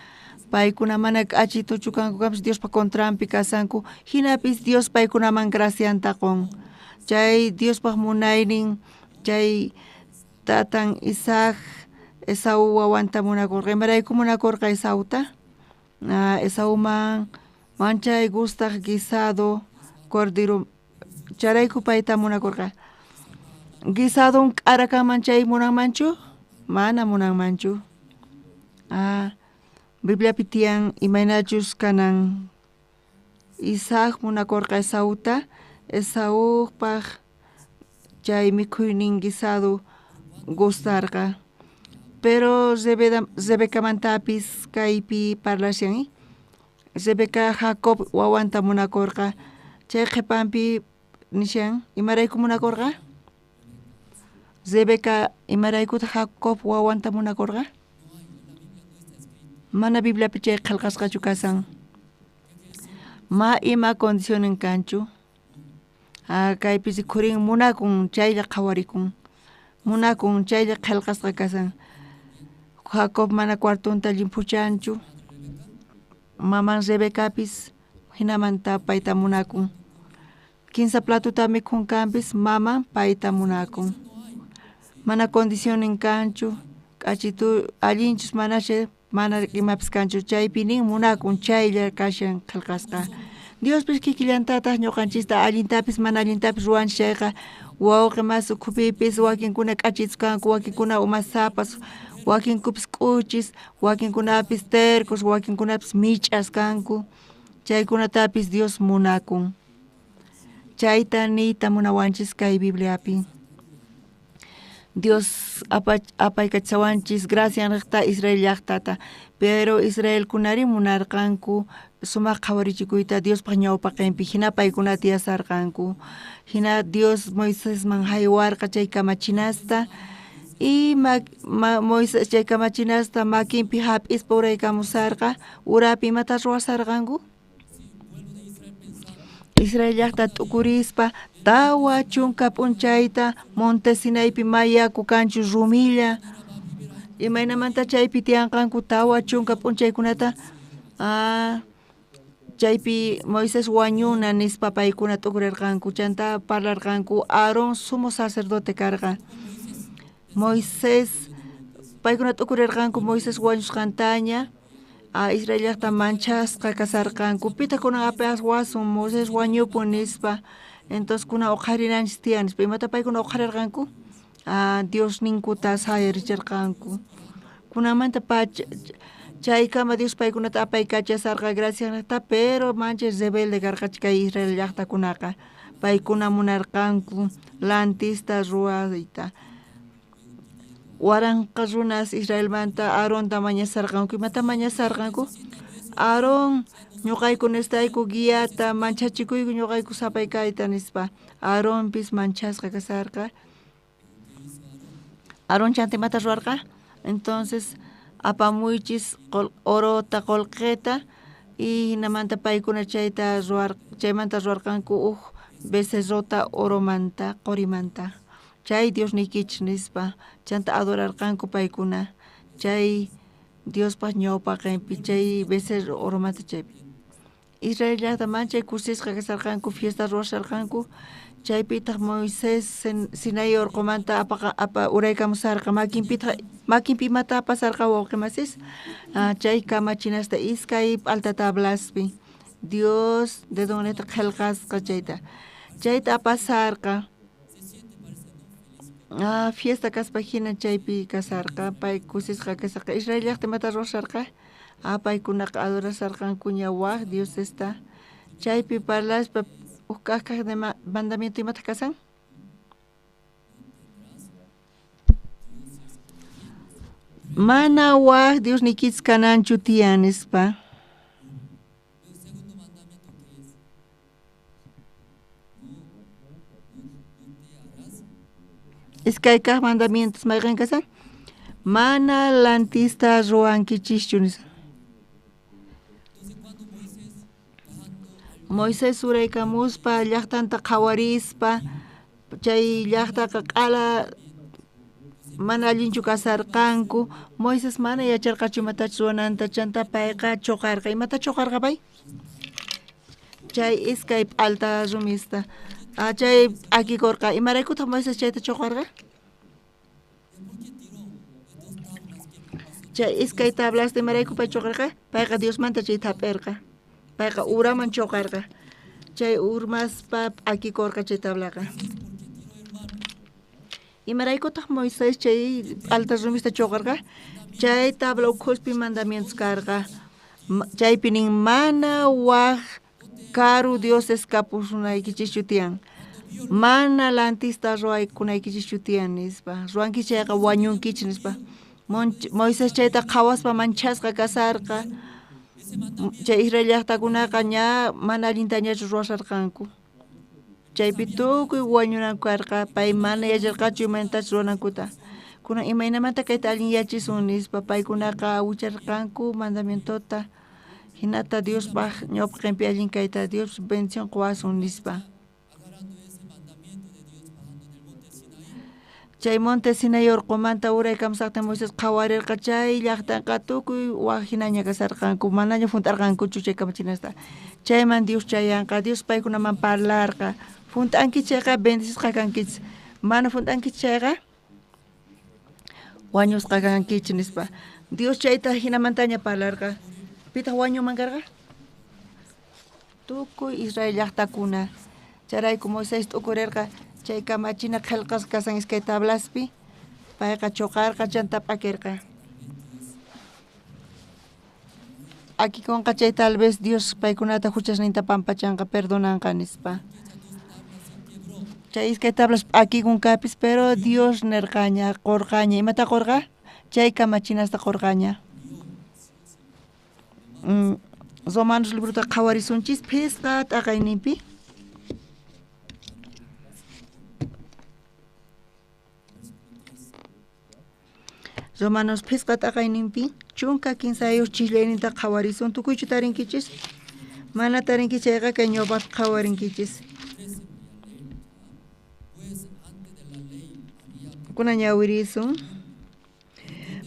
paykuna mana k'achituchu kanku kapis Diospa contranpi kasanku hinapis Dios paykunaman gracianta qun. Chay Diospaq munaynin chay tatan Isaac Esau wawanta munakurqa. Imarayku munakurqa Esauta? Esauman manchay gustaq guisado cordero charayku payta munakurqa. Guisadon k'arakanman chay munanmanchu? Mana munanmanchu. Bibliapi tiyan imaynachus kanan Isaac munakurqa Esauta, Esaupaq chay mikhuynin guisado gustarqa. Pero Rebekamantapis kaypi parlashan. Rebeca Jacob wawanta munakurqa. Chay qhipanpi nishan imarayku munakurqa? Rebeca imaraykuta Jacob wawanta munakurqa? Mana Bibliapi chay qillqasqachu kasan. Ma ima condicionen kanchu. Kaypis khurin munakun chaylla qhawarikun. Munakun chaylla qillqasqa kasan. Jacob mana cuartunta llimpuchanchu. Maman Rebecapis hinamanta payta munakun. 15 platuta mikhunkampis mama payta munakun. Mana condicionen kanchu, kachitu allinchus manache mana imapis kanchu chaypi nin munakun chaylla kashan qillqasqa. Dios pues kikillantataq ñuqanchista allintapis mana allintapis ruwanchik chayqa wawqi mas ukhupipis wakinkuna k'achitsu kanku, wakinkuna umasapas, wakinkupis k'uchis, wakinkunapis tercos, wakinkunapis mich'as kanku. Chaykunatapis Dios munakun. Chayta niyta munawanchis kay Bibliapi. Dios apaykachawanchis gracias niqta Israel llaqtata, pero Israel kunari munarqanku sumaq qhawarichikuyta Diospaq ñawpaqinpi hina paykuna tiyasarqanku. Hina Dios Moisesman haywarqa chay kamachinasta y Moisés chay kamachinasta makinpi hap'ispa uraykamusarqa urapi imata ruwasarqanku. Israel llaqta t'ukurispa tawa chunka p'unchayta Monte Sinaipi mayaku kanchu rumilla imaynamanta chaypi tiyanqanku tawa chunka p'unchaykunata chaypi Moisés wañuna nispa paykuna t'ukurirqanku chanta parlarqanku Aarón sumo sacerdote karqa. Moisés paykuna t'ukurirqanku Moisés wañusqantaña Israel llaqta manchasqa kasarqanku pita kunan apeas wasun Moisés wañupun nispa entonces kuna uqharinanchis tiyan nispa imata paykuna uqharirqanku Dios ninkuta sayaricharqanku kunamanta chaykama Dios paykunata apaykachasarqa gracias nata pero manchas rebelde karqachi kay Israel llaqtakunaqa paykuna munarqanku lantista ruwayta waranqa runas Israelmanta Aaronta mañasarqanku imata mañasarqanku Aaron ñuqayku nistayku guiata manchachikuyku ñuqayku sapaykayta nispa Aaronpis manchasqa kasarqa Aaron chantimata ruwarqa entonces apamuychis orota qolqeta y hinamanta paykuna chaymanta ruwarqanku becerrota oromanta qorimanta chay Dios nikichis nispa chanta adorarqanku paykuna chay Diospaq ñawpaqinpi chay becerro oromanta chaypi Israel llaqta manchay kusisqa kasarqanku fiesta ruwasarqanku chaypitaq Moisés Sinai urqumanta uraykamusarqa makinpi imata apasarqa wawqimasis chay kamachinasta iskay alta tablaspi Dios de doneta qillqasqa chayta apasarqa fiesta kaspa hina chaypi kasarqa pay kusisqa kasarqa Israel llaqta imata ruwasarqa paykunaqa adorasarqanku ñawaq Dios está chaypi parlaspa kaqkaq de mandamiento imata kasan mana waq Dios nikichis kananchu tiyan nispa iskay kaq mandamientos mayqan kasan mana lantista ruwankichischu nispa Moisés uraykamuspa llaqtanta qhawarispa chay llaqtaqa q'ala mana allinchu kasarqanku Moisés mana yacharqachu imatachus ruwananta chanta payqa chuqarqa imata chuqarqa pay chay iskay p'alta rumista chay akikurqa imaraykutaq Moisés chayta chuqarqa chay iskay tablasta imarayku pay chuqarqa payqa Diosmanta chay thap'irqa payqa uraman chuqarqa chay urmaspa akikurqa chay tablaqa imaraykutaq Moisés chay alta rumista chuqarqa chay tabla ukhuspi mandamientos karqa chaypi nin mana waq karu Dios escapusunaykichishchu tiyan mana lantista ruwaykunaykichischu tiyan nispa ruwanki chayqa wañunkichis nispa Moisés chayta qhawaspa manchasqa kasarqa chay Israel llaqtakunaqa ña mana allintañachu ruwasarqanku chaypi tukuy wañunanku karqa pay mana yacharqachu imaytachus ruwanankuta kunan imaynamanta kayta allin yachisun nispa paykunaqa wicharqanku mandamientota hinata Diospaq ñawpaqinpi allin kayta Dios bendición quwasun nispa chay Monte Sinai urqumanta uraykamusaqta Moisés qhawarirqa chay llaqtaqa tukuy waq hinaña kasarqanku manaña funt'arqankuchu chay kamachinasta chayman Dios chayanqa Dios paykunaman parlarqa Funtankichayqa bendisisqa kankich. Mana funtankichayqa wañusqa kankich nispa. Dios chayta hinamantaña parlarqa. Pitaq wañuman karqa? Tukuy Israel llaqtakuna. Charayku Moisés t'ukurirqa chay kamachina qillqas kasan iskay tablaspi. Payqa chuqarqa chanta p'akirqa. Aquí konqa chay tal vez Dios paykunata huchasninta pampachanqa perdonanqa nispa. Chay iskay tablas aquí kunkapis pero Dios nirqaña, qurqaña. Imata qurqa? Chay kamachinasta qurqaña. Romanos libruta qhawarisunchis pisqa t'aqayninpi. Romanos pisqa t'aqayninpi chunka kinsayuq chillayninta qhawarisun tukuychu tarinkichis. Mana tarinkichayqa kay ñawpaq qhawarinkichis. Kuna ñawirisun.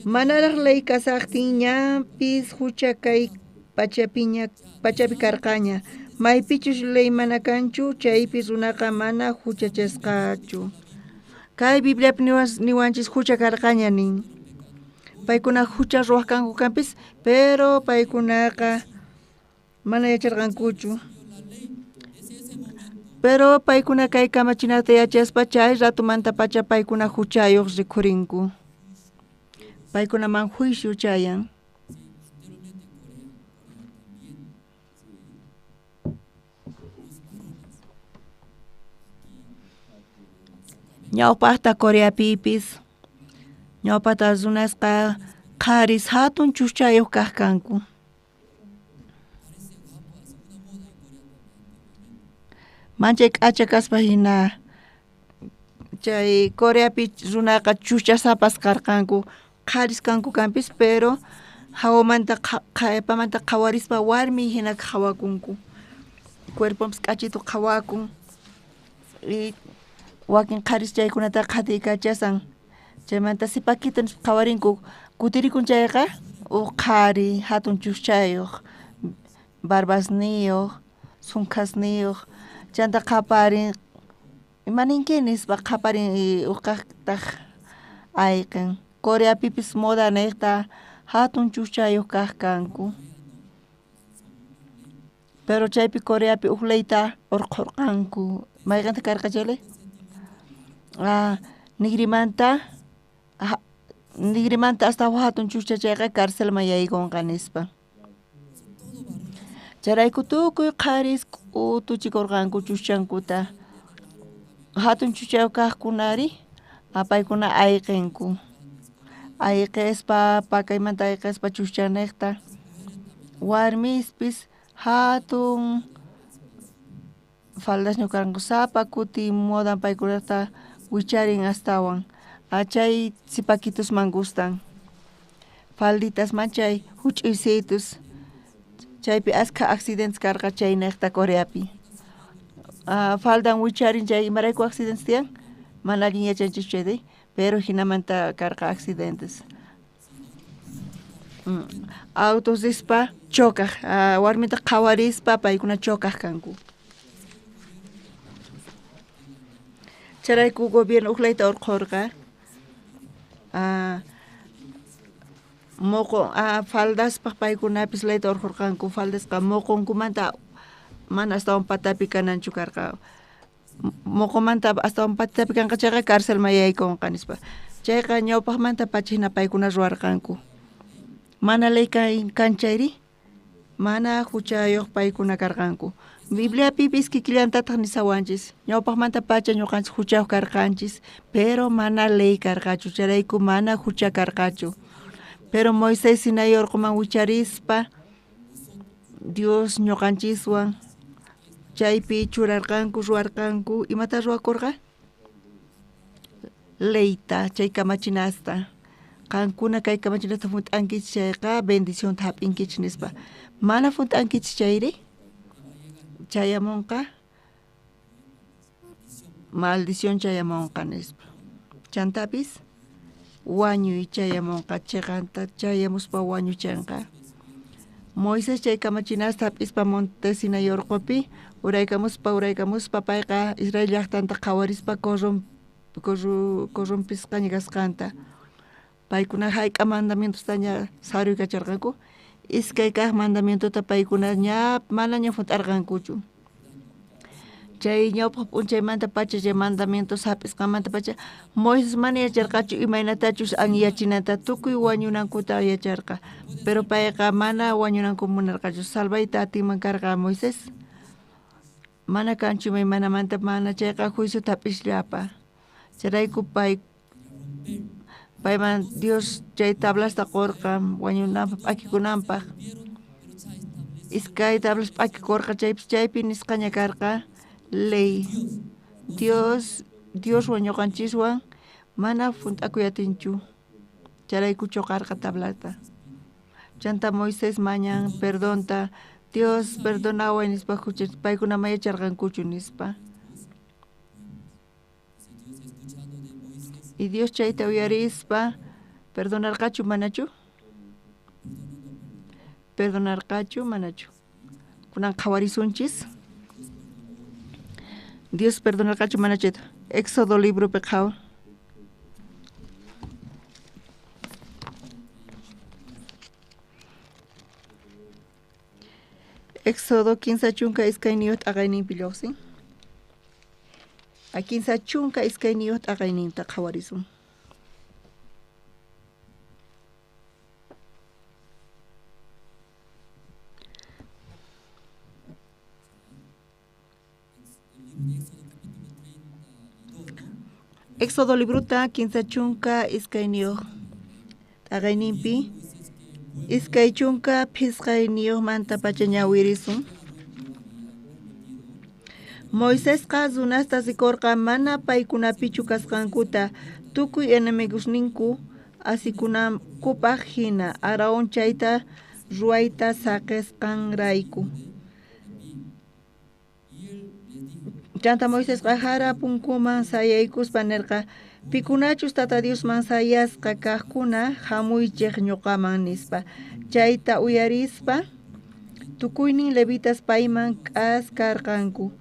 Manaraq ley kasaqtin ñampis hucha kay pachapi karqaña. Maypichus ley mana kanchu chaypis runaqa mana huchachasqachu. Kay Bibliapi niwanchis hucha karqaña nin. Paykuna hucha ruwaq kanku kanpis pero paykunaqa mana yacharqankuchu. Pero paykuna kay kamachinata yachaspa chay ratumanta pacha paykuna huchayuq rikurinku. Paykunaman juicio chayan. Ñawpaqta Coreapipis ñawpata runasqa qaris hatun chuchayuq kaq kanku. Manchay k'acha kaspa hina chay Coreapi runaqa chuchasapas karqanku. Qaris kanku kanpis pero hawamanta qhaypamanta qhawarispa warmi hina qhawakunku. Cuerpompis k'achito qhawakun. Y wakin qaris chaykunata qhatiykachasaq. Chaymanta sipakita qhawarinku kutirikun chayqa qhari hatun chuchayuq, barbasniyuq, sunqasniyuq, chanta qaparin imaninki nispa qaparin uqaqtaq ayqin. Coreapipis moda niqta hatun chuchayuq kaq kanku. Pero chaypi Coreapi uqlayta urqurqanku. Mayqanta karqa chayli? Nigrimanta hasta hatun chucha chayqa karcelman yaykunqa nispa. Charayku tukuy qaris utuchikurqanku chuchankuta. Hatun chuchayuq kaqkunari paykuna ayqinku. Ayqispa pakaymanta ayqispa chuchaniqta. Warmispis hatun faldasñu karqanku sapa kuti modan paykunata wicharin astawan. Chay sipaquitos man gustan. Falditas manchay huch'uysitus. Chaypi askha accidentes karqa chay niqta Coreapi. Faldan wicharin chay imarayku accidentes tiyan. Mana allin yachanchis chayday. Pero hinamanta karqa accidentes. Autos ispa chokaq. Warmita qhawarispa paykuna chokaq kanku. Charayku gobierno uqlayta urqurqa. Moqo faldaspaq paykunapis layta urqurqanku. Faldasqa moqonkumanta mana astawan patapi kananchu karqa. Moqomanta astawan patapi kanqa chayqa karcelman yaykunqa nispa. Chayqa ñawpaqmanta pachina paykuna ruwarqanku. Mana ley kanchayri mana huchayuq paykuna karqanku. Bibliapipis kikillantataq nisawanchis. Ñawpaqmanta pacha ñuqanchis huchayuq karqanchis, pero mana ley karqachu. Charayku mana hucha karqachu. Pero Moisés Sinai urquman wicharispa Dios ñuqanchiswan chaypi churarqanku, ruwarqanku. Imata ruwakurqa? Leyta, chay kamachinasta. Qankuna kay kamachinasta funt'ankichis chayqa bendición hap'inkichis nispa. Mana funt'ankichis chayri? Chayamunqa maldición chayamunqa nispa. Chantapis wañuy chayamunqa chiqanta chayamuspa wañuchanqa. Moisés chay kamachinasta hap'ispa monte Sinai urqupi uraykamuspa payqa Israel llaqtanta qawarispa corrompisqaña kasqanta. Paykuna hayk'a mandamientostaña saruycacharqanku. Iskay kaq mandamientota paykuna mana ña fut'arqankuchu. Chay ñawpaq p'unchaymanta pacha chay mandamientos hap'isqamanta pacha Moisés mana yacharqachu imaynatachus anyachinata tukuy wañunankuta yacharqa. Pero payqa mana wañunanku munarqachu, salvayta atinman karqa Moisés. Mana kanchu maymanamanta mana chayqa juiciota hap'isllapa. Charayku payman Dios chay tablasta qurqa wañunanpaq p'akikunanpaq. Iskay tablas p'aki qurqa chaypi nisqaña karqa ley. Dios wañuqanchiswan mana funt'akuyatinchu. Charaykuchu qarqa tablata. Chanta Moisés mañan perdonta Dios perdonaway nispa paykuna mayacharqankuchu nispa. Y Dios chayta uyarispa perdonarqachu manachu? Perdonarqachu manachu? Kunan qhawarisunchis. Dios perdonarqachu manachita. Éxodo libro peqhaw. Éxodo 15 chunka iskayniyot aqayninpi lluqsin. A 15 chunka iskayniyot aqayninta qhawarisun. Éxodo libruta 15 chunka iskayniyot aqayninpi iskay chunka phisqayniyot manta pacha ñawirisun. Moisésqa runasta sikorqa mana paykunapichu kasqankuta tukuy enemigosninku asikunankupaq hina Araón chayta ruwayta saqisqanrayku. Chanta Moisésqa hara punkuman sayaykuspa nirqa pikunachus tata Diosman sayasqa kaqkuna hamuychik ñuqaman nispa. Chayta uyarispa tukuynin levitas payman k'askarqanku.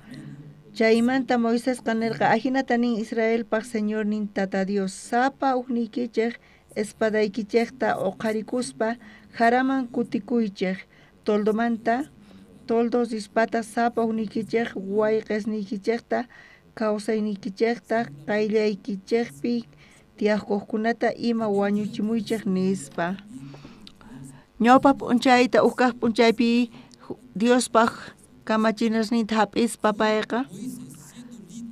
Chaymanta Moisésqa nirqa ahinata nin Israelpaq Señor nin tata Dios sapa uqniykichik espadaykichikta uqharikuspa haraman kutikuychik toldos dispata sapa uqniykichik wayqisniykichikta kawsaynikichikta qayllaykichikpi tiyaqkuqkunata ima wañuchimuychik nispa. Ñawpaq p'unchayta uqkaq p'unchaypi Diospaq kamachinasninta hap'ispa payqa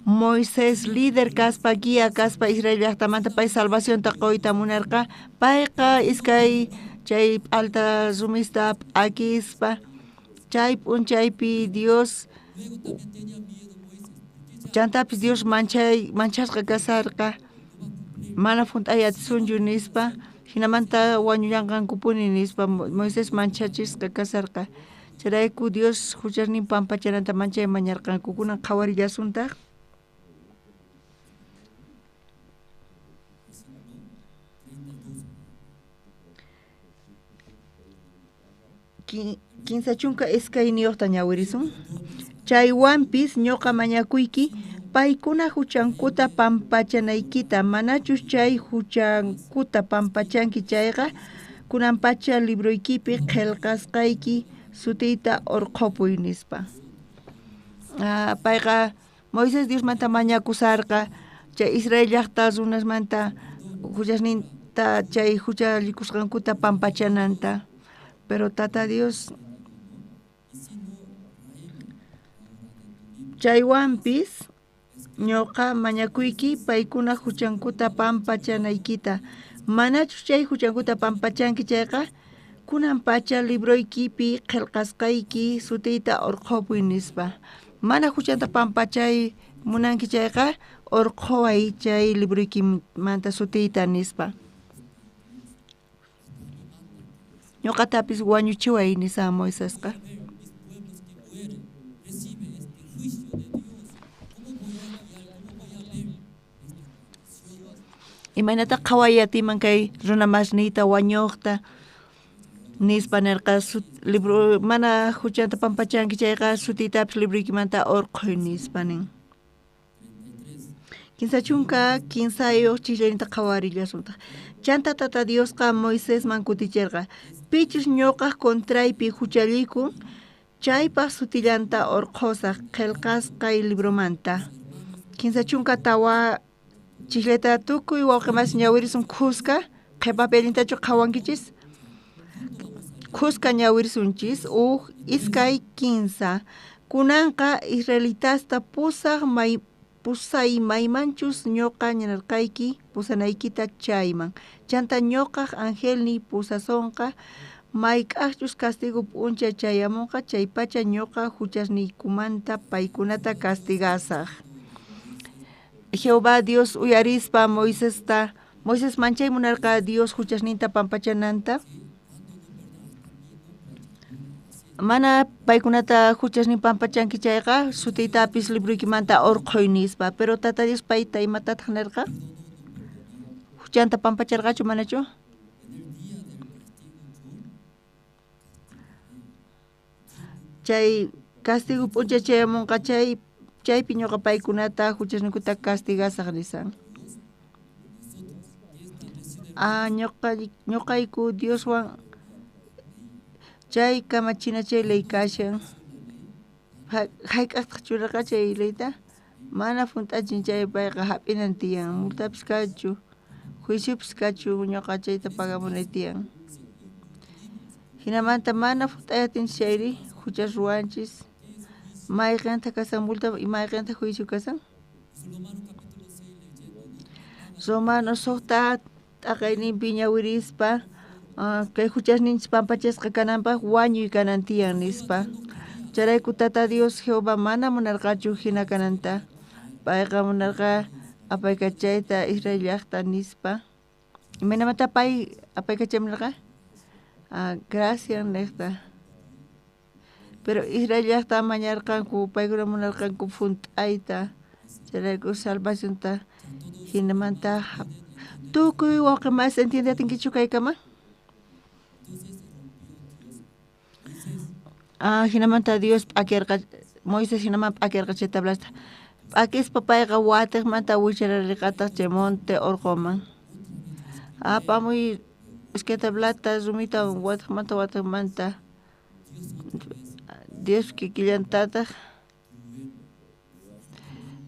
Moisés líder kaspa guía kaspa Israel llaqtamanta pay salvacionta qoyta munarqa payqa iskay chay alta rumista p'akispa chay p'unchaypi Dios chantapis Dios manchasqa kasarqa mana funt'ayatisunchu nispa hinamanta wañullanqankupuni nispa Moisés manchachisqa kasarqa. Charayku Dios hucharnin pampachananta manchay mañarqanku kunan qhawarillasuntaq. Quinsa chunka iskayniyuqta ñawirisun. Chaywanpis ñuqa mañakuyki paykuna huchankuta pampachanaykita manachus chay huchankuta pampachanki chayqa kunan pacha libruykipi qillqasqayki sutiyta urqupuy nispa. Payqa Moisés Diosmanta mañakusarqa chay Israel llaqta runasmanta huchasninta chay huchallikusqankuta pampachananta. Pero tata Dios chaywanpis ñuqa mañakuyki paykuna huchankuta pampachanaykita manachus chay huchankuta pampachanki chayqa kunan pacha libruykipi qillqasqayki sutiyta urqupuy nispa. Mana huchanta pampachay munanki chayqa urquway chay libruykimanta sutiyta nispa. Ñuqatapis wañuchiway nisa Moisésqa. Imaynata qhawayatiman kay runa masniyta wañuqta nispa nerqa libro mana huchanta pampachanki chayqa sutitapis libroykimanta urquy nispa nin. Kinsachunka kinsayo chillanita qhawarillasutaq. Chanta tata Diosqa Moisesman kutichirqa pichus ñuqaq contraypi huchallikun chaypaq sutillanta urqusaq qillqasqay libromanta. Kinsachunka tawa chichleta tukuy wawqimas ñawirisun khusqa qhipapirintachu qhawankichis. Khusqa ñawirisunchis iskay kinsa kunanqa Israelitasta pusay maymanchus ñuqa ñanarqayki pusanaykita chayman. Chanta ñuqaq angelni pusasunqa mayk'aqchus castigo p'uncha chayamunqa chaypacha ñuqa huchasniykumanta paykunata castigasaq. Jehová Dios uyarispa Moisés manchay munarqa Dios huchasninta pampachananta. Mana paykunata huchasnin pampachanki chayqa sutitapis libroykimanta urquy nispa, pero tata Dios payta imatataq nirqa? Huchanta pampacharqachu manachu? Chay castigo p'uncha chayamunqa chaypi ñuqa paykunata huchasnikuta castigasaq nisan. Ñuqayku Dioswan chay kamachina chay ley kashan hayk'aqtaq churarqa chay leyta mana funt'achin chay payqa hap'inan tiyan multapis kachu juiciopis kachu ñuqa chayta pagamunay tiyan. Hinamanta mana funt'ayatinchis chayri huchas ruwanchis mayqanta kasan multa y mayqanta juicio kasan. Romano suqta t'aqayninpi ñawirispa kay huchasninchis pampachasqa kananpaq wañuy kanan tiyan nispa. Charayku tata Dios Jehová mana munarqachu hina kananta. Payqa munarqa apaykachayta Israel llaqta nispa. Imaynamanta pay apaykachamurqa? Gracias niqta. Pero Israel llaqta mañarqanku paykuna munarqanku funt'ayta. Charayku salvacionta hinamanta tukuy wawqimas entiendetinkichu kaykama? Hinamanta Dios p'akirqa Moisés hinaman p'akirqa chay tablasta. P'akispa payqa watiqmanta wicharariqataq chay monte urquman. Apamuy iskay tablata rumita watiqmanta Dios kikillantataq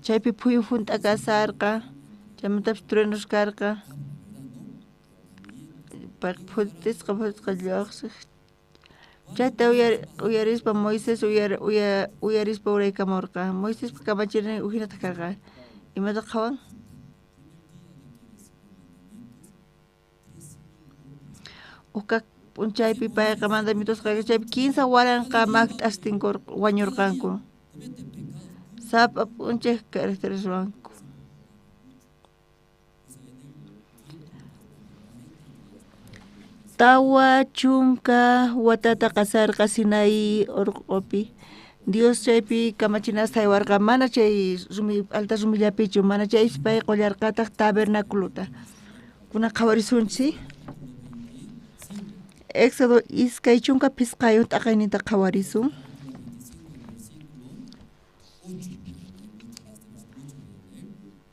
chaypi phuyu funt'a kasarqa chaymantapas truenos karqa phutisqa lluqsiq. Chayta uyarispa Moisés uyarispa uraykamurqa. Moisés kamachirnin uhinata karqa. Imataq qawan? Uqa p'unchaypi payqa mandamientos chaypi 15 waranqa makt'astinkurqa wañurqanku. Sapa p'unchay caracterizwanku. Tawa chunka watata kasarqa Sinaí urqupi. Dios chaypi kamachinasta haywarqa mana chay alta rumillapichu, mana chaypi pay qollarqataq tabernaculota. Kuna qhawarisunchis. Éxodo iskay chunka pisqayu t'aqayninta qhawarisun.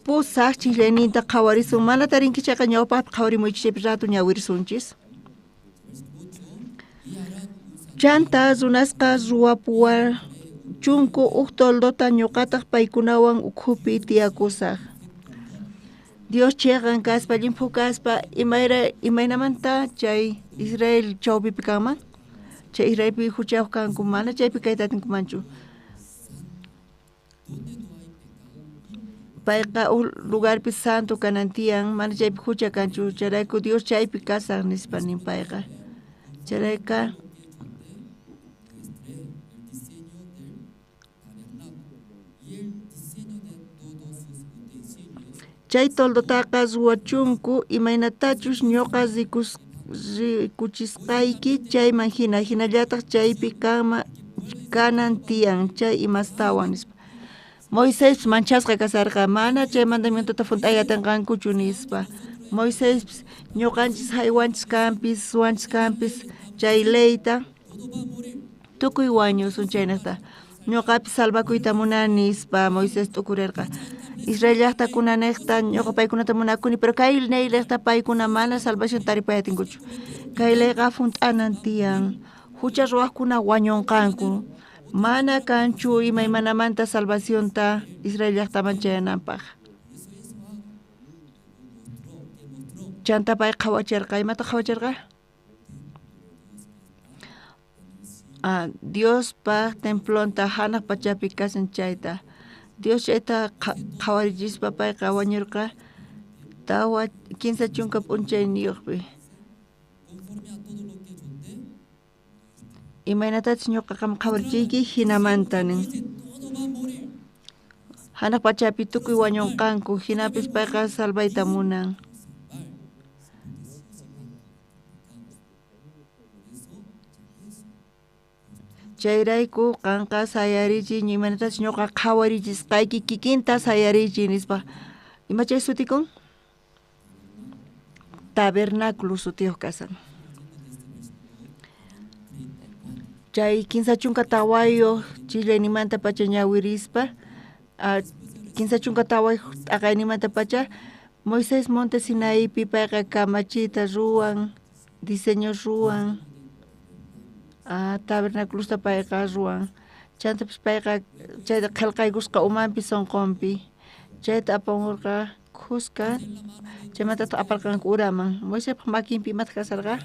Pusaq chillayninta qhawarisun. Mana tarinki chayqa ñawpaqpi qhawarimuychis chaypi ratu ñawirisunchis. Chanta runasqa ruwapuwa chunku toldota ñuqataq paykunawan ukhupi tiyakusaq. Dios chayqan kaspa limpu kaspa imaynamanta chay Israel chawpipi kanman. Chay Israelpi huchayuq kanku mana chaypi kayta atinkumanchu. Payqa lugarpi santo kanan tiyan mana chaypi hucha kanchu. Charayku Dios chaypi kasaq nispa nin payqa. Charayka chay toldotaqa ruwachunku imaynatachus ñuqa rikuchisqayki chayman hinallataq chaypi kanan tiyan chay imastawan nispa. Moisés manchasqa kasarqa mana chay mandamientota funt'ayatinqankuchu nispa. Moisés ñuqanchis haywanchis kampis suwanchis kampis chay leyta tukuy wañusun chaynata ñuqapi salvakuyta munani nispa Moisés tukurirqa Israel llaqtakunanekta ñuqa paykunata munakuni pero kay neylekta paykuna mana salvación taripayatinkuchu kay leyqa funt'anan tiyan hucha ruwaqkuna wañunqanku mana kanchu imaymanamanta salvacionta Israel llaqtaman chayananpaq chanta pay qhawachirqa imata qhawachirqa Dios pa templonta hanaq pachapi kasan chayta Dios chayta qhawarillispa payqa wañurqa tawa 15 chunka p'unchayniyuqpi imaynatatis ñuqaqa qhawarilchiyki hinamantanin hanaq pachapi tukuy wañunqanku hinapis payqa salvayta munan chayrayku qanqa sayarichi imanatatis ñuqa qhawarillisqayki kikinta sayarichi nispa imachay sutikun tabernáculo sutiyuq kasan chay 15 chunka tawayuq chillaynimanta pacha ñawirispa 15 chunka tawayuq t'aqaynimanta pacha Moisés Monte Sinaipi payqa kamachita ruwan diseño ruwan tabernáculosta payqa ruwan chantapis payqa chayta qillqaykusqa umanpi sonqonpi chayta apamurqa Cusca chaymanta aparqanku uraman Moiséspa makinpi imata kasarqa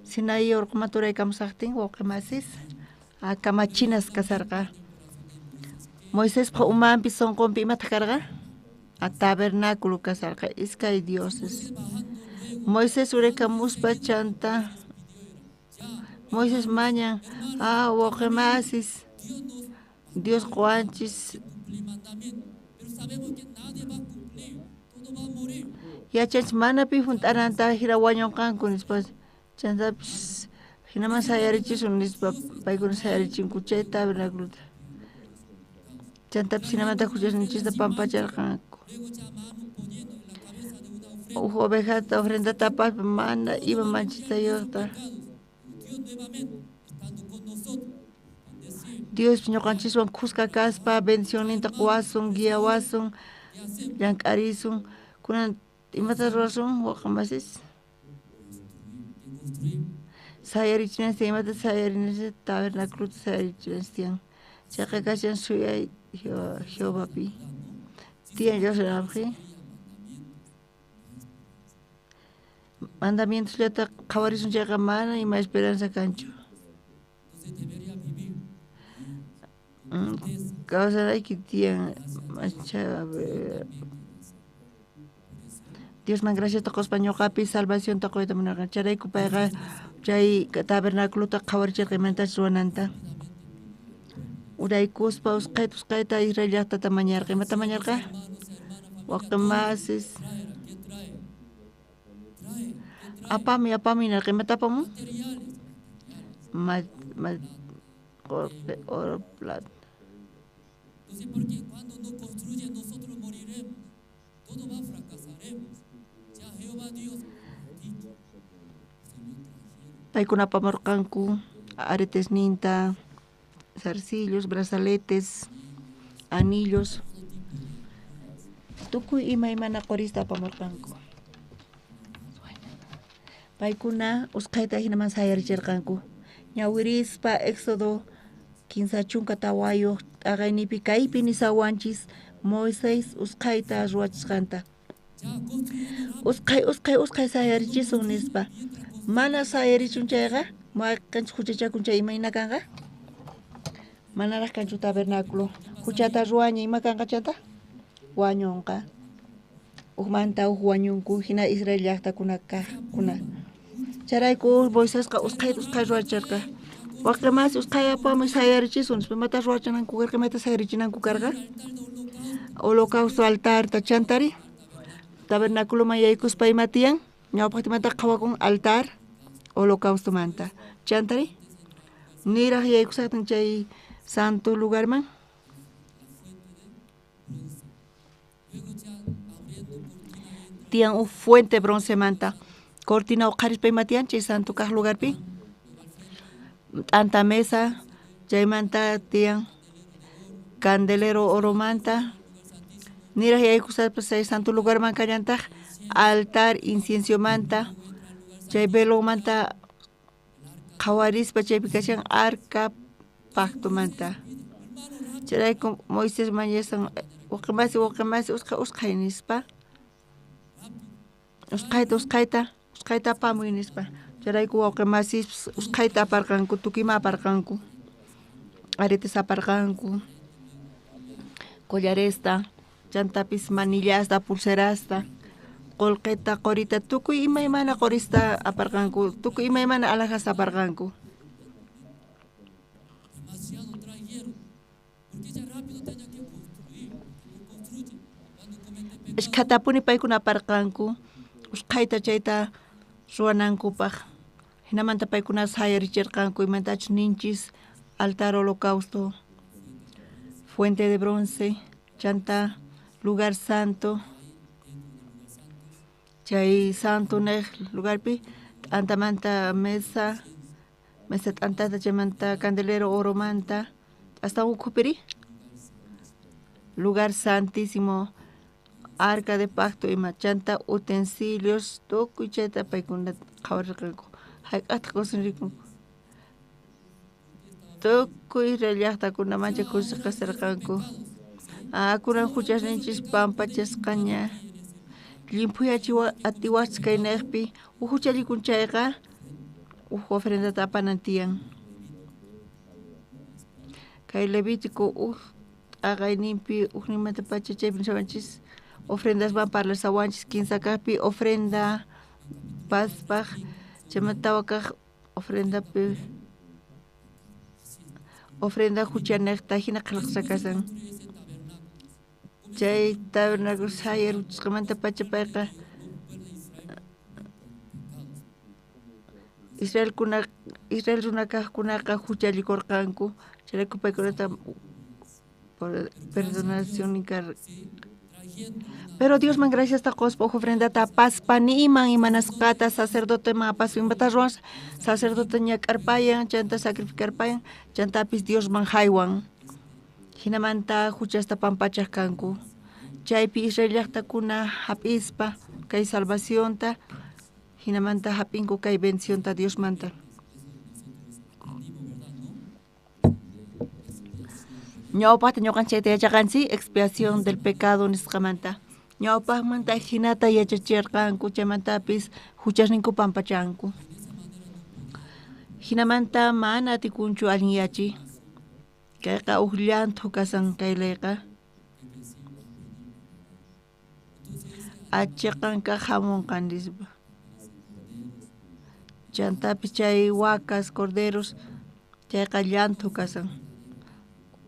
Sinaí urqumanta uraykamusaqtin wawqimasis kamachinas kasarqa Moiséspa umanpi sonqonpi imata karqa tabernáculo kasarqa iskay dioses Moisés uraykamuspa chanta Moisés mañan wawqimasis Dios quwanchis yachanchis mana pi hunt'ananta hira wañunqanku nispa chantapis hinaman sayarichisun nispa paykuna sayarichinku chay tabernáculota chantapis hinamanta huchasninchista pampacharqanku ovejata ofrendata apaspa mana ima manchitayuqta Dios ñuqanchiswan Cusca kaspa bendicionninta quwasun guiawasun llank'arisun kunan imata rurasun wawqimasis sayarichinastin imata sayarichinasin tabernáculota sayarichinastian chayqa kashan suyay Jehovapi tiyan lluqsinapaqi mandamientoslata qhawarisun chayqa mana ima esperanza kanchu kawsanayki tiyan Diosman graciasta quspa ñuqapi salvacionta quyta munarqan charayku payqa chay tabernáculota qhawarichirqa imantapas ruwananta uraykuspa usqayta Israel llaqtata mañarqa imata mañarqa wawqimasis apami narqa imata apamun oro plata paykuna apamurqanku aretes ninta zarcillos, brazaletes, anillos tukuy imaymana qurista apamurqanku paykuna usqayta hinaman sayarichirqanku ñawirispa Éxodo 15 chunka tawayuq t'aqaynipi kaypi nisawanchis Moisés usqayta ruwachisqanta usqay sayarichisun nispa mana sayarichun chayqa maqanchis huchachakun chay imayna kanqa manaraq kanchu tabernáculo huchata ruwaña ima kanqa chanta wañunqa uqmanta uq wañunku hina Israel llaqtakuna kaqkuna charayku Moisésqa usqay ruwacharqa waqtimas usqay apamuy sayarichisun imata ruwachananku karqa imata sayarichinanku karqa holocausto altarta chantari tabernáculoman yaykuspa ima tiyan ñawpaqtimanta qhawakun altar holocausto manta chantari niraq yaykusaqtin chay santo lugarman tiyan fuente bronce manta cortina uqarispa imatian chay santo kaq lugarpi t'anta mesa chaymanta tiyan candelero oromanta niraq yaykusaspa chay santo lugarman kallantaq altar incienso manta chay velo manta qawarispa chaypi kashan arca pacto manta chayrayku Moisés mañasan uqimasi usqay nispa usqayta apamuy nispa chayrayku wawqimasi usqayta aparqanku tukima aparqanku aretes aparqanku collaresta chantapis manillasta pulserasta qolqeta qorita tukuy imaymana qorista aparqanku tukuy imaymana alajasta aparqanku ishkatapuni paykuna aparqanku usqayta chayta ruwanankupaq hinamanta paykuna sayarichirqanku imantachu ninchis altar holocausto fuente de bronce chanta lugar santo chay santo nek lugarpi t'antamanta mesa t'antata chaymanta candelero oro manta hasta ukupiri lugar santísimo arca de pacto ima chanta utensilios tukuy chayta paykuna qhawarirqanku hayk'ata kusinrikunku tukuy llaqtakunamancha kusiqasirqanku kunan huchasninchis pampachasqaña limpuyachi atiwachkay niqpi huchallikun chayqa ofrendata apanan tiyan kay Levítico aqayninpi nimanta pacha chaypi sawanchis ofrendasman parlasawanchis kinsa kaqpi ofrenda paspaq chaymanta kaq ofrendapi ofrenda huchaniqta hina qilqsakasan chay tabernáculo sayaruchisqamanta pacha payqa Israel runa kaqkunaqa huchallikurqanku chayrayku paykunata perdonación pero Diosman gracias quspa ofrendata paspa niman imanasqata sacerdoteman apaspa imata ruwas sacerdote ñak'arpayan chanta sacrificarpayan chantapis Diosman haywan hinamanta huchasta pampachaq kanku chaypi Israel llaqtakuna hap'ispa kay salvacionta hinamanta hap'inku kay bendicionta Diosmanta ñawpaqta ñuqanchikta yachaqanchik expiación del pecado nisqamanta ñawpaqmanta hinata yachachirqanku chaymantapis huchasninku pampachanku hinamanta mana atikunchu allin yachi kayqa llantu kasan kaylayqa achiqanqa hamunqan nispa chantapis chay wacas corderos chayqa llantu kasan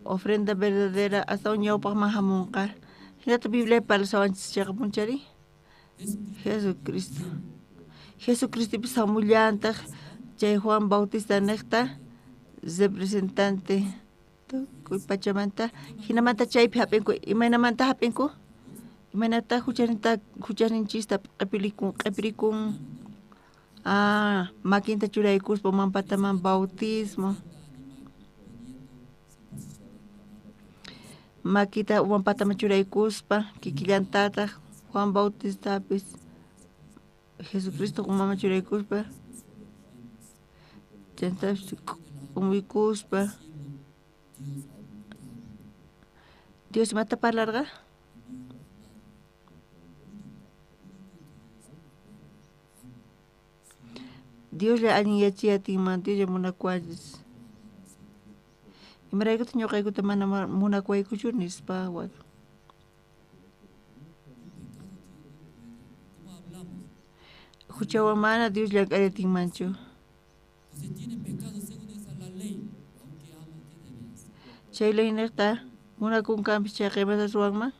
ofrenda verdadera hasta ñawpaqman hamunqa hinata Biblia parlasawanchis chayqa punchari Jesucristopis hamullantaq chay Juan Bautista niqta representante tukuy pachamanta hinamanta chaypi hap'inku imaynamanta hap'inku imaynata huchasninchista q'ipirikun makinta churaykuspa mampataman bautismo makita mampataman churaykuspa kikillantataq Juan Bautistapis Jesucristo mama churaykuspa chantapis umuykuspa Dios mata parlarqa Dios le allin yachiyatinman Dios le munakuanchis imaraykuta ñuqaykuta mana munakuaykuchu nispa huchawan mana Dios llank'ayatinmanchu chay ley niqta munakunkanpis chayqa imata ruwanman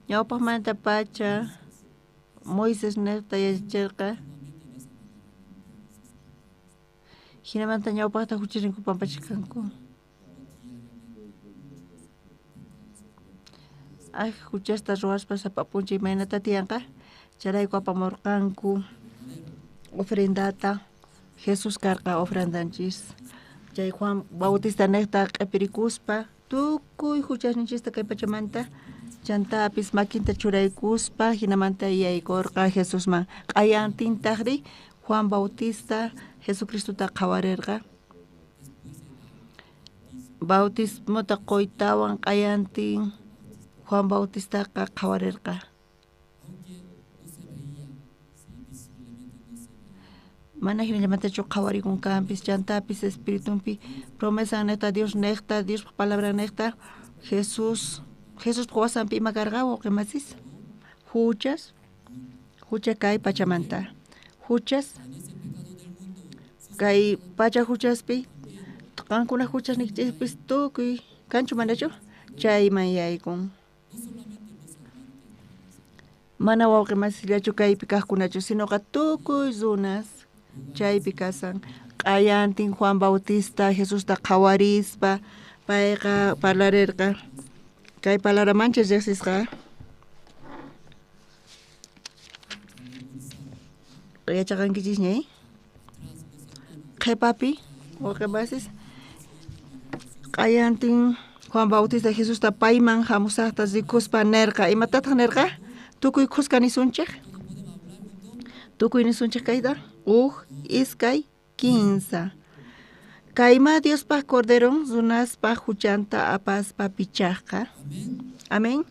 ñawpaqmanta pacha Moisés niqta yachachirqa hinamanta ñawpaqta huchirinku pampachirqanku Ay huchasta ruwaspa sapapunchik imaynata tiyanqa charayku apamurqanku ofrendata Jesús karqa ofrendanchis chay Juan Bautista niqta q'ipirikuspa tukuy huchasninchista kay pachamanta chantapis makinta churaykuspa hinamanta yaykurqa Jesusman q'ayantintaqri Juan Bautista Jesucristuta qhawarirqa bautismota qoytawan q'ayantin Juan Bautistaqa qhawarirqa mana hinallamantachu qhawarikunkanpis chantapis espiritumpi promesa niqta Dios palabra niqta Jesús wasanpi ima karqa wauqimasis hucha kay pachamanta huchas kay pacha huchaspi qankuna huchasnikichikpis tukuy kanchu manachu chayman yaykun mana wauqimasillachu kaypi kaqkunachu sinoqa tukuy runas chaypi kasan q'ayantin Juan Bautista Jesusta qhawarispa payqa parlarirqa kay palabra riqsisqa yachaqankichisña qhipapi wauqimasis q'ayantin Juan Bautista Jesusta payman hamusaqta rikuspa nirqa imatataq nirqa tukuy qusqa nisunchik kayta iskay 15 kayma Diospaq corderon runaspaq huchanta apaspa pichaqqa amén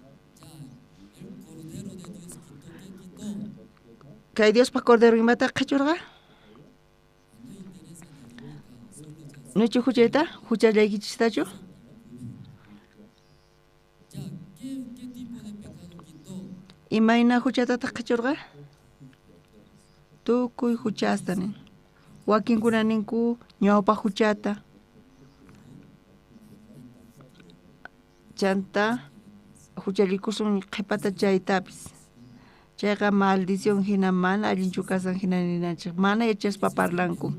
kay Diospaq cordero imata qhachurqa nuchu huchayta huchallaykichistachu imayna huchatataq qhachurqa tukuy huchastani wakinkuna ninku ñawpa huchata chanta huchalikusun qhipata chaytapis chayqa maldición hina mana allinchu kasan hina ninanchik mana yachaspa parlanku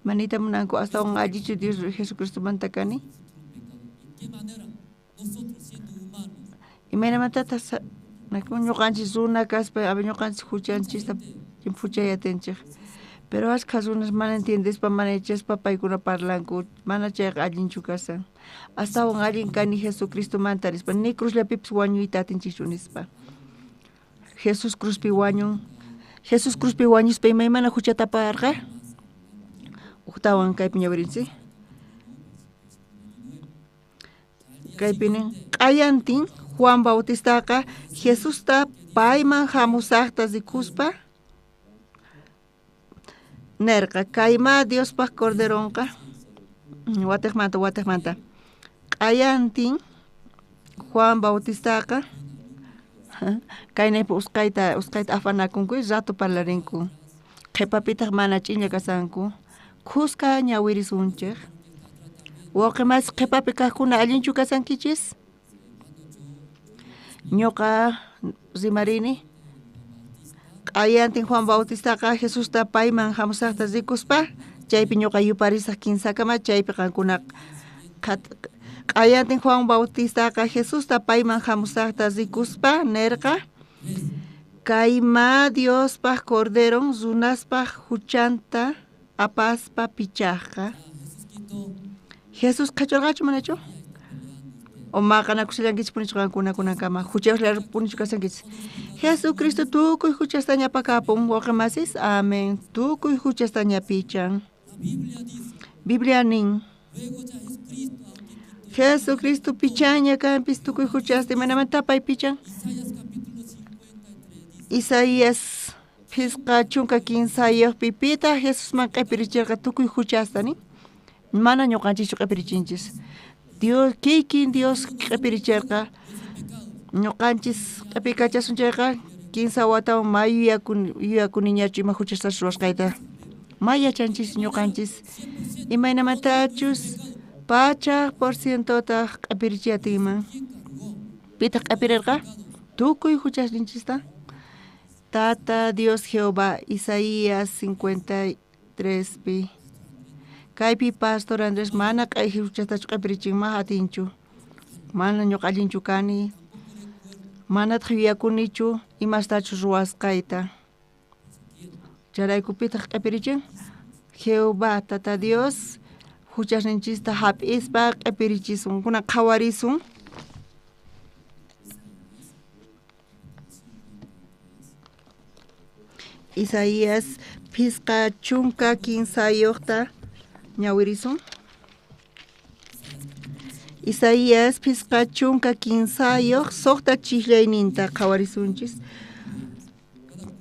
manita munanku astawan allichu Dios Jesucristumanta kani imaynamantatas ñuqanchis runa kaspa ñuqanchis huchanchista huchayatinchik pero ashkha runas mana entiendespa mana yachaspa paykuna parlanku mana chayqa allinchu kasan astawan allin kani Jesucristumanta rispa ni cruzllapipis wañuyta atinchikchu nispa Jesus cruzpi wañuspa imaymana huchata parqa uqtawan kaypi ñawirinchik kaypinin q'ayantin Juan Bautistaqa Jesusta payman hamusaqta rikuspa nirqa kayma Diospaq corderonqa watiqmanta q'ayantin Juan Bautistaqa kaynaypi usqayta afanakunku rato parlarinku qhipapitaq mana ch'inlla kasanku qusqa ñawirisunchik wauqimas qhipapi kaqkuna allinchu kasankichis ñuqa rimarini q'ayantin Juan Bautistaqa Jesusta payman hamusaqta rikuspa chaypi ñuqa yuparisaq kinsakama chaypi qankuna q'ayantin Juan Bautistaqa Jesusta payman hamusaqta rikuspa nirqa kayma Diospaq corderon runaspaq huchanta apaspa pichaqqa Jesus qhachurqachu manachu o maqanakusillankichis punichu qankunakama huchayuqlar punichu kasankichis Jesucristo tukuy huchasta ñapakapun wauqimasis amén tukuy huchasta ñapichan Biblia nin Jesucristo pichaña kanpis tukuy huchasta imanamanta pay pichan Isaías pisqa chunka 15 pipita Jesusman q'ipirichirqa tukuy huchastani mana ñuqanchikchu q'ipirichinchis Dios kikin Dios q'ipirichirqa ñuqanchis q'ipikachasunchayqa 15 watawan mayu yakuniñachu ima huchastas ruwasqayta mayachanchis ñuqanchis imaynamantachus pacha porcientota q'ipirichiyatinman pita q'ipirirqa tukuy huchasninchista Tata Dios Jehová Isaías 53pi kaypi pastor Andrés mana q'ayji huchatachu q'ipirichinman atinchu mana ñuqa allinchu kani manat yakunichu imastachu ruwasqayta. Charaykupitaq q'ipirichin Jehová Tata Dios huchasninchista hap'ispa q'ipirichisun kunan qhawarisun. Isaías phisqa chunka kinsayuqta ñawirisun. Isaías phisqa chunka kinsayuq suqta chillayninta qhawarisunchis.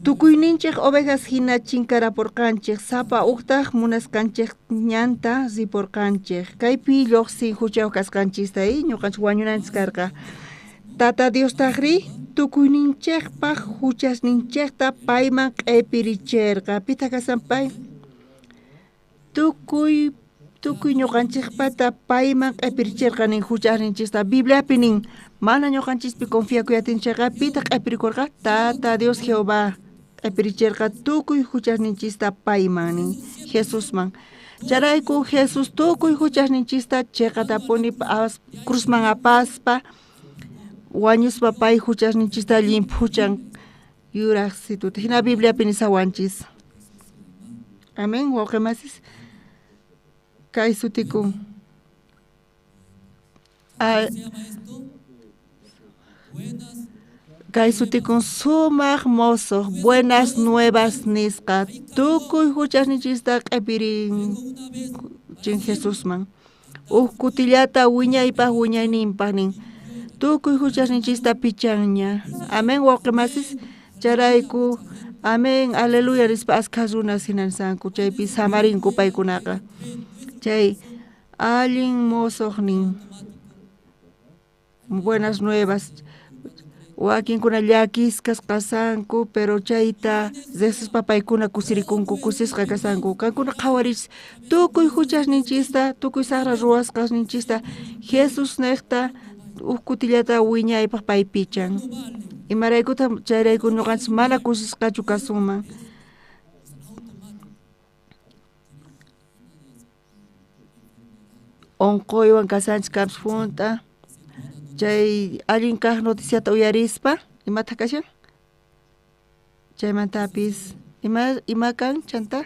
Tukuyninchik ovejas hina chinkarapurqanchik sapa uqtaq munasqanchik ñanta ripurqanchik. Kaypi lluqsin huchayuq kasqanchistay ñuqanchik wañunanchis karqa. Tata Dios taqri tukuyninchikpaq huchasninchikta payman q'ipirichirqa. Pita kasan pay? Tukuy ñuqanchikpata payman q'ipirichirqa nin huchasninchikta. Bibliapi nin mana ñuqanchispi confiakuyatinchikqa pita q'ipirikurqa? Tata Dios Jehová q'ipirichirqa tukuy huchasninchikta payman nin Jesusman. Charayku Jesus tukuy huchasninchikta chiqatapuni cruzman apaspa wañuspa pay huchasninchikta limpuchan yuraq situta. Hina Bibliapi nisawanchis. Amén. Wawqimasis kay sutikun. Kay sutikun sumaq mozo buenas nuevas nisqa tukuy huchasninchikta q'ipirin Jesusman. Kutillata wiñaypaq wiñayninpaq nin tukuy huchasninchikta pichanña. Amén. Wawqimasis charayku amén aleluya rispa asqa runas hinansanku chaypi samarinku paykunaqa. Chay allin mozoqnin buenas nuevas wakinkuna llakisqas qasanku pero chayta Jesuspa paykuna kusirikunku kusisqa kasanku. Kankuna qhawarichis tukuy huchasninchikta tukuy saqra ruwasqasninchikta Jesus niqta kutillata wiñaypaq pay pichan. Imaraykuta chayrayku ñuqanchis mana kusisqachu kasunman. Onquywan kasanchis kanpis punta chay allin kaq noticiata uyarispa imata kashan chaymantapis ima kan chanta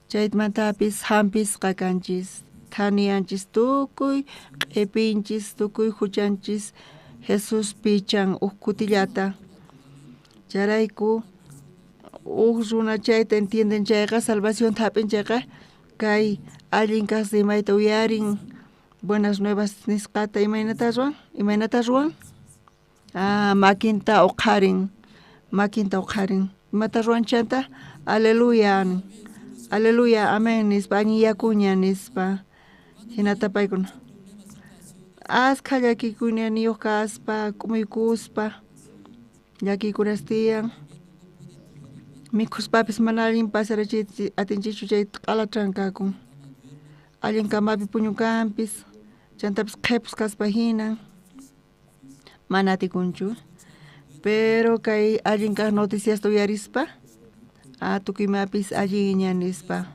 chaymantapis hampisqa kanchis thanianchis tukuy q'ipinchis tukuy huchanchis Jesus pichan kutillata. Charayku runa chayta entienden chayqa salvación hap'inchayqa kay allin kaq rimayta uyarin buenas nuevas nisqata imaynata ruwan? Imaynata ruwan? Makinta uqharin. Imata ruwanchanta? Aleluya. Aleluya, amén nispa añiyakuña nispa. Hinata paykuna. Asqa llakikuña niyuq kaspa, kumuykuspa, llakikunas tiyan. Mikuspapis mana allin pasarachit atinchichu chay q'alachran kakun. Allin kamapi puñukanpis, chantapis qhipus kaspa hinan, mana atikunchu. Pero kay allin kaq noticiasta uyarispa, tukuymapis alliña nispa.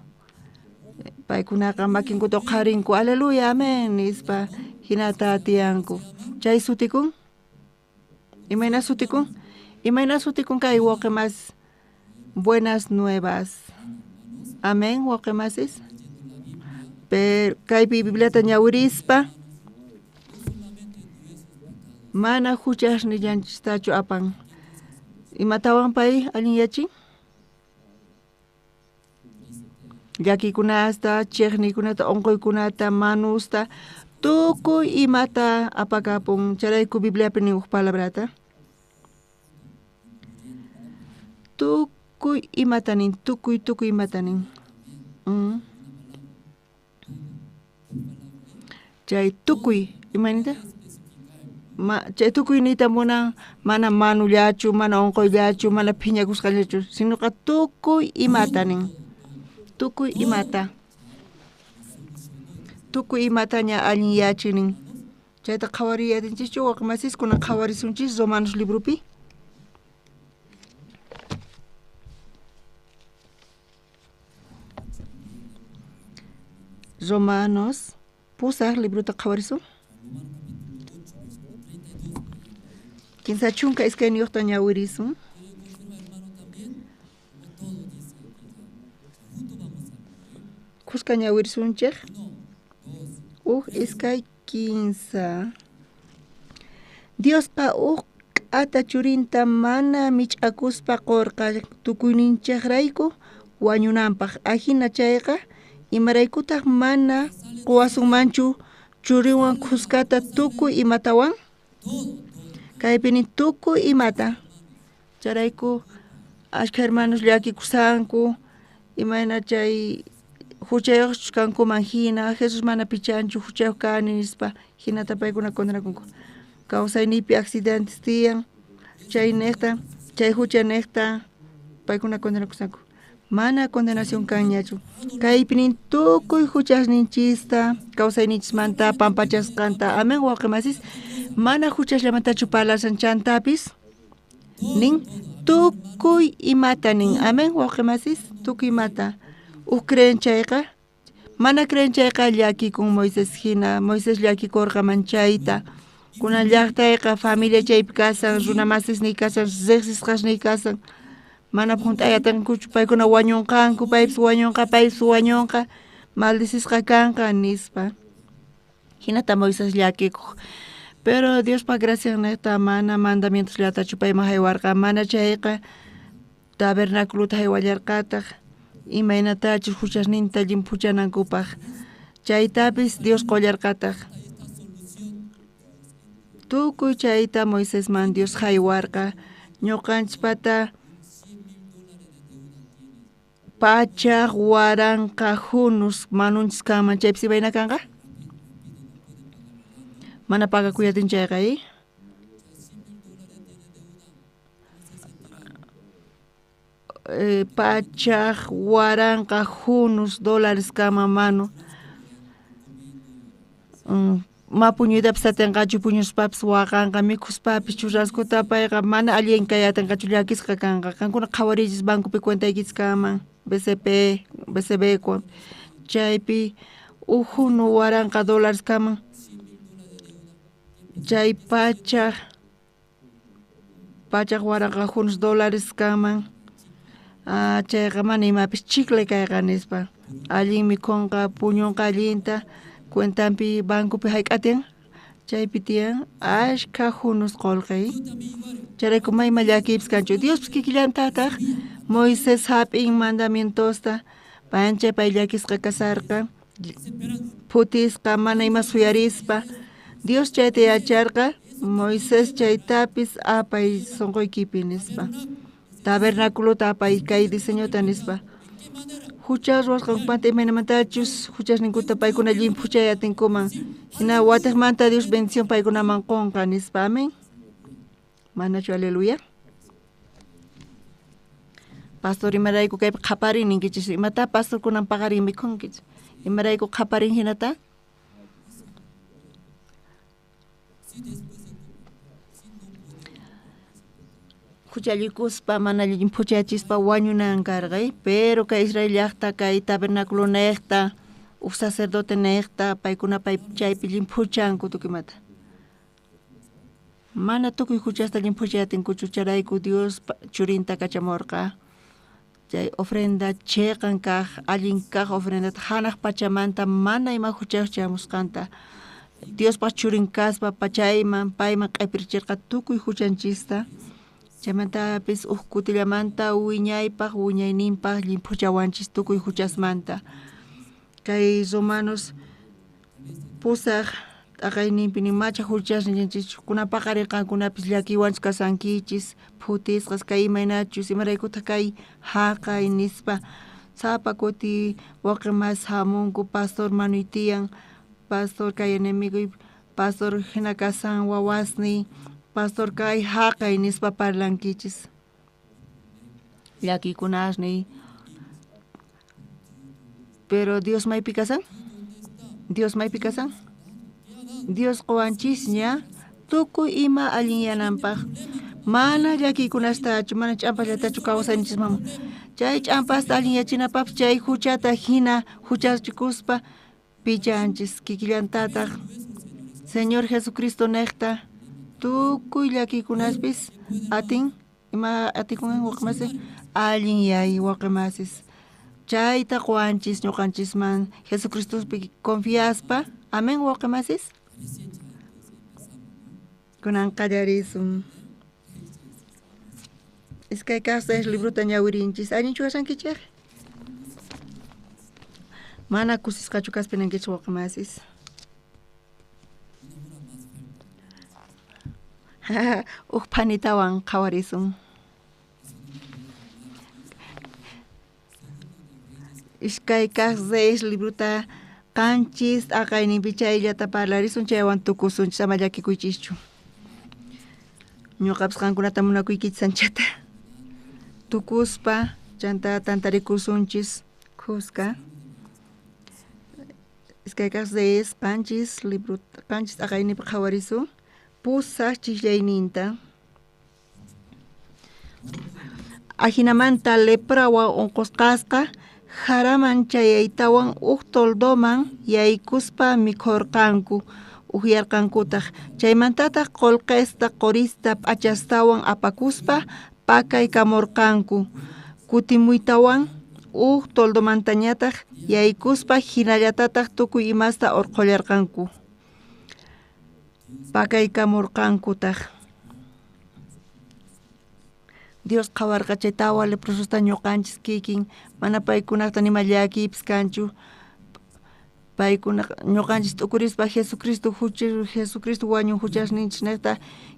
Paykunaqa makinkuta uqharinku, aleluya, amén nispa, hinata atiyanku. Chay sutikun? Imayna sutikun? Imayna sutikun kay wawqimas buenas nuevas. Amén, wawqimasis. Pero kaypi Bibliata ñawirispa mana huchasnillanchistachu apan. Imatawan pay allin yachin? Llakikunasta, chiqnikunata, onquykunata, manusta, tukuy imata apakapun. Charayku Bibliapi nin uq palabrata. Tukuy imatanin, tukuy imatanin. Chay tukuy, imanita? Chay tukuy nita muna mana manullachu, mana onquyllachu, mana phiñakusqallachu, sino que tukuy imatanin. Tukuy imata. Tukuy imataña allin yachinin. Chayta qhawariyadinchikchu wawqimasiskuna qhawarisunchis Romanos librupi. Romanos pusaq libruta qhawarisun. 15 chunka es que ni octa ñawirisun. Kuska ñawirisunchik. Es que 15. Dios pa ata churinta mana mich'akuspa qorqa tukuyninchaqrayku wañunanpaq ajina chayqa imaraykutaq mana quwasunmanchu churinwan kuskata tukuy imatawan kaypini tukuy imata charayku ashka hermanos llakikusanku imayna chay huchayuq kankuman hina Jesus mana pichanchu huchayuq kani nispa hinata paykuna condenakunku kawsaynipi accidentes tiyan chay nekta chay hucha nekta paykuna condenakusanku mana condenación kanñachu kaypinin tukuy huchasninchista kawsaynichismanta pampachasqanta amen waqemasis mana huchasllamantachu parlasan chantapis nin tukuy imata nin amen waqemasis tukuy imata creen chayqa mana creen chayqa llakikun Moisés hina Moisés llakikurqa manchayta kunan llaqtayqa familia chaypi kasan runa masisniy kasan riqsisqasniy kasan mana punt'ayatankuchu paykuna wañunqanku paypis wañunqa paypis wañunqa maldisisqa kanqa nispa hinata Moisés llakikuq pero Diospa gracia neta mana mandamientos llatachu payman haywarqa mana chayqa tabernáculota haywallarqataq imaynatachu huchasninta llimpuchanankupaq chaytapis Dios qollarqataq tukuy chayta Moisésman Dios haywarqa ñuqanchikpata pachaq waranqa hunus manunchis kanman chaypis imayna kanqa mana pagakuyatin chayqa pachaq waranqa hunus dólares kanman mano ma puñuytapis atinqachu puñuspapis waqanqa mikuspapis churraskuta payqa mana allin kayatinqachu llakisqa kanqa kankuna qhawarillis bancopi cuentaykichis kanman BCB chaypi hunu waranqa dólares kanman chay pachaq waranqa hunus dólares kanman chayqa mana imapis chicle kayqa nispa allin mikhunqa puñunqa allinta cuentampi bancopi hayk'atin chaypi tiyan ashka hunus qolqay charayku mayma llakipis kanchu Diospis kikillantataq Moisés hap'in mandamientosta panchay pay llakisqa kasarqa phutisqa mana ima suyarispa Dios chayta yacharqa Moisés chaytapis apay sunquykipi nispa tabernáculota apay kay diseñota nispa huchas ruwasqankupanta imaynamantachus huchasninkuta paykuna llimpuchayatinkuman hina watiqmanta Dios bendición paykunaman qunqa nispa amén manachu aleluya pastor imarayku kaypi qhaparin ninkichis imata pastorkunan paqarin mikhunkichis imarayku qhaparin hinata huchallikuspa mana llimpuchayachispa wañunan karqay pero kay Israel llaqta kay tabernáculo neqta sacerdote neqta paykuna chaypi llimpuchanku tukimata mana tukuy huchasta llimpuchayatinkuchu charayku Dios churinta kachamurqa chay ofrenda cheqan kaq allin kaq ofrendata hanaq pachamanta mana ima huchayuq chamusqanta Diospa churin kaspa pachayman payman q'ipirichirqa tukuy huchanchista chaymantapis kutillamanta wiñaypaq wiñayninpaq llimpuchawanchis tukuy huchasmanta kay Romanos pusaq t'aqayninpi macha huchasninchis kuna paqarirqankunapis llakiwanchis kasankichis phutisqas kay imaynachus imaraykutaq kay haqay nispa sapa kuti waqemas hamunku pastor manuy tiyan pastor kay enemigo pastor hina kasan wawasni pastor kay haqay nispa parlankichis llakikunasni pero Dios maypi kasan Dios qhawanchisña tukuy ima allinyananpaq mana llakikunastachu mana ch'ampallatachu kawsaynichisman chay ch'ampasta allinyachinapaqpas chay huchata hina huchachikuspa pillanchis kikillantataq Señor Jesucristo neqta tukuy llakikunaspis atin ima atikunan waqmasi allin yay waqmasis chayta quwanchis ñuqanchisman Jesucristuspi confiaspa amen waqmasis kunan qallarisun iskay kaqsay libruta ñawirinchis allinchu kashankichej mana kusisqachu kaspinankichis waqmasis panitawan qhawarisun iskay kaqsay libruta qanchis aqayninpi chayllata parlarisun chaywan tukusunchis ama llakikuychischu ñuqapis qankunata munakuykichis anchata tukuspa chanta tantarikusunchis kuska iskay kaqsay qanchis libruta qanchis aqayninpi qhawarisun pusaq chillayninta ajinamanta leprawan unqusqasqa haraman chayaytawan toldoman yaykuspa mikhurqanku uhyarqankutaq chaymantataq qullqista qurista p'achastawan apakuspa pakaykamurqanku kutimuytawan toldomantañataq yaykuspa hinallatataq tukuy imasta urqullarqanku pakaykamurqankutaq Dios qhawarqa chay tawa leprososta ñuqanchis kikin mana paykunaqta nima llakipis kanchu paykuna ñuqanchis t'ukurispa Jesucristo wañun huchasninchis niqta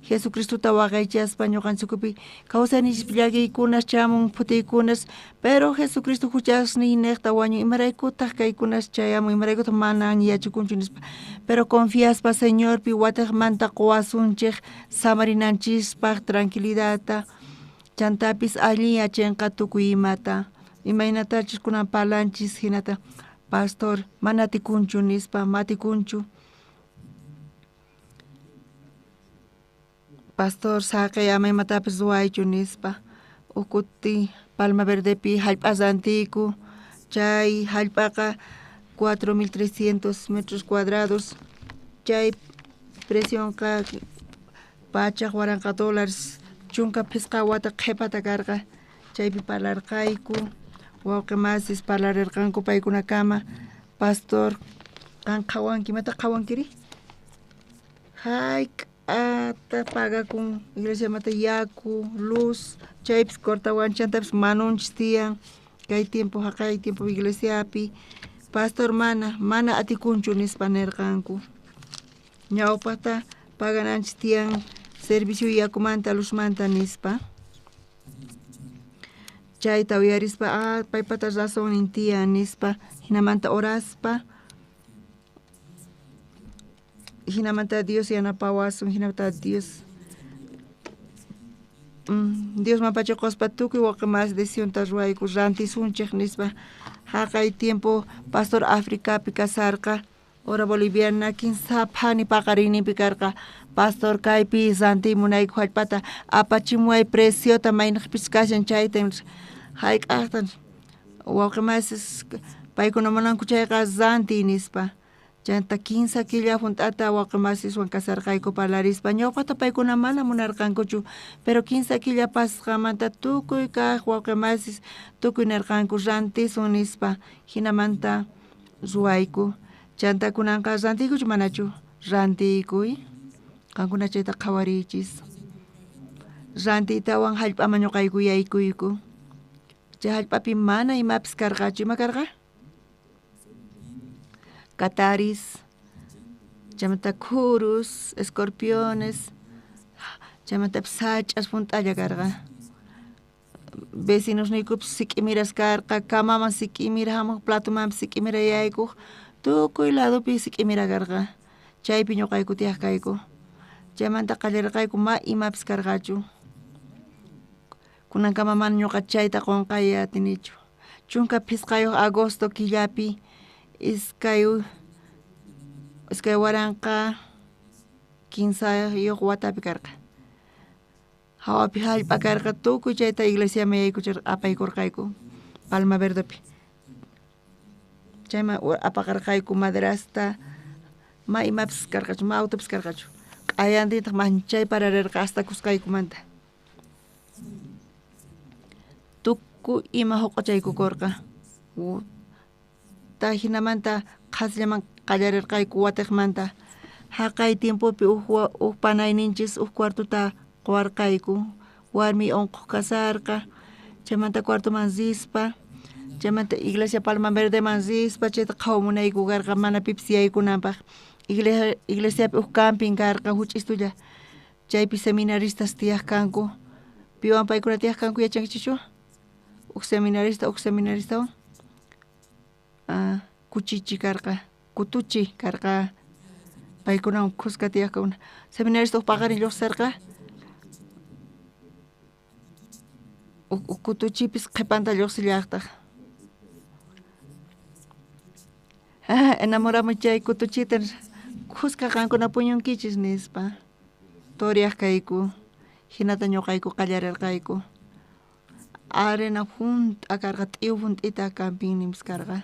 Jesucristuta waqaychaspa ñuqanchis ukupi kawsayninchis llakiykunas chamun phutiykunas pero Jesucristo huchasnin niqta wañun imaraykutaq kaykunas chayamun imaraykutaq mana yachukunchu nispa pero confiaspa Señorpi wataqmanta quwasunchik samarinanchispaq tranquilidadta chantapis allin yachanqa tukuy imata imaynatachis kunan parlanchis hinata pastor mana atikunchu nispa matikunchu pastor saqay ama imatapis ruwaychu nispa ukuti Palma Verdepi hallp'asantiku chay hallp'aqa 4.300 metros cuadrados chay presionqa pachaq waranqa dólares chunka pisqa wata qhipata karqa chaypi parlarqayku wawqimasis parlarirqanku paykunakama pastor qan qhawanki imata qhawankiri hayk'ata pagakun iglesiamanta yaku luz chaypis cortawan chantapis manunchis tiyan kay tiempo haqay tiempo iglesiapi pastor mana atikunchu nispa nirqanku ñawpaqta pagananchis tiyan servicio yakumanta luzmanta nispa chayta uyarispa paypata razonin tiyan nispa hinamanta oraspa hinamanta Dios yanapawasun hinamanta Dios Dios mapachakuspa tukuy waqmas decisionta ruwayku rantisunchik nispa haqay tiempo pastor Africapi kasarqa hora boliviana kinsapani paqariyninpi karqa pastor kaypi santi munayku hallp'ata apachimuway preciota maynaqpis kashan chaytan hayk'aqtan wawqimasis paykuna munanku chayqa santi nispa chanta 15 killa hunt'ata wawqimasiswan kasarqayku parlarispa ñawpaqta paykuna mana munarqankuchu pero 15 killa pasqamanta tukuy kaq wawqimasis tukuy nirqanku rantisun nispa hinamanta ruwayku chanta kunanqa rantiykuchu manachu rantiykuy qankuna chayta qhawarichis rantiytawan hallp'aman ñuqayku yaykuyku chay hallp'api mana imapis karqachu ima karqa cataris chaymanta kurus escorpiones chaymantapis sach'as punt'alla karqa vecinosniykupis sik'imiras karqa kamaman sik'imira hamuq platomanpis sik'imira yaykuq tukuy ladopi sik'imira karqa chaypi ñuqayku tiyaqkayku chaymanta qallarqayku imapis karqachu kunankama mana ñuqa chayta qunqay atinichu chunka pisqayuq agosto killapi iskay waranqa 15 watapi karqa hawapi hallp'a karqa tukuy chayta iglesiaman yaykuchir apaykurqayku Palma Verdepi chayman apaqarqayku madrasta ma imapis karqachu ma autopis karqachu ayandita manchay para hasta kuskaykumanta. Tuku ima huqachaykukurqa. Tahinamanta qasllaman qallarirqayku watiqmanta. Haqay tiempopi panayninchis cuartuta quwarqayku. Warmi unquq kasarqa. Chaymanta cuartoman zispa. Chaymanta Iglesia Palma Verdeman zispa. Chayta qhawmunayku karqa mana pipis yaykunanpaq. Iglesiapi camping karqa huch'istullah. Chaypi seminaristas tiyaq kanku. Piwan paykuna tiyaq kanku yachankichishwa? Seminaristawan kuchichi karqa, kutuchi karqa paykunawan kuska tiyaq kauna. Seminarista paqarin lluqsarqa kutuchipis qhipanta lluqsillaqtaq. Enamoramos chay kutuchita kuska qankuna puñunkichis nispa. Toriaq kayku, hinata ñuqayku qallarirqayku. Arena junta karqa t'uy junt'ita camping nimis karqa.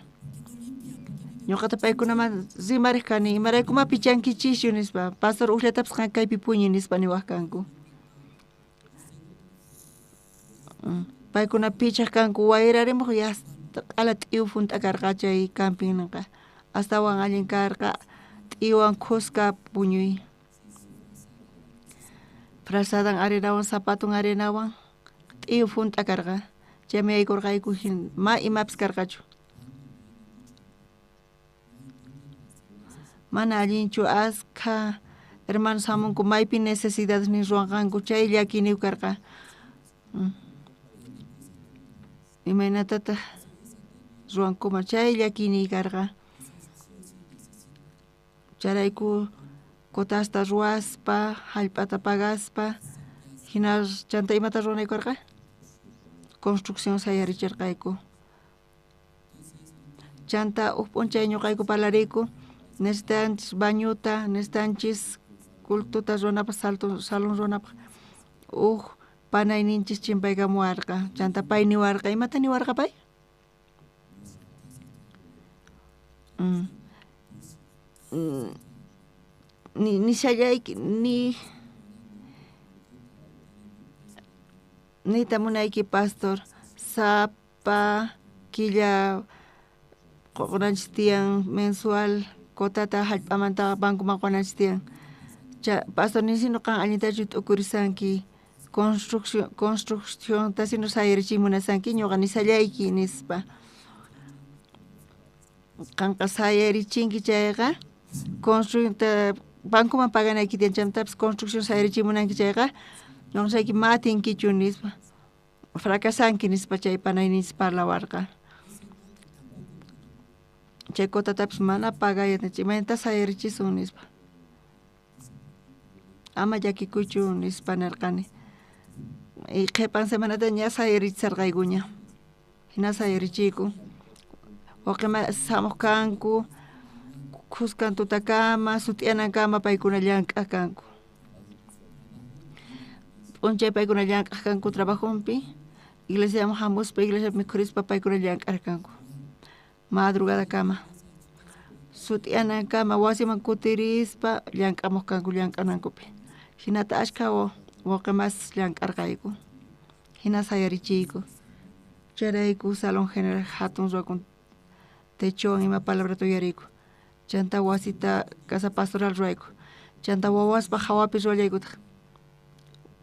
Ñuqata paykunaman rimariq kani imaraykumapi chankichishu nispa. Pastor uqllatapis qankaypi puñuy nispa niwaq kanku. Paykuna pichaq kanku wayrarimuq yasta ala t'uy junta karqa chay camping ninqa. Astawan allin karqa t'uywan kuska puñuy. Frazadan arenawan zapatun arenawan t'uy junta karqa. Chaymi yaykurqayku ma imapis karqachu. Mana allinchu askha hermanos hamunku maypi necesidades ni ruwanqanku chay llakiniw karqa. Imaynatataq ruwankuma chay llakini karqa. Charayku kutasta ruwaspa, hallp'ata pagaspa, hina chanta imata ruwanayku karqa? Construcción sayarichirqayku. Chanta p'unchay ñuqayku parlariyku, necesitanchis bañuta, necesitanchis cultuta runapaq, salón runapaq. Panayninchis chimpaykamuwarqa. Chanta pay niwarqa. Imata niwarqa pay? Nishallayki nita munayki pastor sapa killa qunanchis tiyan mensual kotata hallp'amanta bankuman qunanchis tiyan. Pastor nisino qan allintachu t'ukurisanki construcción tasino sayarichimunasanki ñuqa nishallayki nispa. Qanqa sayarichinki chayqa bankuman paganayki tiyan chaymantapas construcción sayarichimunanki chayqa ñuqanchayki matinkichu nispa. Fracasanki nispa chay panayninchis parlawarqa. Chay kotatapis mana pagayanchik imayta sayarichisun nispa. Ama llakikuychu nispa nirqani. Qhipan semanata ña sayarisarqaykuña. Hina sayarichiyku. Waqima samuq kanku, qusqan tutakama, sutianankama paykuna llank'aq kanku. P'unchay paykuna llank'aq kanku trabajumpi, iglesiaman hamuspa, iglesia mikhurispa paykuna llank'aq kanku. Madrugada kama. Sutianankama wasiman kutirispa llank'amuq kanku llank'anankupi. Hinata ashka waqimas llank'arqayku. Hina sayarichiyku. Charayku salón general hatun ruwakun techowan ima palabra tuyariyku. Chanta wasita casa pastoral ruwayku. Chanta wawaspa hawapi ruwallaykutaq.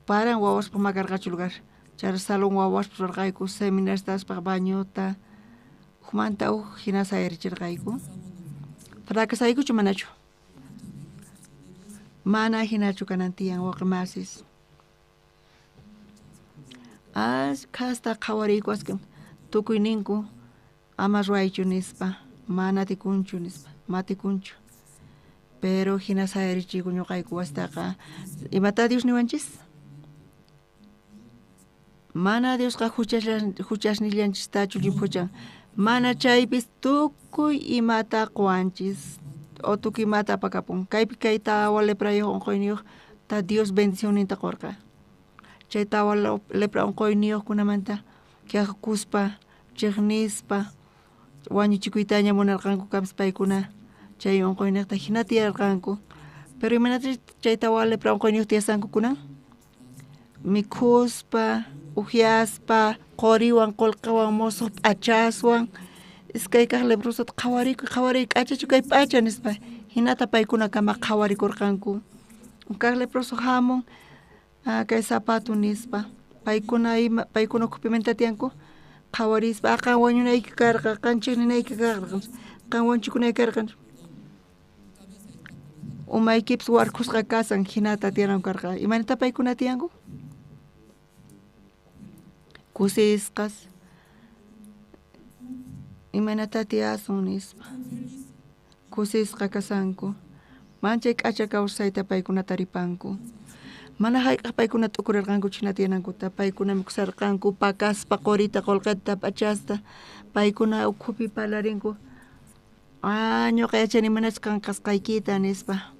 Paran wawaspa makarqachu lugar. Chara salón wawaspa ruwarqayku seminaristaspa bañuta. Humanta hina sayarichirqayku. Fracasaykuchu manachu. Mana hinachu kanantiyan waqimasis. Kasta qawariyku askan tukuy ninku ama ruwaychu nispa, mana tikunchu nispa, matikunchu. Pero hina sayarichiyku ñuqayku wastaqa imata Dios niwanchis? Mana Diosqa huchashnillanchistachu llimpuchan. Mana chaypis tukuy imata quwanchis o tukuy imata apakapun. Kaypi kay tawa leprayuq unquyniyuq ta Dios bendición ninta qurqa. Chay tawa lepra unquyniyuqkunamanta kiakuspa, chiqnispa, wañuchikuytaña munarqanku kamis paykuna chay unquyniyuqta hina tiyarqanku. Pero imagínate chayta wale para un coño tiasanku kunan. Mikuspa, ujiaspa, qoriwan, qolqawan, mozo p'achaswan. Iskaykaq lebrosot qhawari k'achachu kay p'acha nispa. Hinata paykuna kama qhawarikurqanku. Kaq leproso hamun kay zapato nispa. Paykuna kupimenta tiyanku. Qhawarispa qan wañunayki karqa, qanchik ninayki karqa, qan wanchikunay karqa. Umaykipas warkusqa kasan hinata tiyanan karqa. Imanita paykuna tiyanku? Kusisqas. Imanata tiyasun nispa. Kusisqa kasanku. Manchay k'acha kawsayta paykuna taripanku. Mana hayk'aq paykuna t'ukurirqanku china tiyanankuta. Paykuna mikusarqanku pakaspa qorita qolqeta p'achasta. Paykuna ukhupi palarinku. Ñuqa yachani manachu qanqasqaykita nispa.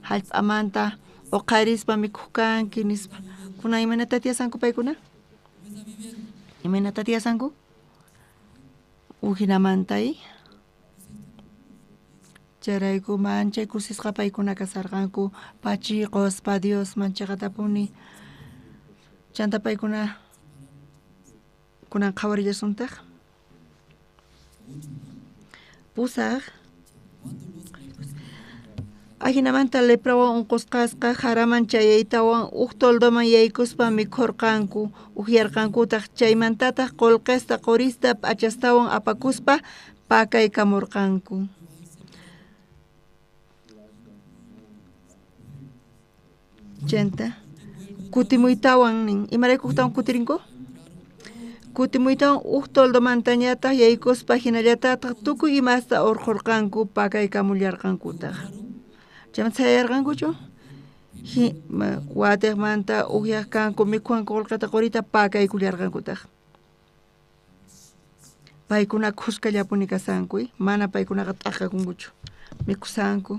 Hallp'amanta uqarispa mikukanki nispa. Kuna imanata tiyasanku paykuna? Imanata tiyasanku? Ujinamantay. Charayku manchay kusisqa paykuna kasarqanku pachiqospa Dios manchaqatapuni. Chanta paykuna kunan qhawarillasuntaq. Pusaq ahinamanta leprawan unqusqasqa haraman chayaytawan toldoman yaykuspa mikhurqanku uhyarqankutaq chaymantataq qolqesta qorista p'achastawan apakuspa pakaykamurqanku. Chanta kutimuytawan nin imaraykuqtawan kutirinku? Kutimuytawan toldomantañataq yaykuspa hinallatataq tukuy imasta urqurqanku pakaykamullarqankutaq. Chayman sayarqankuchu? Watiqmanta uhyaqkanku mikhuwanku qolqeta qorita pakaykullarqankutaq. Paykuna qusqallapuni kasanku, mana paykunaqa t'aqakunkuchu. Mikusanku,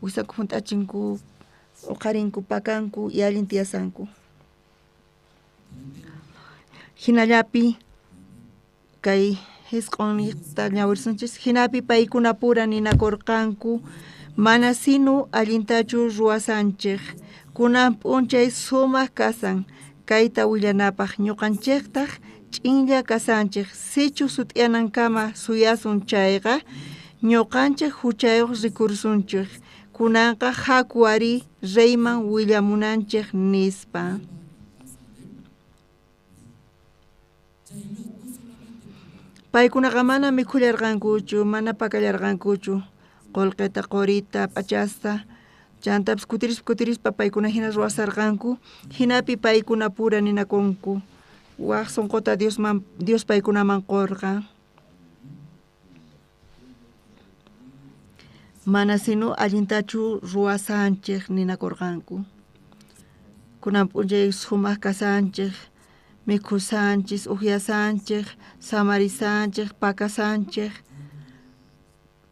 wisaku hunt'achinku, uqarinku, pakanku y allin tiyasanku. Hinallapi kay hisq'unniqta ñawirsunchis hinapi paykuna pura ninakurqanku mana sinu allintachu ruwasanchik. Kunan p'unchay sumaq kasan kayta willanapaq ñuqanchiktaq ch'inlla kasanchik. Sichu sut'yanankama suyasun chayqa ñuqanchik huchayuq rikursunchik. Kunanqa hakwari reyman willamunanchik nispa. Paykunaqa mana mikhullarqankuchu, mana pakallarqankuchu. Qolqeta qorita p'achasta chantapas kutirispa paykuna hina ruwasarqanku. Hinapi paykuna pura ninakunku. Waq sunquta Dios paykunaman qurqa. Mana sinu allintachu ruwasanchik ninakurqanku. Kunan p'unchay sumaq kasanchik, mikhusanchik, uhyasanchik, samarisanchik, pakasanchik.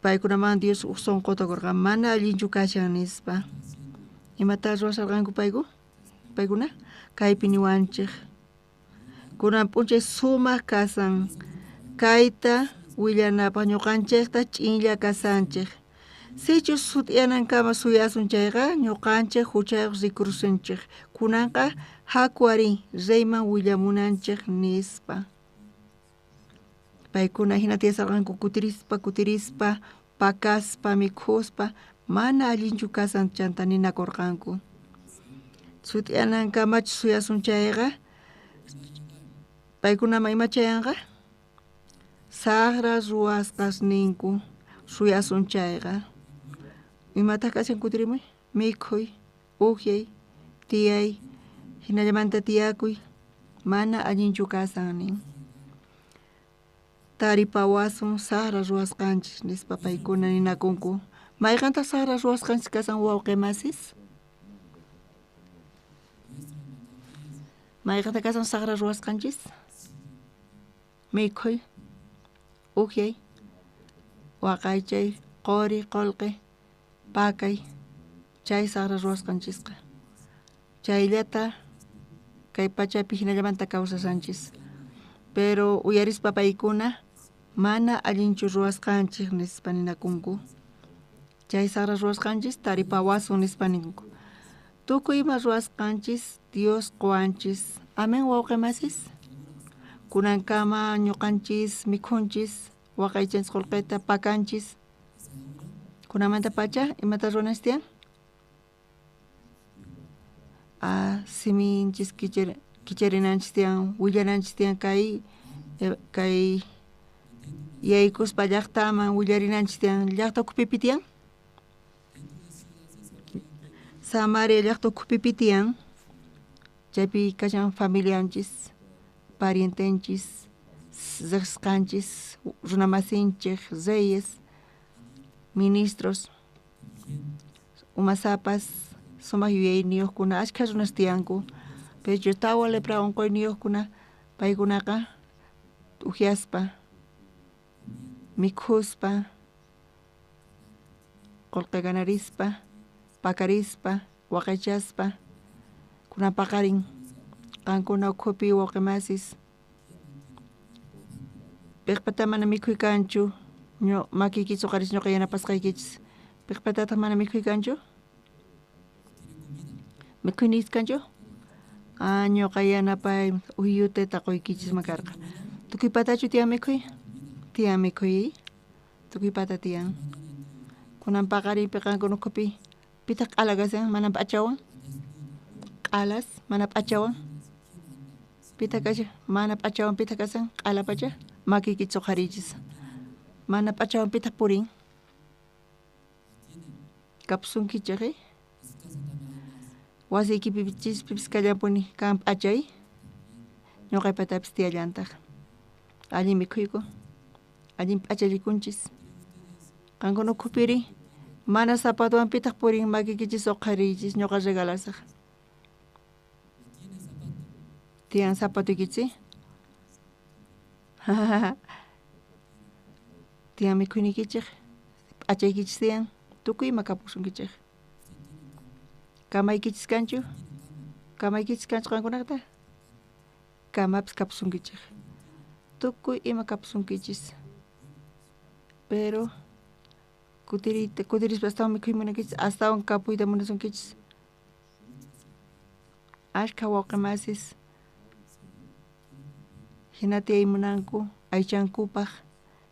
Paykunaman Dios sunquta qurqa mana allinchu kashan nispa. Imata ruwasarqanku paykuna? Kaypi niwanchik. Kunan p'unchay sumaq kasan kayta willanapaq ñuqanchikta ch'inlla kasanchik. Sichu sut'yanankama suyasun chayqa ñuqanchik huchayuq rikursunchik. Kunanqa hakwari reyman willamunanchik nispa. Paykuna hina tiyasarqanku kutirispa, pakaspa, mikhuspa, mana allinchu kasan chanta ninakurqanku. Sut'yanankamachu suyasun chayqa, paykunama ima chayanqa? Saqra ruwasqas ninku suyasun chayqa. Imataq kashan kutirimuy? Mikhuy, uhyay, tiyay, hinallamanta tiyakuy, mana allinchu kasan nin. Taripawasun saqra ruwasqanchik nispa paykuna ninakunku. Mayqantaq saqra ruwasqanchik kasan wawqi masis? Mayqantaq kasan saqra ruwasqanchis? Mikhuy, uhyay, waqaychay, qori, qolqi, pakay, chay saqra ruwasqanchisqa. Chayllata kay pachapi hinallamanta kawsasanchis. Pero uyarispa paykuna mana allinchu ruwasqanchik nispa ninakunku. chay sara ruwasqanchis taripawasun nispa ninku. Tukuy ima ruwasqanchis Dios quwanchis. Amén wawqimasis. Kunankama ñuqanchis mikhunchis waqaychanchis qullqita pakanchis. Kunamanta pacha imata runash tiyan? Siminchis kicharinanchis tiyan, willananchis tiyan kay yaykuspa llaqtaman willarinanchis tiyan llaqta ukhupipi tiyan. Samaria llaqta ukhupipi tiyan. Chaypi kashan familianchis, parientenchis, riqsqanchis, runamasinchik, reyes, ministros, umasapas, sumaq yuyayniyuqkuna ashkha runas tiyanku. Pero tawa lepra unquyniyuqkuna paykunaqa ujiaspa, mikhuspa, qullqi ganarispa, pakarispa, waqaychaspa, kuna paqarin qankuna ukhupi wawqimasis piqpata mana mikhuykanchu makikichis uqaris ñuqa yanapasqaykichis piqpatataq mana mikhuykanchu mikhuyniskanchu ñuqa yanapay uyyuta taquykichis karqa tukuy patachu tiyan mikhuy tukuy pata tiyan kunan paqarinpi qankuna ukhupi pitaq q'ala kasan mana p'achawan q'alas mana p'achawan pita kasha mana p'achawan pita kasan q'ala pacha makikichis uqarichis mana p'achawan pitaq purin kapsunkichaq wasiykipichis pipis kallanpuni kan p'achay ñuqaypatapis tiyallantaq allin mikhuyku allin p'achallikunchis qankuna ukhupiri mana zapatuwan pitaq purin makikichis uqarichis ñuqa regalasaq tiyan zapatuykichis tiyan mikhuynikichik p'achaykichis tiyan tukuyma kapusunkichik kamaykichis kanchu qankunata kamapis kapusunkichik tukuy ima kapusunkichis pero kutirispa astawan mikhuymunankichis astawan kapuyta munasunkichis ashkha wawqimasis hina tiyaymunanku aychankupaq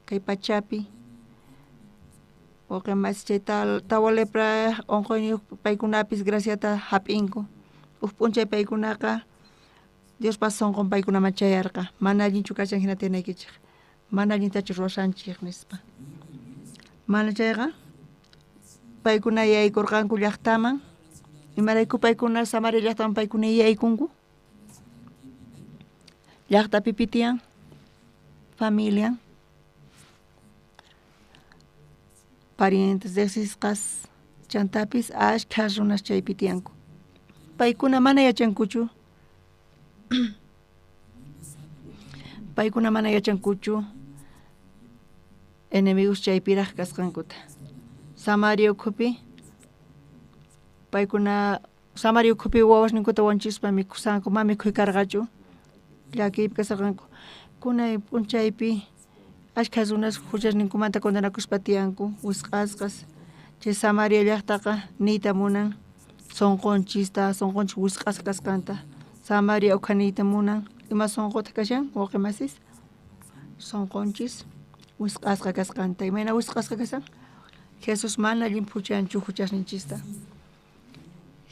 kay pachapi wawqimasis chay tawa lepra unquyniyuq paykunapis graciata hap'inku huk p'unchay paykunaqa Diospa sunqun paykunaman chayarqa mana allinchu kashan hina tiyanaykichik mana allintachu ruwashanchik nispa mana chayqa paykuna yaykurqanku llaqtaman imarayku paykuna Samaria llaqtaman paykuna yaykunku llaqtapipi tiyan familia parientes riqsisqas chantapis ashkha runas chaypi tiyanku paykuna mana yachankuchu paykuna mana yachankuchu enemigos chaypiraq kasqankuta Samaria ukhupi paykuna Samaria ukhupi wawasninkuta wanchispa mikhusqanku ma mikhuykarqachu llakiypi kasarqanku kunay p'unchaypi ashkha runas huchasninkumanta kundanakushpa tiyanku wisq'asqas chay Samaria llaqtaqa niyta munan sunqunchis wisq'asqa kasqanta Samaria ukha niyta munan ima sunquta kashan wawqimasis sunqunchis wisq'asqa kasqanta imayna wisq'asqa kasan Jesus mana allin phuchanchu huchasninchista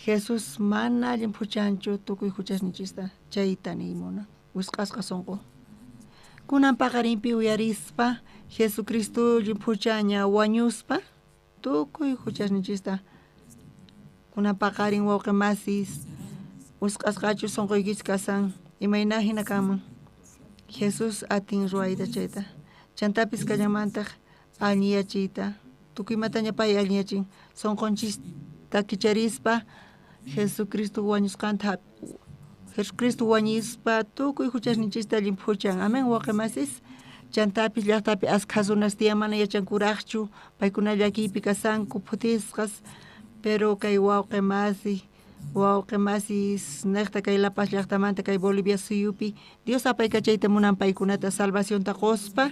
Jesus mana allin phuchanchu tukuy huchasninchista chayta niymuna wisq'asqa sunqu kunan paqarinpi uyarispa Jesucristo allin phuchaña wañuspa tukuy huchasninchista kunan paqarin wawqimasis wisq'asqachu sunquykichis kasan imayna hina kanman Jesus atin ruwayta chayta chantapis kallamantaq allinyachiyta tukuymataña pay allinyachin sunqunchista kicharispa Jesucristo wañusqanta Jesucristo wañispa tukuy huchasninchista allin phuchan amén wawqimasis chantapis llaqtapi ashkha runas tiyan mana yachankuraqchu paykuna llakiypi kasanku phutisqas pero kay wawqimasis niqta kay La Paz llaqtamanta kay Bolivia suyupi Dios apayka chayta munan paykunata salvacionta quspa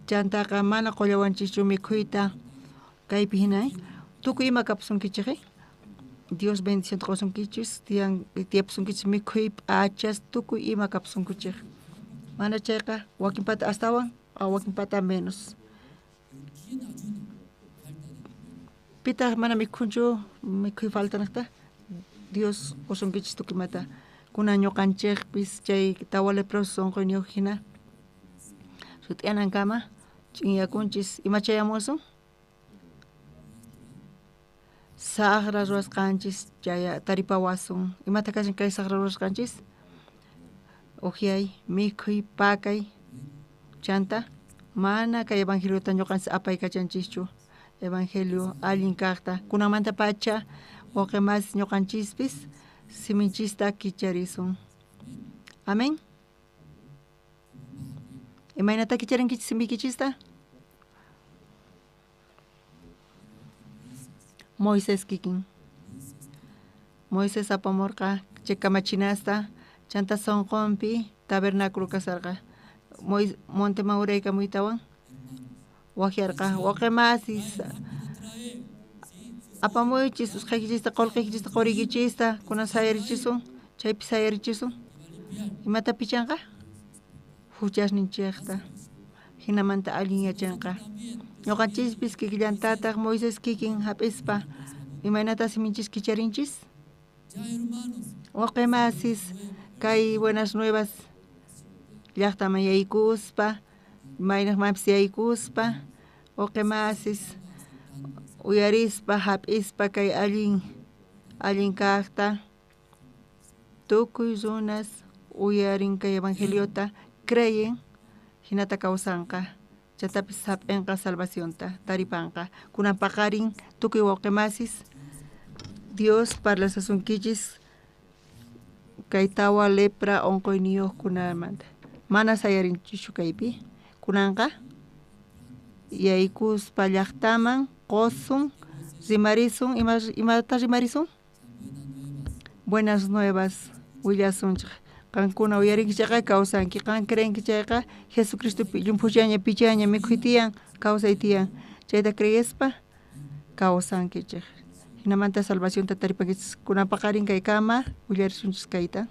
chantaqa mana qullawanchischu mikhuyta kaypi hina tukuy ima kapsunkichej Dios bendición tqosunkichis tiapsunkichis mikhuy p'achas tukuy ima kapsunkichej mana chayqa wakin pata astawan wakin pata menos pita mana mikhunchu mikhuy faltanaqta Dios qosunkichis tukuymata kunan ñuqanchikpis chay tawa leprosos sunquyniyu hina sut'yanankama ch'inyakunchis ima chayamusun saqra ruwasqanchis chaya taripawasun imata kashan kay saqra ruwasqanchis ujiay mikhuy pakay chanta mana kay evangeliota ñuqanchis apaykachanchikchu evangelio allin kaqta kunanmanta pacha waqemas ñuqanchispis siminchista kicharisun amén imaynata kicharinkichis simikichista Moisés kikin Moisés apamurqa chay kamachinasta chanta sonqonpi tabernáculo kasarqa monteman uraykamuytawan wajiarqa waqemasis apamuychis usqaykichista qullqiykichista qurikichista kunan sayarichisun chaypi sayarichisun imata pichanqa huchasninchikta hinamanta allin yachanqa ñuqanchispis kikillantataq Moisés kikin hap'ispa imaynata siminchis kicharinchis waqemasis kay buenas nuevas llaqtaman yaykuspa imaynaqmanpis yaykuspa waqemasis uyarispa hap'ispa kay allin kaqta tukuy runas uyarin kay evangeliota creyen hinata kawsanqa chatapish hap'inqa salvacionta taripanqa kunan paqarin tukuy waqemasis Dios parlasasunkichis kay tawa lepra onqoyniyuqkunamanta mana sayarinchikchu kaypi kunanqa yaykuspa llaqtaman qosun rimarisun imata rimarisun buenas nuevas willasunchik qankuna uyarinkichayqa kawsanki qan creenkichayqa Jesucristopi llumpullaña pichaña mikhuy tiyan kawsay tiyan chayta creyespa kawsankichik hinamanta salvacionta taripankichis kunan paqarin kaykama willarisunchis kayta